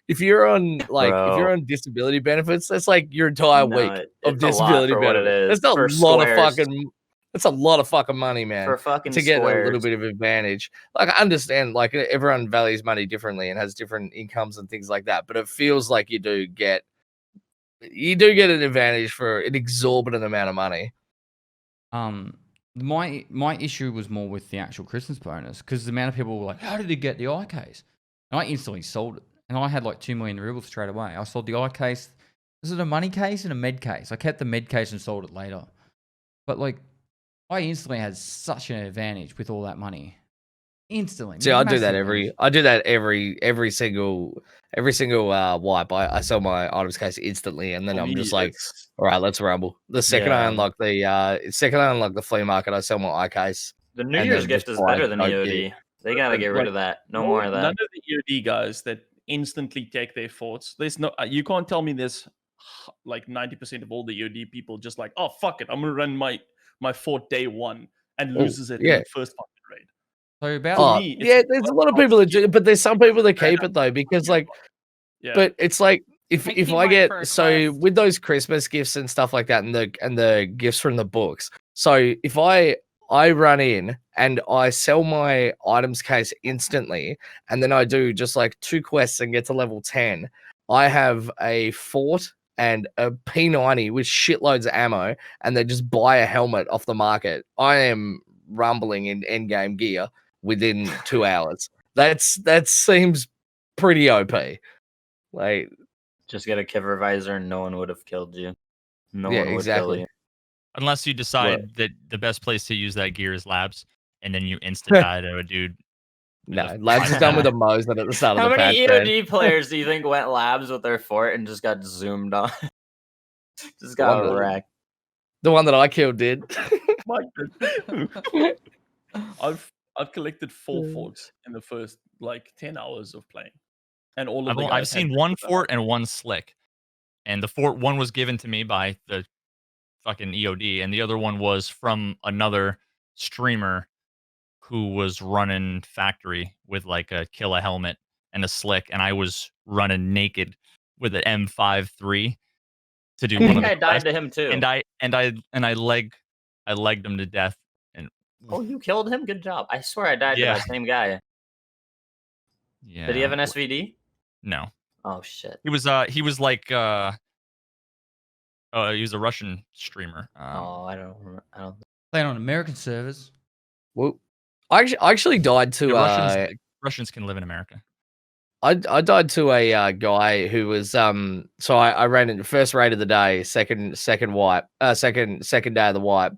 if you're on disability benefits, that's like your entire week of disability benefits. That's a lot of fucking money, man. For fucking to get squares. a little bit of advantage. Like I understand, like everyone values money differently and has different incomes and things like that, but it feels like you do get an advantage for an exorbitant amount of money. My issue was more with the actual Christmas bonus because the amount of people were like, "How did he get the eye case?" And I instantly sold it. And I had like 2 million rubles straight away. I sold the eye case. Was it a money case and a med case? I kept the med case and sold it later. But like, I instantly had such an advantage with all that money. Instantly. See, I do that every single wipe. I sell my items case instantly, and then I'm just like, all right, let's rumble. The second I unlock the flea market, I sell my eye case. The New Year's gift is better than EOD. They gotta get rid of that. No more of that. None of the EOD guys that instantly take their forts. There's no. You can't tell me there's like 90% of all the EOD people just like, oh fuck it, I'm gonna run my fort day 1 and loses it in the first fucking raid. So about there's a lot of people that do, but there's some people that keep it though because like, but it's like if I get with those Christmas gifts and stuff like that and the gifts from the books. So if I run in and I sell my items case instantly, and then I do just like 2 quests and get to level 10. I have a fort and a P90 with shitloads of ammo, and they just buy a helmet off the market. I am rumbling in endgame gear within 2 hours. That seems pretty OP. Like, just get a Kivor visor and no one would have killed you. No one would kill you. Unless you decide that the best place to use that gear is labs, and then you insta die to a dude. No, labs is done with a Mosin at the start of the patch. How many EOD players do you think went labs with their fort and just got zoomed on? Just got wrecked. The one that I killed did. I've collected 4 forts in the first like 10 hours of playing, and all of I've seen 1 fort and 1 slick, and the fort one was given to me by the fucking EOD, and the other one was from another streamer who was running factory with like a killer helmet and a slick, and I was running naked with an M53 to do I one think of the I died quests, to him too. and I legged him to death. And Oh, you killed him? Good job. I swear I died to Yeah. that same guy. yeah, Did he have an SVD? No, Oh shit. he was like he was a Russian streamer. Oh, I don't remember. I don't. Playing on American servers. Well, I actually died to the Russians can live in America. I died to a guy who was so I ran in first raid of the day, second wipe, second day of the wipe.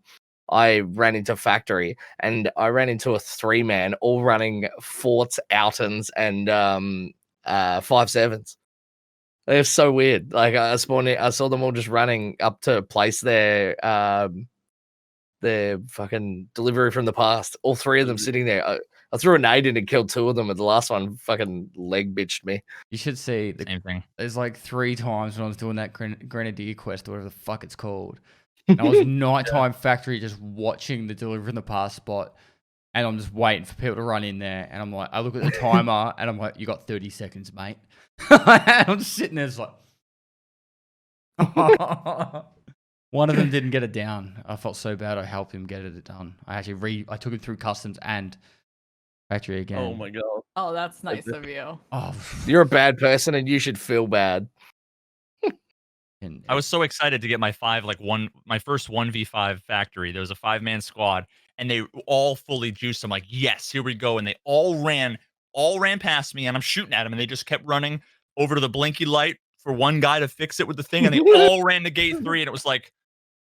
I ran into factory and I ran into a 3-man all running forts, outons, and 5.7s. They're so weird. Like I saw them all just running up to place their fucking delivery from the past. All 3 of them sitting there. I threw a nade in and killed 2 of them, and the last one fucking leg bitched me. You should see Same thing. There's like 3 times when I was doing that Grenadier quest or whatever the fuck it's called. And I was nighttime factory just watching the delivery from the past spot. And I'm just waiting for people to run in there. And I'm like, I look at the timer and I'm like, you got 30 seconds, mate. I'm just sitting there just like. One of them didn't get it down. I felt so bad. I helped him get it done. I took him through customs and factory again. Oh my god. Oh, that's nice of you. Oh, You're a bad person, and you should feel bad. I was so excited to get my my first 1v5 factory. There was a 5-man squad, and they all fully juiced. I'm like, yes, here we go. And they all ran past me, and I'm shooting at them, and they just kept running over to the blinky light for one guy to fix it with the thing, and they all ran to gate 3, and it was like,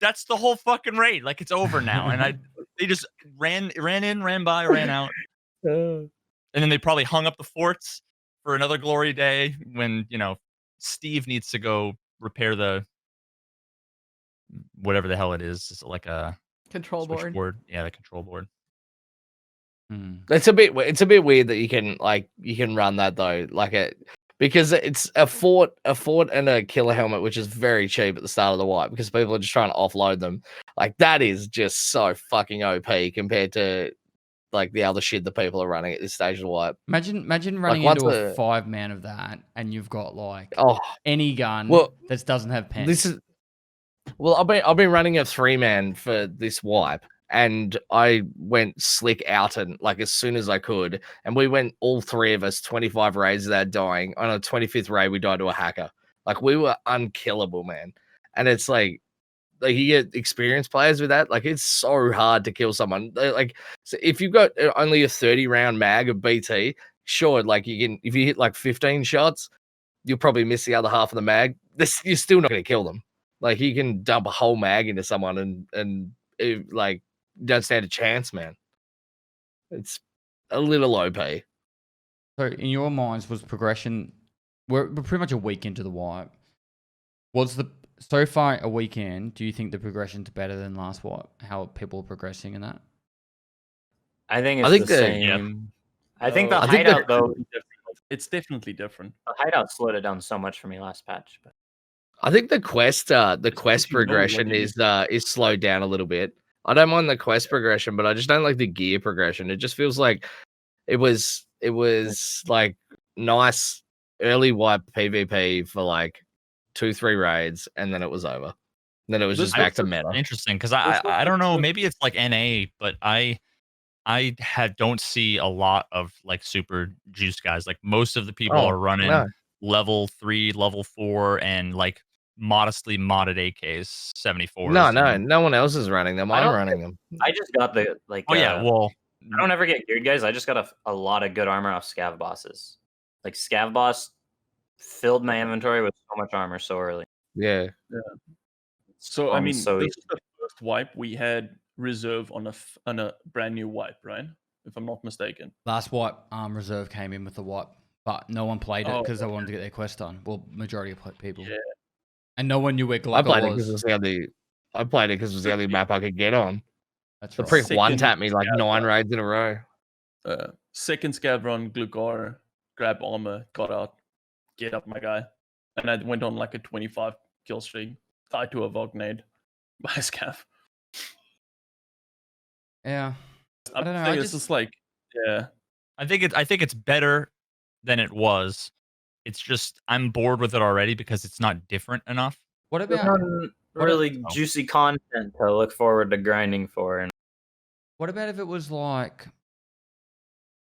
that's the whole fucking raid. Like, it's over now. And they just ran in, ran by, ran out. And then they probably hung up the forts for another glory day when, Steve needs to go repair the whatever the hell it is. It's like a Control board. switchboard. Yeah, the control board. It's a bit weird that you can run that though, because it's a fort and a killer helmet, which is very cheap at the start of the wipe because people are just trying to offload them. Like that is just so fucking OP compared to like the other shit that people are running at this stage of the wipe. Imagine running into a 5-man of that, and you've got like any gun that doesn't have pens. I've been running a 3-man for this wipe, and I went slick out and like as soon as I could, and we went all 3 of us 25 raids without dying. On a 25th raid, we died to a hacker. Like we were unkillable, man. And it's like you get experienced players with that. Like it's so hard to kill someone. Like so if you've got only a 30-round mag of BT, sure, like you can if you hit like 15 shots, you'll probably miss the other half of the mag. You're still not going to kill them. Like you can dump a whole mag into someone and like don't stand a chance, man. It's a little OP. So in your minds, was progression? We're pretty much a week into the wipe. So far a weekend, do you think the progression's better than last wipe? How people are progressing in that? I think it's the same. Yeah. I think the hideout though, it's definitely different. The hideout slowed it down so much for me last patch. But I think the quest progression is slowed down a little bit. I don't mind the quest progression, but I just don't like the gear progression. It just feels like it was like nice early wipe PvP for like 2-3 raids, and then it was over. Then it was just back to meta. Interesting, because I don't know, maybe it's like NA, but I don't see a lot of like super juice guys. Like most of the people are running level 3, level 4, and like modestly modded AKs 74. No one else is running them. I'm running them. I just got the like. Well, I don't ever get geared, guys. I just got a lot of good armor off scav bosses. Like scav boss filled my inventory with so much armor so early. Yeah. So I mean, this easy. is the first wipe we had reserve on a brand new wipe, right? If I'm not mistaken. Last wipe, reserve came in with the wipe, but no one played it because they wanted to get their quest done. Well, majority of people. Yeah. And no one knew where Glugger was. I played it because it was the only map I could get on. That's the right. prick one-tapped me like 9 raids in a row. Second scav run, Glugger, grab armor, got out, get up my guy. And I went on like a 25 kill streak, tied to a Vognade by a scav. Yeah. I don't know. It's just like, yeah. I think it's better than it was. It's just I'm bored with it already because it's not different enough. What There's about not really juicy content to look forward to grinding for. And what about if it was like,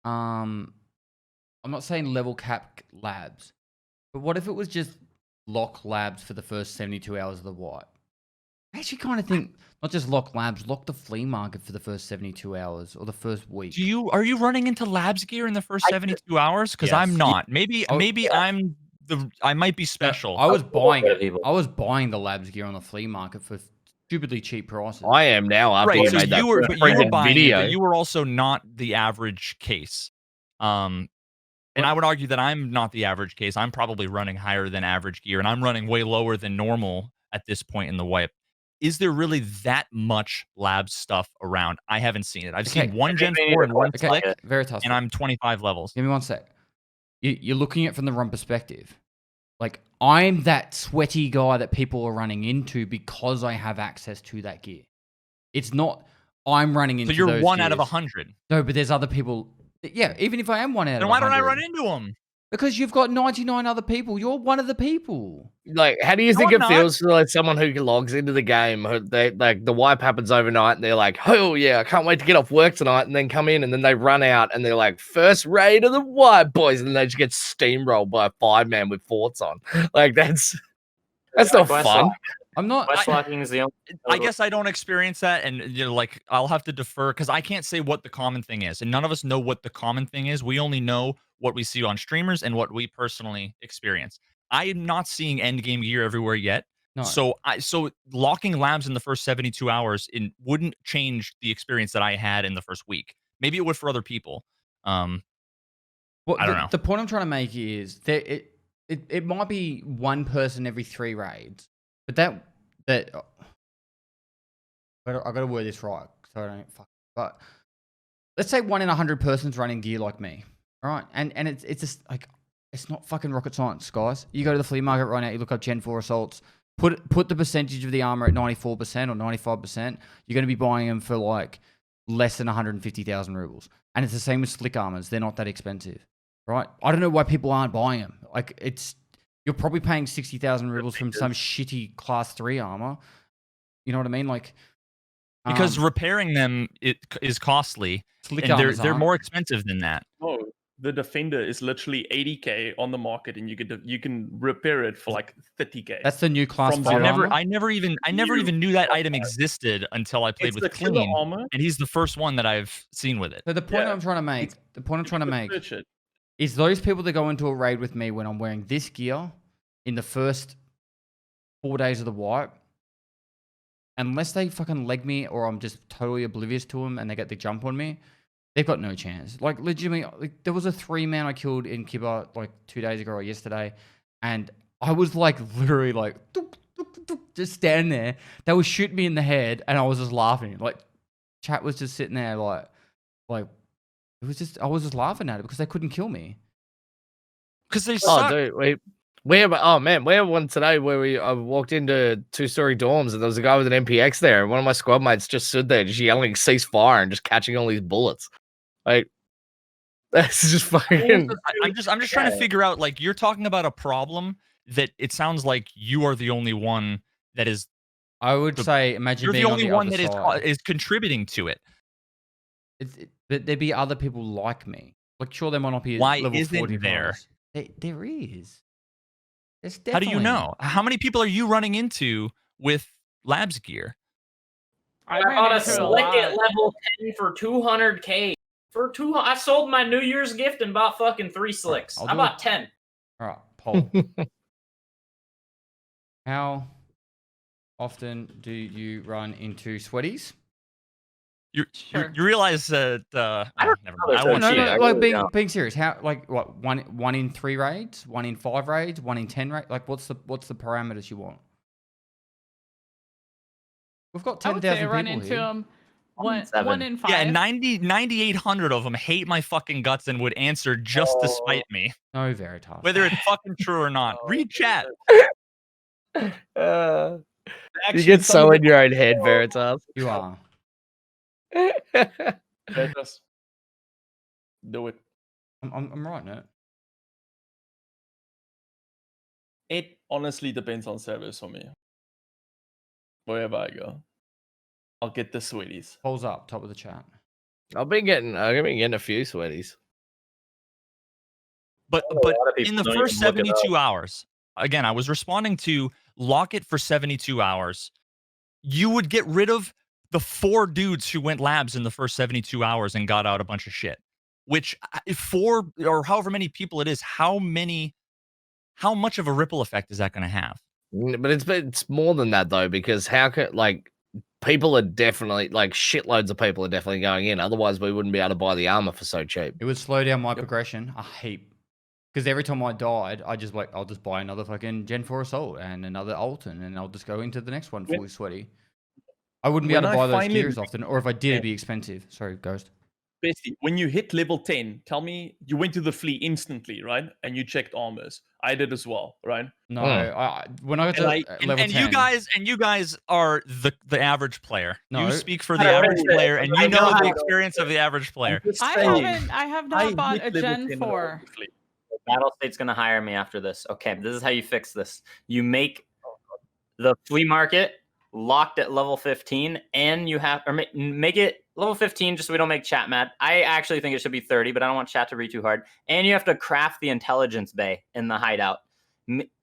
I'm not saying level cap labs, but what if it was just lock labs for the first 72 hours of the wipe? I actually kind of think not just lock labs, lock the flea market for the first 72 hours or the first week. Are you running into labs gear in the first 72 hours? Because I'm Yes. not. Maybe I might be special. I was buying bit of it. evil. I was buying the labs gear on the flea market for stupidly cheap prices. I am now after Right, you so made that you were freaking buying video. it, but you were also not the average case. And I would argue that I'm not the average case. I'm probably running higher than average gear, and I'm running way lower than normal at this point in the wipe. Is there really that much lab stuff around? I haven't seen it. I've seen one Gen 4 and one Slick, Veritas. and I'm 25 levels. Give me 1 sec. You're looking at it from the wrong perspective. Like, I'm that sweaty guy that people are running into because I have access to that gear. It's not I'm running into So you're those 1 out of gears. 100. No, but there's other people. Yeah, even if I am 1 out of 100. Then why don't I run into them? Because you've got 99 other people. You're one of the people. Like, how do you think I'm it not. feels for like someone who logs into the game? They like the wipe happens overnight, and they're like, "Oh yeah, I can't wait to get off work tonight," and then come in, and then they run out, and they're like, "First raid of the wipe, boys," and then they just get steamrolled by a 5-man with forts on. Like that's not fun. I'm not. West locking is the only. I guess I don't experience that, and like I'll have to defer because I can't say what the common thing is, and none of us know what the common thing is. We only know what we see on streamers and what we personally experience. I am not seeing end game gear everywhere yet, No. so locking labs in the first 72 hours wouldn't change the experience that I had in the first week. Maybe it would for other people. Well, I don't know. The point I'm trying to make is that it might be one person every 3 raids, but that I got to word this right so I don't fuck. But let's say 1 in 100 persons running gear like me, all right? And it's just like it's not fucking rocket science, guys. You go to the flea market right now, you look up Gen 4 assaults, put the percentage of the armor at 94% or 95%. You're going to be buying them for like less than 150,000 rubles, and it's the same with slick armors. They're not that expensive. Right? I don't know why people aren't buying them. Like, you're probably paying 60,000 rubles from some shitty class 3 armor. You know what I mean? Like, Because repairing them is costly, slick and armors they're aren't. more expensive than that. Oh, the Defender is literally 80k on the market, and you can repair it for like 30k. That's the new class From 5 zero. armor. I never even knew that item existed until I played It's with the killer Clean, armor. and he's the first one that I've seen with it. So the point Yeah. I'm trying to make, Search it. is those people that go into a raid with me when I'm wearing this gear in the first 4 days of the wipe, unless they fucking leg me or I'm just totally oblivious to them and they get the jump on me, they've got no chance. Like, legitimately, like, there was a 3-man I killed in Kappa like 2 days ago or yesterday, and I was like literally like doop, doop, doop, just standing there. They were shooting me in the head, and I was just laughing. Like, chat was just sitting there like it was just, I was just laughing at it because they couldn't kill me. Because they Oh, suck. dude, we have one today where I walked into 2-story dorms and there was a guy with an MPX there, and one of my squad mates just stood there, just yelling "cease fire" and just catching all these bullets. Like, that's just fucking. I'm just trying to figure out, like, you're talking about a problem that it sounds like you are the only one that is. I would say, imagine You're being the only on one the that other side. is contributing to it. But there'd be other people like me. Like, sure, there might not be Why level isn't 40 there? players. There is. There's How do you definitely. know? How many people are you running into with labs gear? I I ran bought a into slick lot. at level 10 for 200k. I sold my New Year's gift and bought fucking 3 slicks. I'll I do bought it. 10. All right, poll. How often do you run into sweaties? You Sure. you realize that I don't never know mind. I if won't they're say cheating. that. like really being serious. How, like, what, one in 3 raids, 1 in 5 raids, 1 in 10 raids? Like, what's the parameters you want? We've got I would say I 10,000 run people into here. them one 7. in 5. Yeah, 9,800 of them hate my fucking guts and would answer just to spite me, No, Veritas. whether it's fucking true or not. Read chat. You get so in your own head, Veritas. You are. Banters. Do it. I'm writing it. It honestly depends on service for me. Wherever I go, I'll get the sweeties. Polls up, top of the chat. I've been getting a few sweaties. But A lot of in people the don't first even look it up. 72 hours, again, I was responding to lock it for 72 hours. You would get rid of the 4 dudes who went labs in the first 72 hours and got out a bunch of shit. Which, if 4 or however many people it is, how much of a ripple effect is that going to have? But it's more than that though, because how could people are definitely shitloads of people are definitely going in. Otherwise, we wouldn't be able to buy the armor for so cheap. It would slow down my progression a heap. Because every time I died, I'll just buy another fucking Gen 4 Assault and another Alton, and I'll just go into the next one fully sweaty. I wouldn't be able to buy those gears often, or if I did, it'd be expensive. Sorry, Ghost. Basically, when you hit level 10, tell me you went to the Flea instantly, right? And you checked armors. I did as well, right? No, when I got to level 10, you guys are the average player. No. You speak for the average player, and you know the experience of the average player. I have not bought a Gen 4. Battle State's gonna hire me after this. Okay, this is how you fix this. You make the flea market locked at level 15, and you have make it level 15 just so we don't make chat mad. I actually think it should be 30, but I don't want chat to read too hard. And you have to craft the intelligence bay in the hideout.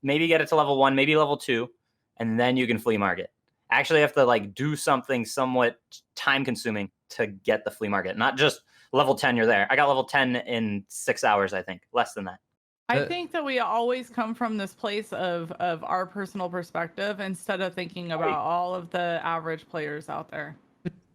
Maybe get it to level 1, maybe level 2, and then you can flea market. Actually have to do something somewhat time consuming to get the flea market, not just level 10 you're there. I got level 10 in 6 hours, I think, less than that. I think that we always come from this place of our personal perspective instead of thinking about all of the average players out there.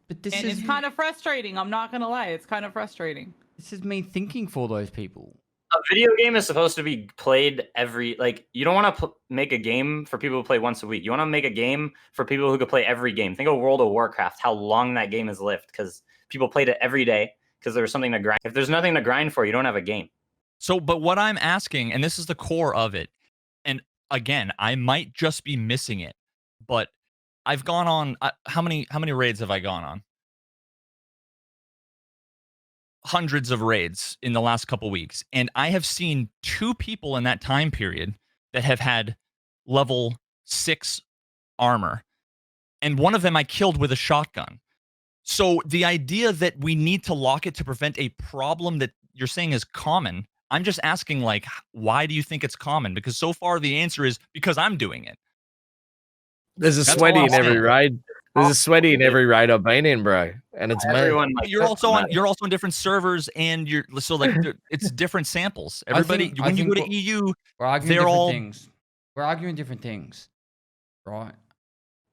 But this and is it's kind of frustrating. I'm not gonna lie, it's kind of frustrating. This is me thinking for those people. A video game is supposed to be played every you don't want to make a game for people who play once a week. You want to make a game for people who could play every game. Think of World of Warcraft, how long that game has lived because people played it every day because there was something to grind. If there's nothing to grind for, you don't have a game. So, but what I'm asking, and this is the core of it, and again, I might just be missing it, but I've gone on, how many raids have I gone on? Hundreds of raids in the last couple weeks, and I have seen 2 people in that time period that have had level 6 armor, and one of them I killed with a shotgun. So the idea that we need to lock it to prevent a problem that you're saying is common, I'm just asking, why do you think it's common? Because so far the answer is because I'm doing it. There's a sweaty in every raid. There's a sweaty in every raid I've been in, bro, and it's everyone. You're also on different servers, and it's different samples. Everybody, when you go to EU, they're all things. We're arguing different things, right?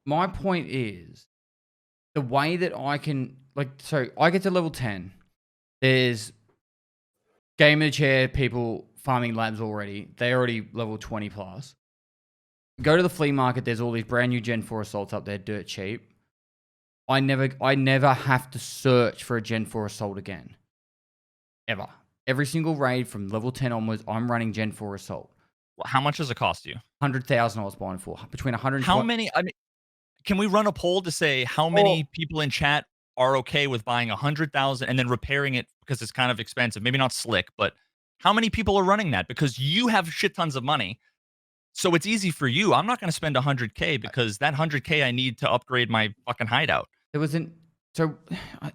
My point is the way that I can so I get to level 10. There's gamer chair people farming labs already. They already level 20 plus. Go to the flea market. There's all these brand new Gen 4 assaults up there, dirt cheap. I never have to search for a Gen 4 assault again. Ever. Every single raid from level 10 onwards, I'm running Gen 4 assault. Well, how much does it cost you? 100,000 I was buying for. Between 100. How many? I mean, can we run a poll to say how many people in chat are okay with buying 100,000 and then repairing it because it's kind of expensive? Maybe not slick, but how many people are running that? Because you have shit tons of money. So it's easy for you. I'm not going to spend 100K because that 100K I need to upgrade my fucking hideout. There wasn't. So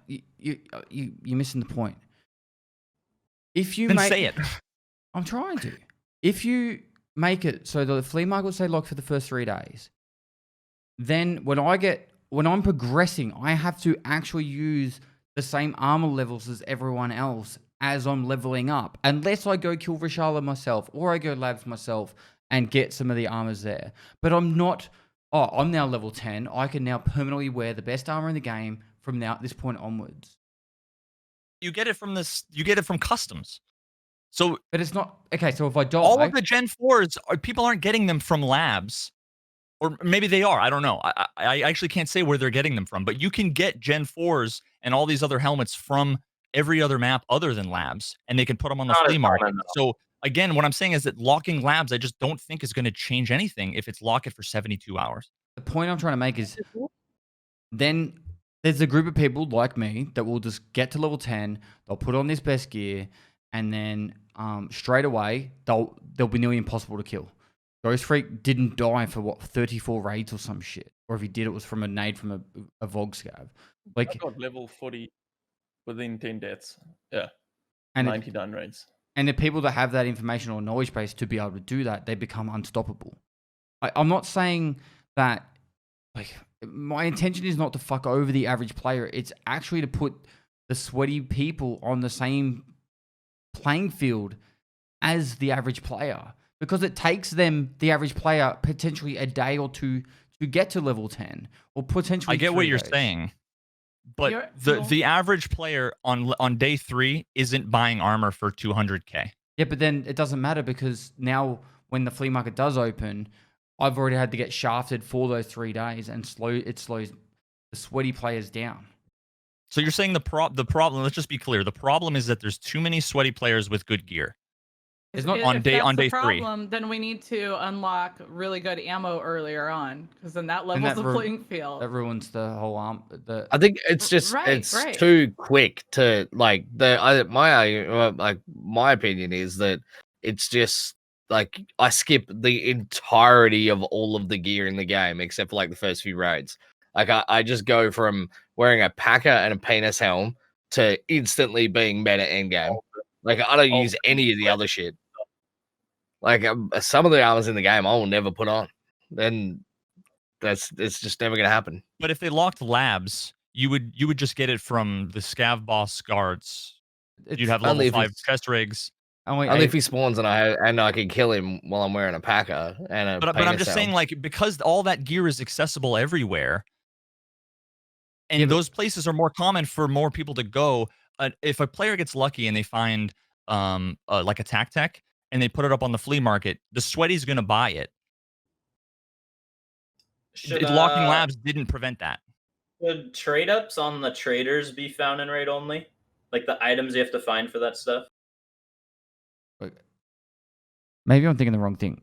you're missing the point. If you say it. I'm trying to. If you make it so the flea market will stay locked for the first 3 days, then when I'm progressing, I have to actually use the same armor levels as everyone else as I'm leveling up, unless I go kill Vishala myself or I go labs myself and get some of the armors there. But I'm not. Oh, I'm now level 10. I can now permanently wear the best armor in the game from this point onwards. You get it from this. You get it from customs. So, but it's not okay. So if I die, all of the Gen 4s, people aren't getting them from labs, or maybe they are. I don't know. I actually can't say where they're getting them from. But you can get Gen 4s and all these other helmets from every other map other than labs, and they can put them on the flea market. So again, what I'm saying is that locking labs, I just don't think is going to change anything if it's lock it for 72 hours. The point I'm trying to make is then there's a group of people like me that will just get to level 10, they'll put on this best gear, and then straight away they'll be nearly impossible to kill. Ghost Freak didn't die for what 34 raids or some shit, or if he did, it was from a nade from a Vog scav. Like I got level 40 within 10 deaths. Yeah, and 99 raids. And the people that have that information or knowledge base to be able to do that, they become unstoppable. I'm not saying that, like, my intention is not to fuck over the average player. It's actually to put the sweaty people on the same playing field as the average player. Because it takes them, the average player, potentially a day or two to get to level 10. Or potentially I get what 3 you're days. saying. But the average player on day 3 isn't buying armor for 200k. Yeah, but then it doesn't matter because now when the flea market does open, I've already had to get shafted for those 3 days, and it slows the sweaty players down. So you're saying the problem? Let's just be clear. The problem is that there's too many sweaty players with good gear. It's not on day 3. Then we need to unlock really good ammo earlier on, because then that levels the playing field. That ruins the whole arm. I think it's just too quick to like my opinion is that it's just like I skip the entirety of all of the gear in the game except for like the first few raids. Like I just go from wearing a packer and a penis helm to instantly being meta endgame. Like I don't use any of the other shit. Like some of the armors in the game I will never put on. Then it's just never gonna happen. But if they locked labs, you would just get it from the scav boss guards. You'd have level 5 chest rigs. Only if he spawns and I can kill him while I'm wearing a packer and a. But I'm just saying, like, because all that gear is accessible everywhere, and those places are more common for more people to go. If a player gets lucky and they find like a tech and they put it up on the flea market, the sweaty's gonna buy it. Locking labs didn't prevent that. Should trade ups on the traders be found in raid only? Like the items you have to find for that stuff? Maybe I'm thinking the wrong thing.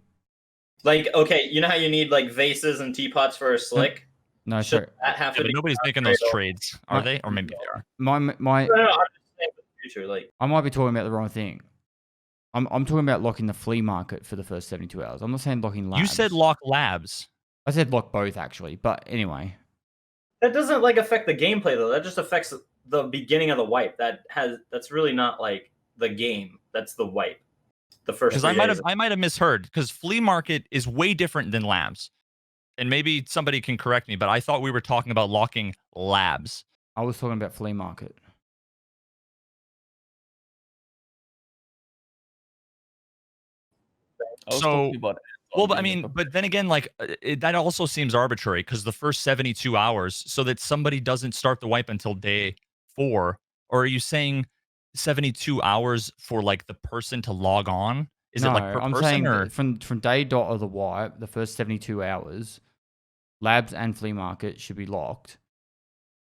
Like, okay, you know how you need like vases and teapots for a slick? No, sorry. But nobody's making those trades, are they? Or maybe they are. No, I'm just saying for the future, like I might be talking about the wrong thing. I'm talking about locking the flea market for the first 72 hours. I'm not saying locking labs. You said lock labs. I said lock both actually, but anyway. That doesn't like affect the gameplay though. That just affects the beginning of the wipe. That's really not like the game. That's the wipe. The first. Because I might have misheard. Because flea market is way different than labs, and maybe somebody can correct me. But I thought we were talking about locking labs. I was talking about flea market. So, well, but I mean, but then again, like that also seems arbitrary because the first 72 hours, so that somebody doesn't start the wipe until day 4, or are you saying 72 hours for like the person to log on? Is it like per person saying or from day dot of the wipe, the first 72 hours, labs and flea market should be locked,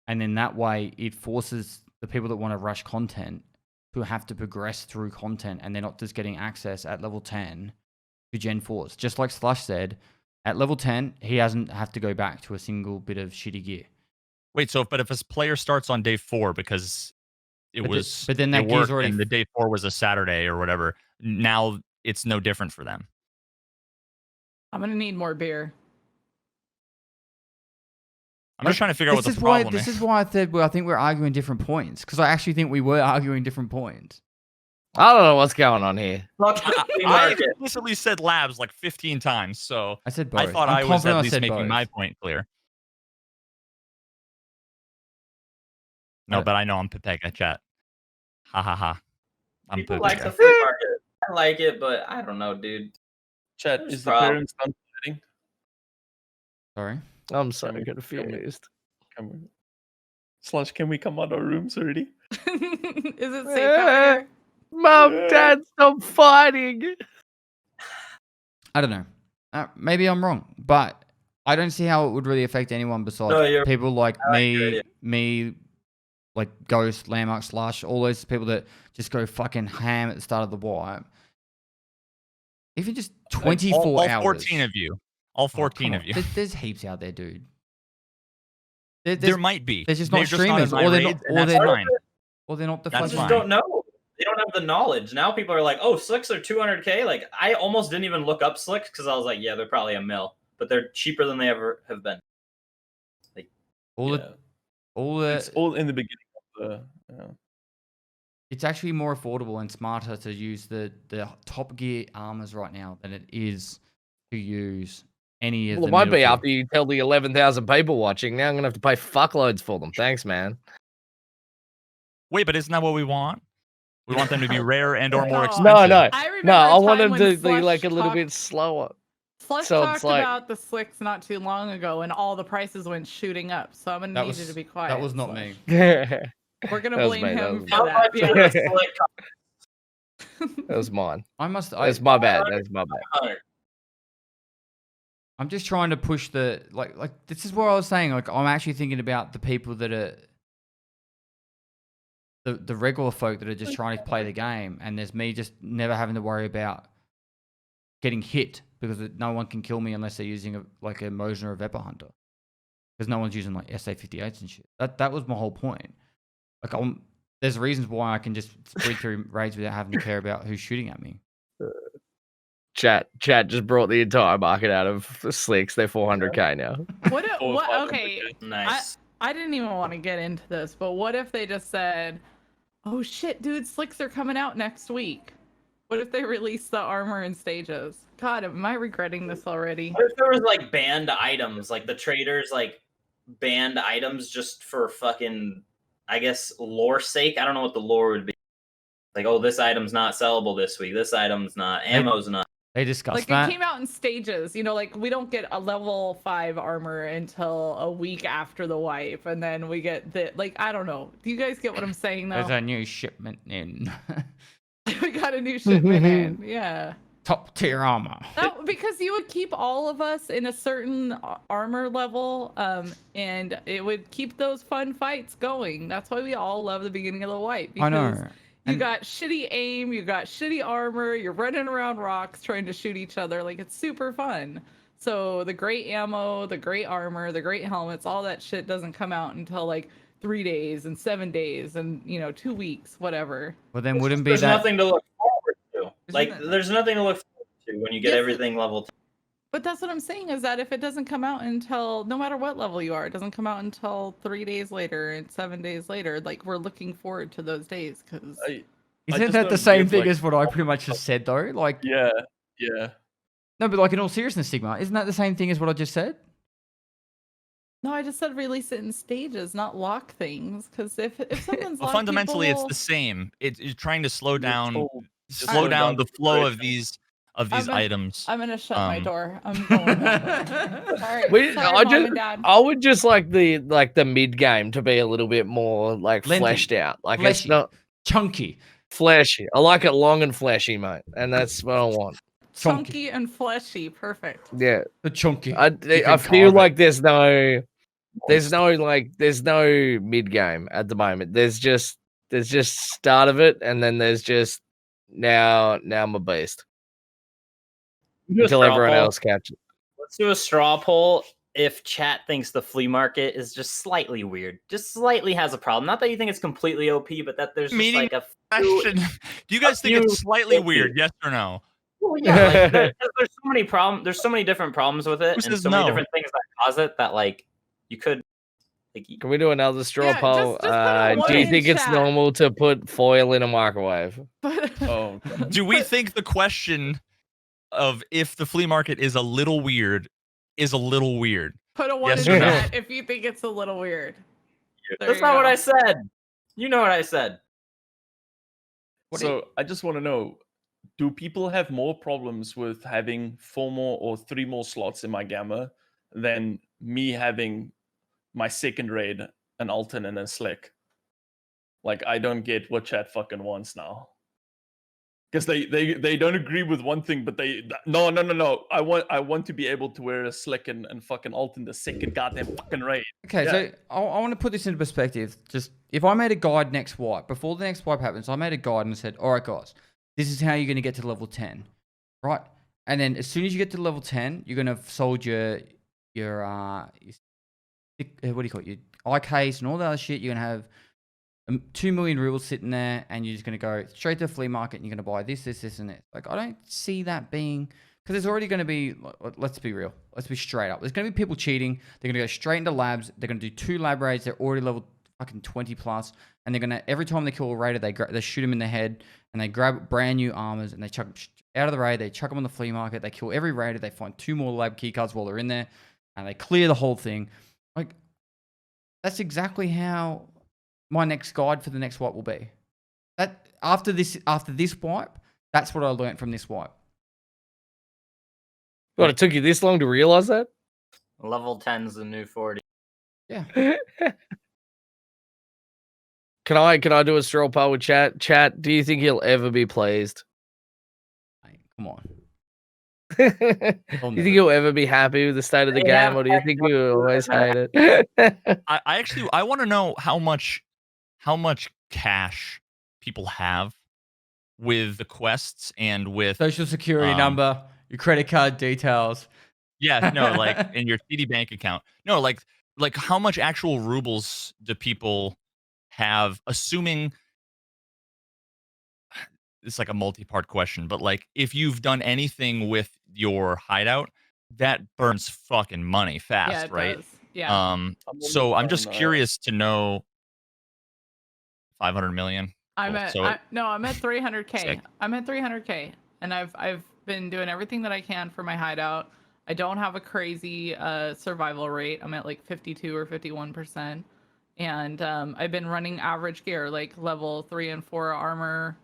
and then that way it forces the people that want to rush content to have to progress through content, and they're not just getting access at level 10 to Gen 4s. Just like Slush said, at level 10, he doesn't have to go back to a single bit of shitty gear. Wait, so but if a player starts on day 4 because but then that gear's already and the day 4 was a Saturday or whatever, now it's no different for them. I'm gonna need more beer. I'm just trying to figure out what the problem is. This is why I said, well, I think we're arguing different points, because I actually think we were arguing different points. I don't know what's going on here. I explicitly said labs like 15 times, so I said both. I thought I was at least making my point clear. No, but I know I'm Pepega chat. Ha ha ha. I'm People like the flea market. I like it, but I don't know, dude. Chat, is the parents done fighting? Sorry? I'm so confused. Slush, can we come out of our rooms already? Is it safe out here? Mom, Dad, stop fighting. I don't know. Maybe I'm wrong, but I don't see how it would really affect anyone besides people like me, like Ghost, Landmark, Slush, all those people that just go fucking ham at the start of the wipe. Even just 24 hours. All 14 of you. All 14 of you. There's heaps out there, dude. There might be. There's just They're not streamers, in my or they're raids, not, and or that's they're not, fine. or they're not the That's They fucking. just fine. don't know. They don't have the knowledge. Now people are like, "Oh, slicks are 200K." Like I almost didn't even look up slicks because I was like, "Yeah, they're probably a mil," but they're cheaper than they ever have been. Like All Yeah. the, all the, It's all in the beginning of the. Yeah. it's actually more affordable and smarter to use the top gear armors right now than it is to use any of Well, the it might middle be tier. after you tell the 11,000 people watching. Now I'm gonna have to pay fuckloads for them. Thanks, man. Wait, but isn't that what we want? We want them to be rare and or more No, expensive. No. I remember No, a I want time them when to be Slush like a little talked- bit slower. Slush So it's talked like- about the slicks not too long ago, and all the prices went shooting up. So I'm gonna That need was you to be quiet. That was not Slush. me. that We're gonna That was blame me, that him was for how that. much Yeah. is a slick was mine. I must. That's my bad. That's my bad. hunter? I'm just trying to push the like. This is what I was saying. Like I'm actually thinking about the people that are the regular folk that are just trying to play the game, and there's me just never having to worry about getting hit because no one can kill me unless they're using a Mosin or a Vepper Hunter, because no one's using like SA58s and shit. That was my whole point. Like there's reasons why I can just read through raids without having to care about who's shooting at me. Chat just brought the entire market out of slicks. They're 400K now. What? If, Or what? 500K. Okay. Nice. I didn't even want to get into this, but what if they just said, "Oh shit, dude, slicks are coming out next week." What if they release the armor in stages? God, am I regretting this already? What if there was like banned items, like the traders like banned items just for fucking, I guess, lore sake? I don't know what the lore would be. Like, oh, this item's not sellable this week. This item's not. Ammo's not. They discussed Like that. it came out in stages, you know, like we don't get a level 5 armor until a week after the wipe, and then we get the I don't know. Do you guys get what I'm saying There's though? a new shipment in. We got a new shipment in. Yeah. Top tier armor. No, because you would keep all of us in a certain armor level, and it would keep those fun fights going. That's why we all love the beginning of the wipe. I know. because You got shitty aim, you got shitty armor, you're running around rocks trying to shoot each other. Like, it's super fun. So the great ammo, the great armor, the great helmets, all that shit doesn't come out until like 3 days and 7 days and 2 weeks, whatever. Well, then wouldn't be There's that. nothing to look forward to. Like, that- there's nothing to look forward to when you get Yes, everything level 10. But that's what I'm saying, is that if it doesn't come out until, no matter what level you are, it doesn't come out until 3 days later and 7 days later, like, we're looking forward to those days because I Isn't just that the don't same give, thing like- as what I pretty much just said though? Like, Yeah. no, but like in all seriousness, Sigma, isn't that the same thing as what I just said? no, I just said release it in stages, not lock things. Because if someone's Well, locked, fundamentally, people it's the same. It's trying to slow You're down, told- slow down the flow of duration. these items. I'm gonna shut my Um, door. I'm going. All right. We- Sorry, I Mom just- and Dad. I would just like the mid game to be a little bit more like Lengthy. fleshed out. Like Fleshy. it's not Chunky. fleshy. I like it long and fleshy, mate, and that's what I want. Chunky and fleshy. Perfect. Yeah, The chunky. I can feel carve it. like there's no mid game at the moment. There's just start of it, and then there's just now I'm a beast Do a until straw everyone poll. else catches. Let's do a straw poll. If chat thinks the flea market is just slightly weird, just slightly has a problem. Not that you think it's completely OP, but that there's just Meaning- like a few. Do you guys think few it's slightly iffy. weird? Yes or no? Well, yeah, like, there's so many problems. There's so many different problems with it, Who and says so many no? different things that cause it. That like you could. Like, Can we do another straw Yeah, poll? just put a one Do you in think it's chat. normal to put foil in a microwave? Oh, God. Do we think the question of if the flea market is a little weird is a little weird? Put a one Yes in or no? chat if you think it's a little weird. There that's you not what go. I said. You know what I said. So I just want to know, do people have more problems with having 4 more or 3 more slots in my gamma than me having my second raid, an Alton and a Slick? Like, I don't get what chat fucking wants now. Because they don't agree with one thing, but no. I want to be able to wear a Slick and fucking Alton the second goddamn fucking raid. Okay, Yeah. so I want to put this into perspective. Just if I made a guide next wipe, before the next wipe happens, I made a guide and said, all right, guys, this is how you're going to get to level 10, right? And then as soon as you get to level 10, you're going to have sold your what do you call it? Your iCase and all the other shit. You're gonna have 2 million rubles sitting there, and you're just gonna go straight to the flea market, and you're gonna buy this, and this. Like, I don't see that being, because there's already gonna be. Let's be real. Let's be straight up. There's gonna be people cheating. They're gonna go straight into labs. They're gonna do 2 lab raids. They're already level fucking 20 plus, and they're gonna, every time they kill a raider, they shoot him in the head, and they grab brand new armors, and they chuck them out of the raid. They chuck them on the flea market. They kill every raider. They find 2 more lab keycards while they're in there, and they clear the whole thing. Like, that's exactly how my next guide for the next wipe will be. That after this wipe, that's what I learned from this wipe. What, it took you this long to realize that? Level 10's the new 40. Yeah. Can I do a straw poll with chat? Chat, do you think he'll ever be pleased? Hey, come on. Do you think he'll ever be happy with the state of the game, or do you think he'll always hate it? I want to know how much cash people have with the quests and with Social security number, your credit card details. Yeah, no, like in your TD bank account. No, like how much actual rubles do people have, assuming it's like a multi-part question, but like if you've done anything with your hideout, that burns fucking money fast, Yeah, it right? does. Yeah. So I'm just curious to know 500 million. I'm Cool. at 300K. Sick. I'm at 300K, and I've been doing everything that I can for my hideout. I don't have a crazy survival rate. I'm at like 52 or 51%, and I've been running average gear, like level 3 and 4 armor,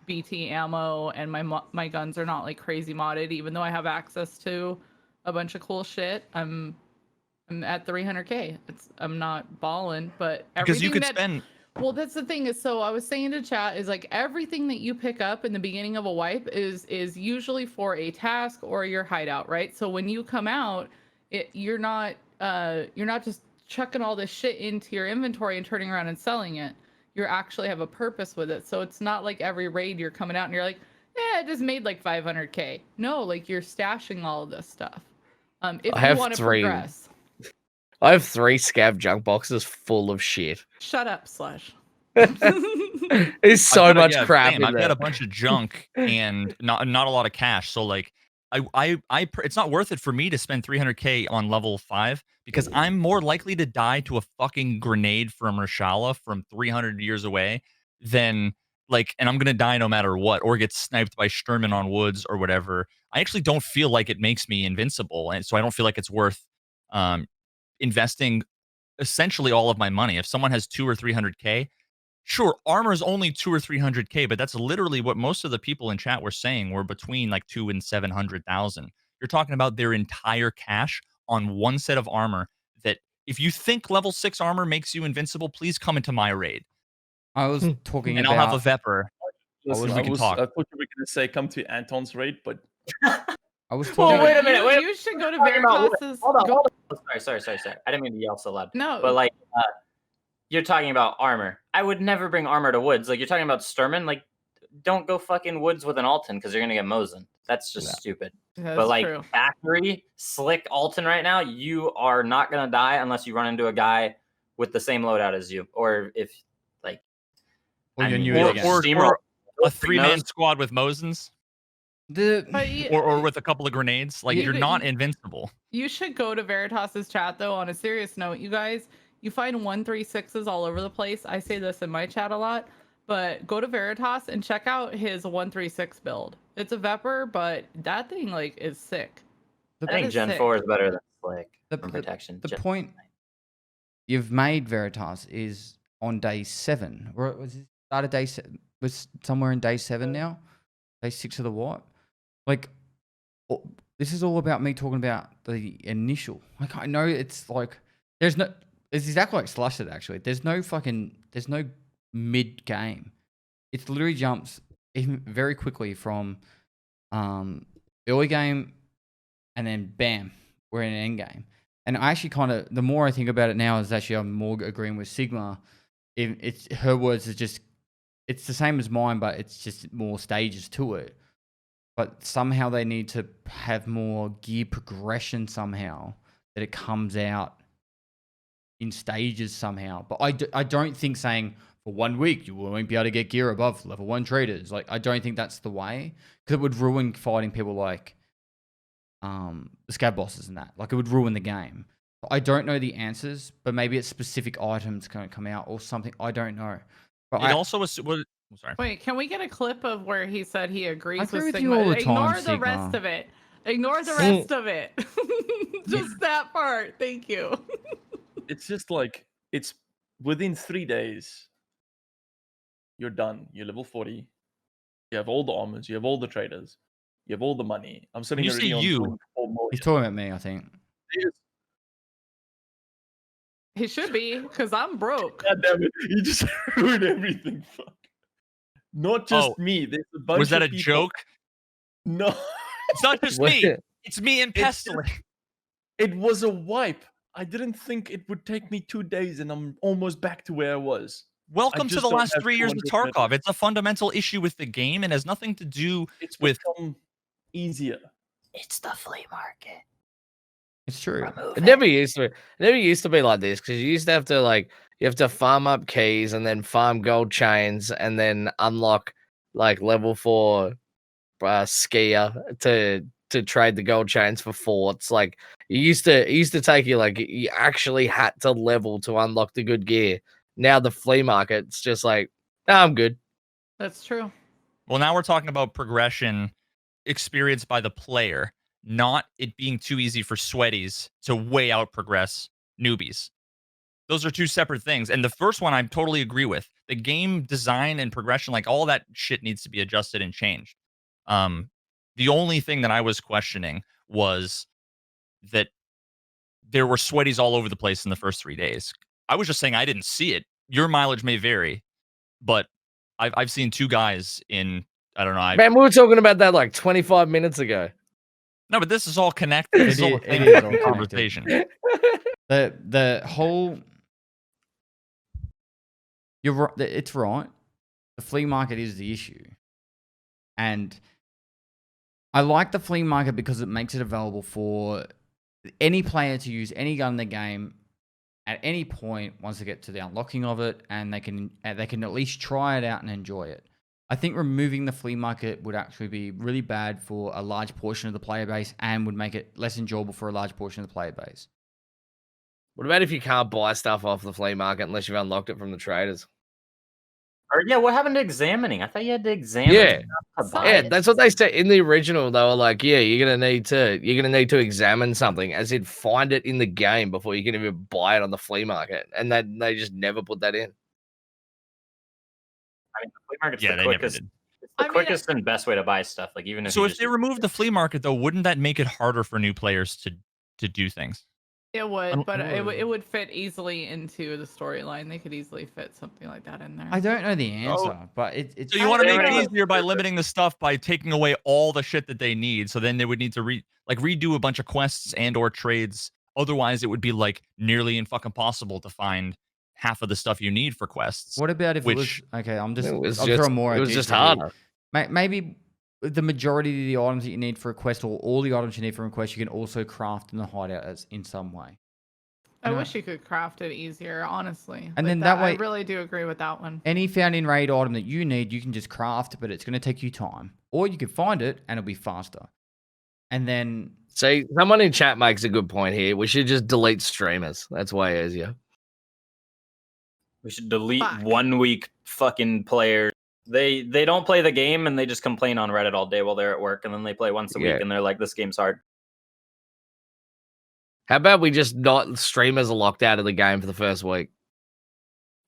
BT ammo, and my guns are not like crazy modded. Even though I have access to a bunch of cool shit, I'm at 300K. I'm not balling, but Because you everything could that spend. well, that's the thing is, so I was saying to chat is like everything that you pick up in the beginning of a wipe is usually for a task or your hideout, right? So when you come out, you're not just chucking all this shit into your inventory and turning around and selling it. You actually have a purpose with it. So it's not like every raid you're coming out and you're like, yeah, it just made like 500K. No, like you're stashing all of this stuff. If I have you want to 3. progress. I have 3 scav junk boxes full of shit. Shut up, Slush. There's so much crap in I've there. got a bunch of junk and not a lot of cash. So like, it's not worth it for me to spend 300K on level 5 because I'm more likely to die to a fucking grenade from Reshala from 300 years away than like, and I'm gonna die no matter what, or get sniped by Sturman on woods or whatever. I actually don't feel like it makes me invincible, and so I don't feel like it's worth investing essentially all of my money. If someone has 200 or 300K, sure, armor is only 200 or 300K, but that's literally what most of the people in chat were saying were between like 2 and 700,000. You're talking about their entire cash on one set of armor. That if you think level 6 armor makes you invincible, please come into my raid. I was talking And about. I'll have a Vepper. Listen, we can talk. I thought you were gonna say come to Anton's raid, but I was Oh, talking. wait a minute. You should go to Talking about what? Veritas's. Hold on. Sorry. I didn't mean to yell so loud. No, But like, you're talking about armor. I would never bring armor to woods. Like you're talking about Sturman. Like, don't go fucking woods with an Alton because you're gonna get Mosin. That's just stupid. that's But like true. factory slick Alton right now, you are not gonna die unless you run into a guy with the same loadout as you, or if like, Or you're new Or, again. or, Steamroll. or a 3-man squad with Mosins, But or with a couple of grenades. Like, You- you're not invincible. you should go to Veritas's chat though. On a serious note, you guys, you find 136s all over the place. I say this in my chat a lot, but go to Veritas and check out his 136 build. It's a Vepper, but that thing like is sick. I That think is Gen sick. 4 is better than Slick The- from protection. The Gen- point you've made, Veritas, is on day 7. Or was it started day 7? Was somewhere in day 7 now? Day 6 of the wipe? Like, this is all about me talking about the initial. Like, I know it's like, it's exactly like Slush said, actually. There's no mid game. It literally jumps even very quickly from early game and then bam, we're in an end game. And I actually kind of, the more I think about it now, is actually I'm more agreeing with Sigma. It's her words is just, it's the same as mine, but it's just more stages to it. But somehow they need to have more gear progression somehow, that it comes out in stages somehow. But I don't think saying for 1 week you won't be able to get gear above level 1 traders. Like, I don't think that's the way, because it would ruin fighting people like the scab bosses and that. Like, it would ruin the game. I don't know the answers, but maybe it's specific items going to come out or something. I don't know. But It also was. Sorry. Wait, can we get a clip of where he said he agrees agree with with you Sigma? all the time, Ignore the rest Sigma. of it. Ignore the rest of it. Just that part. Thank you. It's just like, it's within 3 days, you're done. You're level 40. You have all the armors. You have all the traders. You have all the money. I'm sitting When you say already on you, 24 million. He's talking about me, I think. He should be, because I'm broke. God damn it. You just ruined everything. Fuck. Not just Oh, me. There's a bunch was that of a people. joke? No. It's not just What? me. It's me and It's just- Pestily. It was a wipe. I didn't think it would take me 2 days, and I'm almost back to where I was. Welcome to just the don't last have 3 years of 200 Tarkov. meters. It's a fundamental issue with the game and has nothing to do It's with. become easier. It's the flea market. It's true. Remove It never used to be. It never used to be like this, because you used to have to, like, you have to farm up keys and then farm gold chains and then unlock like level 4 skier to trade the gold chains for forts. Like, it used to take you, like, you actually had to level to unlock the good gear. Now the flea market's just like, "Nah, I'm good." That's true. Well, now we're talking about progression experienced by the player, not it being too easy for sweaties to way out progress newbies. Those are two separate things. And the first one I totally agree with. The game design and progression, like all that shit needs to be adjusted and changed. The only thing that I was questioning was that there were sweaties all over the place in the first 3 days. I was just saying I didn't see it. Your mileage may vary, but I've seen 2 guys in, I don't know. Man, we were talking about that like 25 minutes ago. No, but this is all connected. This is all It is all a connected. conversation. The whole, you're right. It's right. The flea market is the issue, and I like the flea market because it makes it available for any player to use any gun in the game at any point once they get to the unlocking of it, and they can at least try it out and enjoy it. I think removing the flea market would actually be really bad for a large portion of the player base and would make it less enjoyable for a large portion of the player base. What about if you can't buy stuff off the flea market unless you've unlocked it from the traders? Or yeah, what happened to examining? I thought you had to examine. Yeah. stuff to buy Yeah, it. that's what they said in the original. They were like, "Yeah, you're gonna need to examine something, as in find it in the game before you can even buy it on the flea market." And then they just never put that in. I mean, the flea market's Yeah, the they never quickest. did. It's the I mean, quickest and best way to buy stuff. Like even if So you if just they remove the flea market, though, wouldn't that make it harder for new players to do things? It would, don't but know. it would fit easily into the storyline. They could easily fit something like that in there. I don't know the answer, but it's. So you want to make it Yeah. easier by limiting the stuff by taking away all the shit that they need. So then they would need to redo a bunch of quests and or trades. Otherwise, it would be like nearly impossible to find half of the stuff you need for quests. What about if Which- it was okay? I'm It was I'm just, throwing more. it at was you just to do. harder. Maybe the majority of the items that you need for a quest, or all the items you need for a quest, you can also craft in the hideout as in some way. I No. wish you could craft it easier, honestly. And Like then that way- I really do agree with that one. Any found in raid item that you need, you can just craft, but it's going to take you time. Or you can find it and it'll be faster. And then See, someone in chat makes a good point here. We should just delete streamers. That's way easier. we should delete Fuck. 1 week fucking players. They don't play the game and they just complain on Reddit all day while they're at work, and then they play once a Yeah. week and they're like, "This game's hard." How about we just not streamers are locked out of the game for the first week?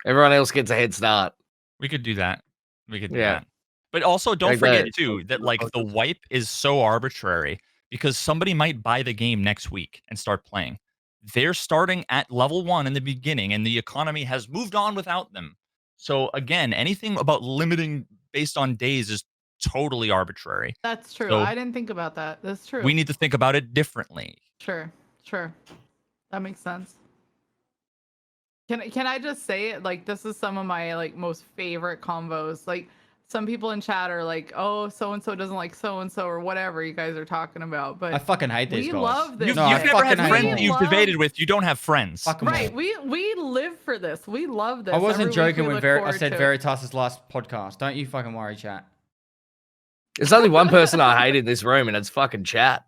Everyone else gets a head start. We could do that. We could do Yeah. that. But also, don't Like forget that. too that like the wipe is so arbitrary because somebody might buy the game next week and start playing. They're starting at level 1 in the beginning, and the economy has moved on without them. So again, anything about limiting based on days is totally arbitrary. That's true. So- I didn't think about that. That's true. We need to think about it differently. Sure. That makes sense. Can I just say it? Like, this is some of my like most favorite combos. Like, some people in chat are like, oh, so and so doesn't like so and so or whatever you guys are talking about. But I fucking hate these we guys. love this. You've, No, I you've never had fucking hate friends them that all. you've debated with. You don't have friends. Fuck 'em Right, all. we live for this. We love this. I wasn't Every week joking we when look I forward said to it. Veritas's last podcast. Don't you fucking worry, chat. There's only one person I hate in this room, and it's fucking chat.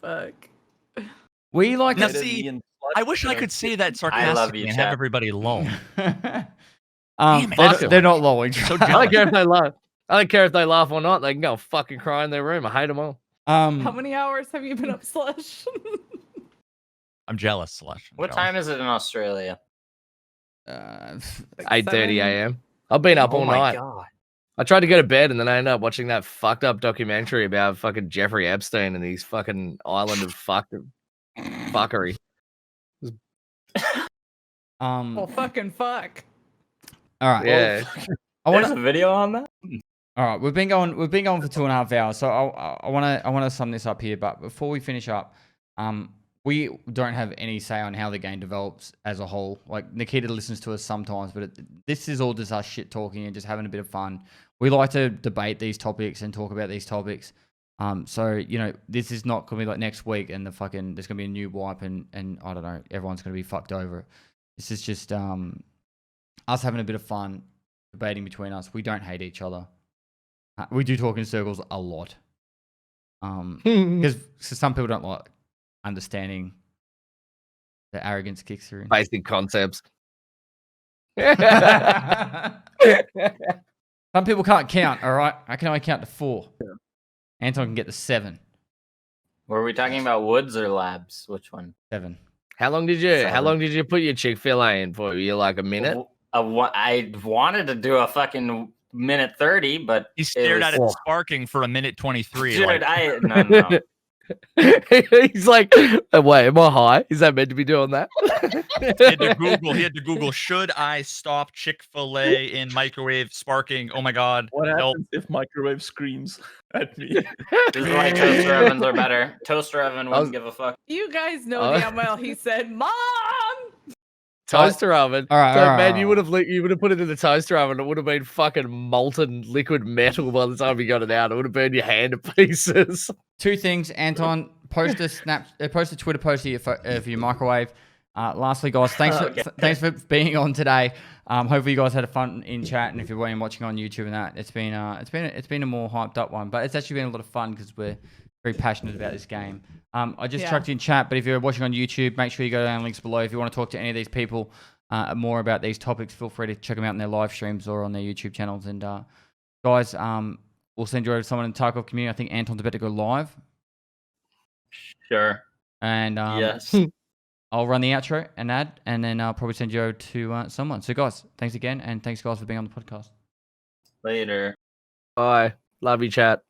Fuck. We like Now, to see, I wish I could say that sarcastically you, and chat. have everybody low. Damn it. Fuck 'em. they're not lowing. So I don't jealous. care if they laugh. I don't care if they laugh or not. They can go fucking cry in their room. I hate them all. How many hours have you been up, Slush? I'm jealous, Slush. I'm What jealous. time is it in Australia? 8:30 a.m. I've been up Oh all my night. god. I tried to go to bed and then I ended up watching that fucked up documentary about fucking Jeffrey Epstein and his fucking island of fuckery. Well, fucking fuck. all right. Yeah. I There's want a video on that? All right, we've been going for 2.5 hours, so I want to sum this up here. But before we finish up, we don't have any say on how the game develops as a whole. Like Nikita listens to us sometimes, but this is all just us shit talking and just having a bit of fun. We like to debate these topics and talk about these topics. So you know, this is not gonna be like next week and there's gonna be a new wipe and I don't know, everyone's gonna be fucked over. This is just us having a bit of fun debating between us. We don't hate each other. We do talk in circles a lot. Because some people don't like understanding the arrogance kicks through. Basic concepts. Some people can't count, all right? I can only count to 4. Yeah. Anton can get to 7. Were we talking about woods or labs? Which one? 7. How long did you put your Chick-fil-A in for? You like a minute? I wanted to do a fucking minute 30, but He stared at it sparking for a minute 23. Dude, like, no. He's like, wait, am I high? Is that meant to be doing that? he had to Google, should I stop Chick-fil-A in microwave sparking? Oh my god. What Nope. happens if microwave screams at me? This is why toaster ovens are better. Toaster oven wouldn't give a fuck. You guys know damn well he said, "Mom." Toaster oven. All right, So, all right, man, all you would have put it in the toaster oven. It would have been fucking molten liquid metal by the time you got it out. It would have burned your hand to pieces. 2 things, Anton. Post a Twitter post for your microwave. Lastly, guys, thanks for being on today. Hopefully you guys had a fun in chat, and if you're watching on YouTube and that, it's been a more hyped up one, but it's actually been a lot of fun because we're very passionate about this game. I just chucked in chat, but if you're watching on YouTube, make sure you go down links below. If you want to talk to any of these people more about these topics, feel free to check them out in their live streams or on their YouTube channels. And guys, we'll send you over to someone in the Tarkov community. I think Anton's about to go live. Sure. And Yes. I'll run the outro and ad, and then I'll probably send you over to someone. So guys, thanks again, and thanks guys for being on the podcast. Later. Bye. Love you, chat.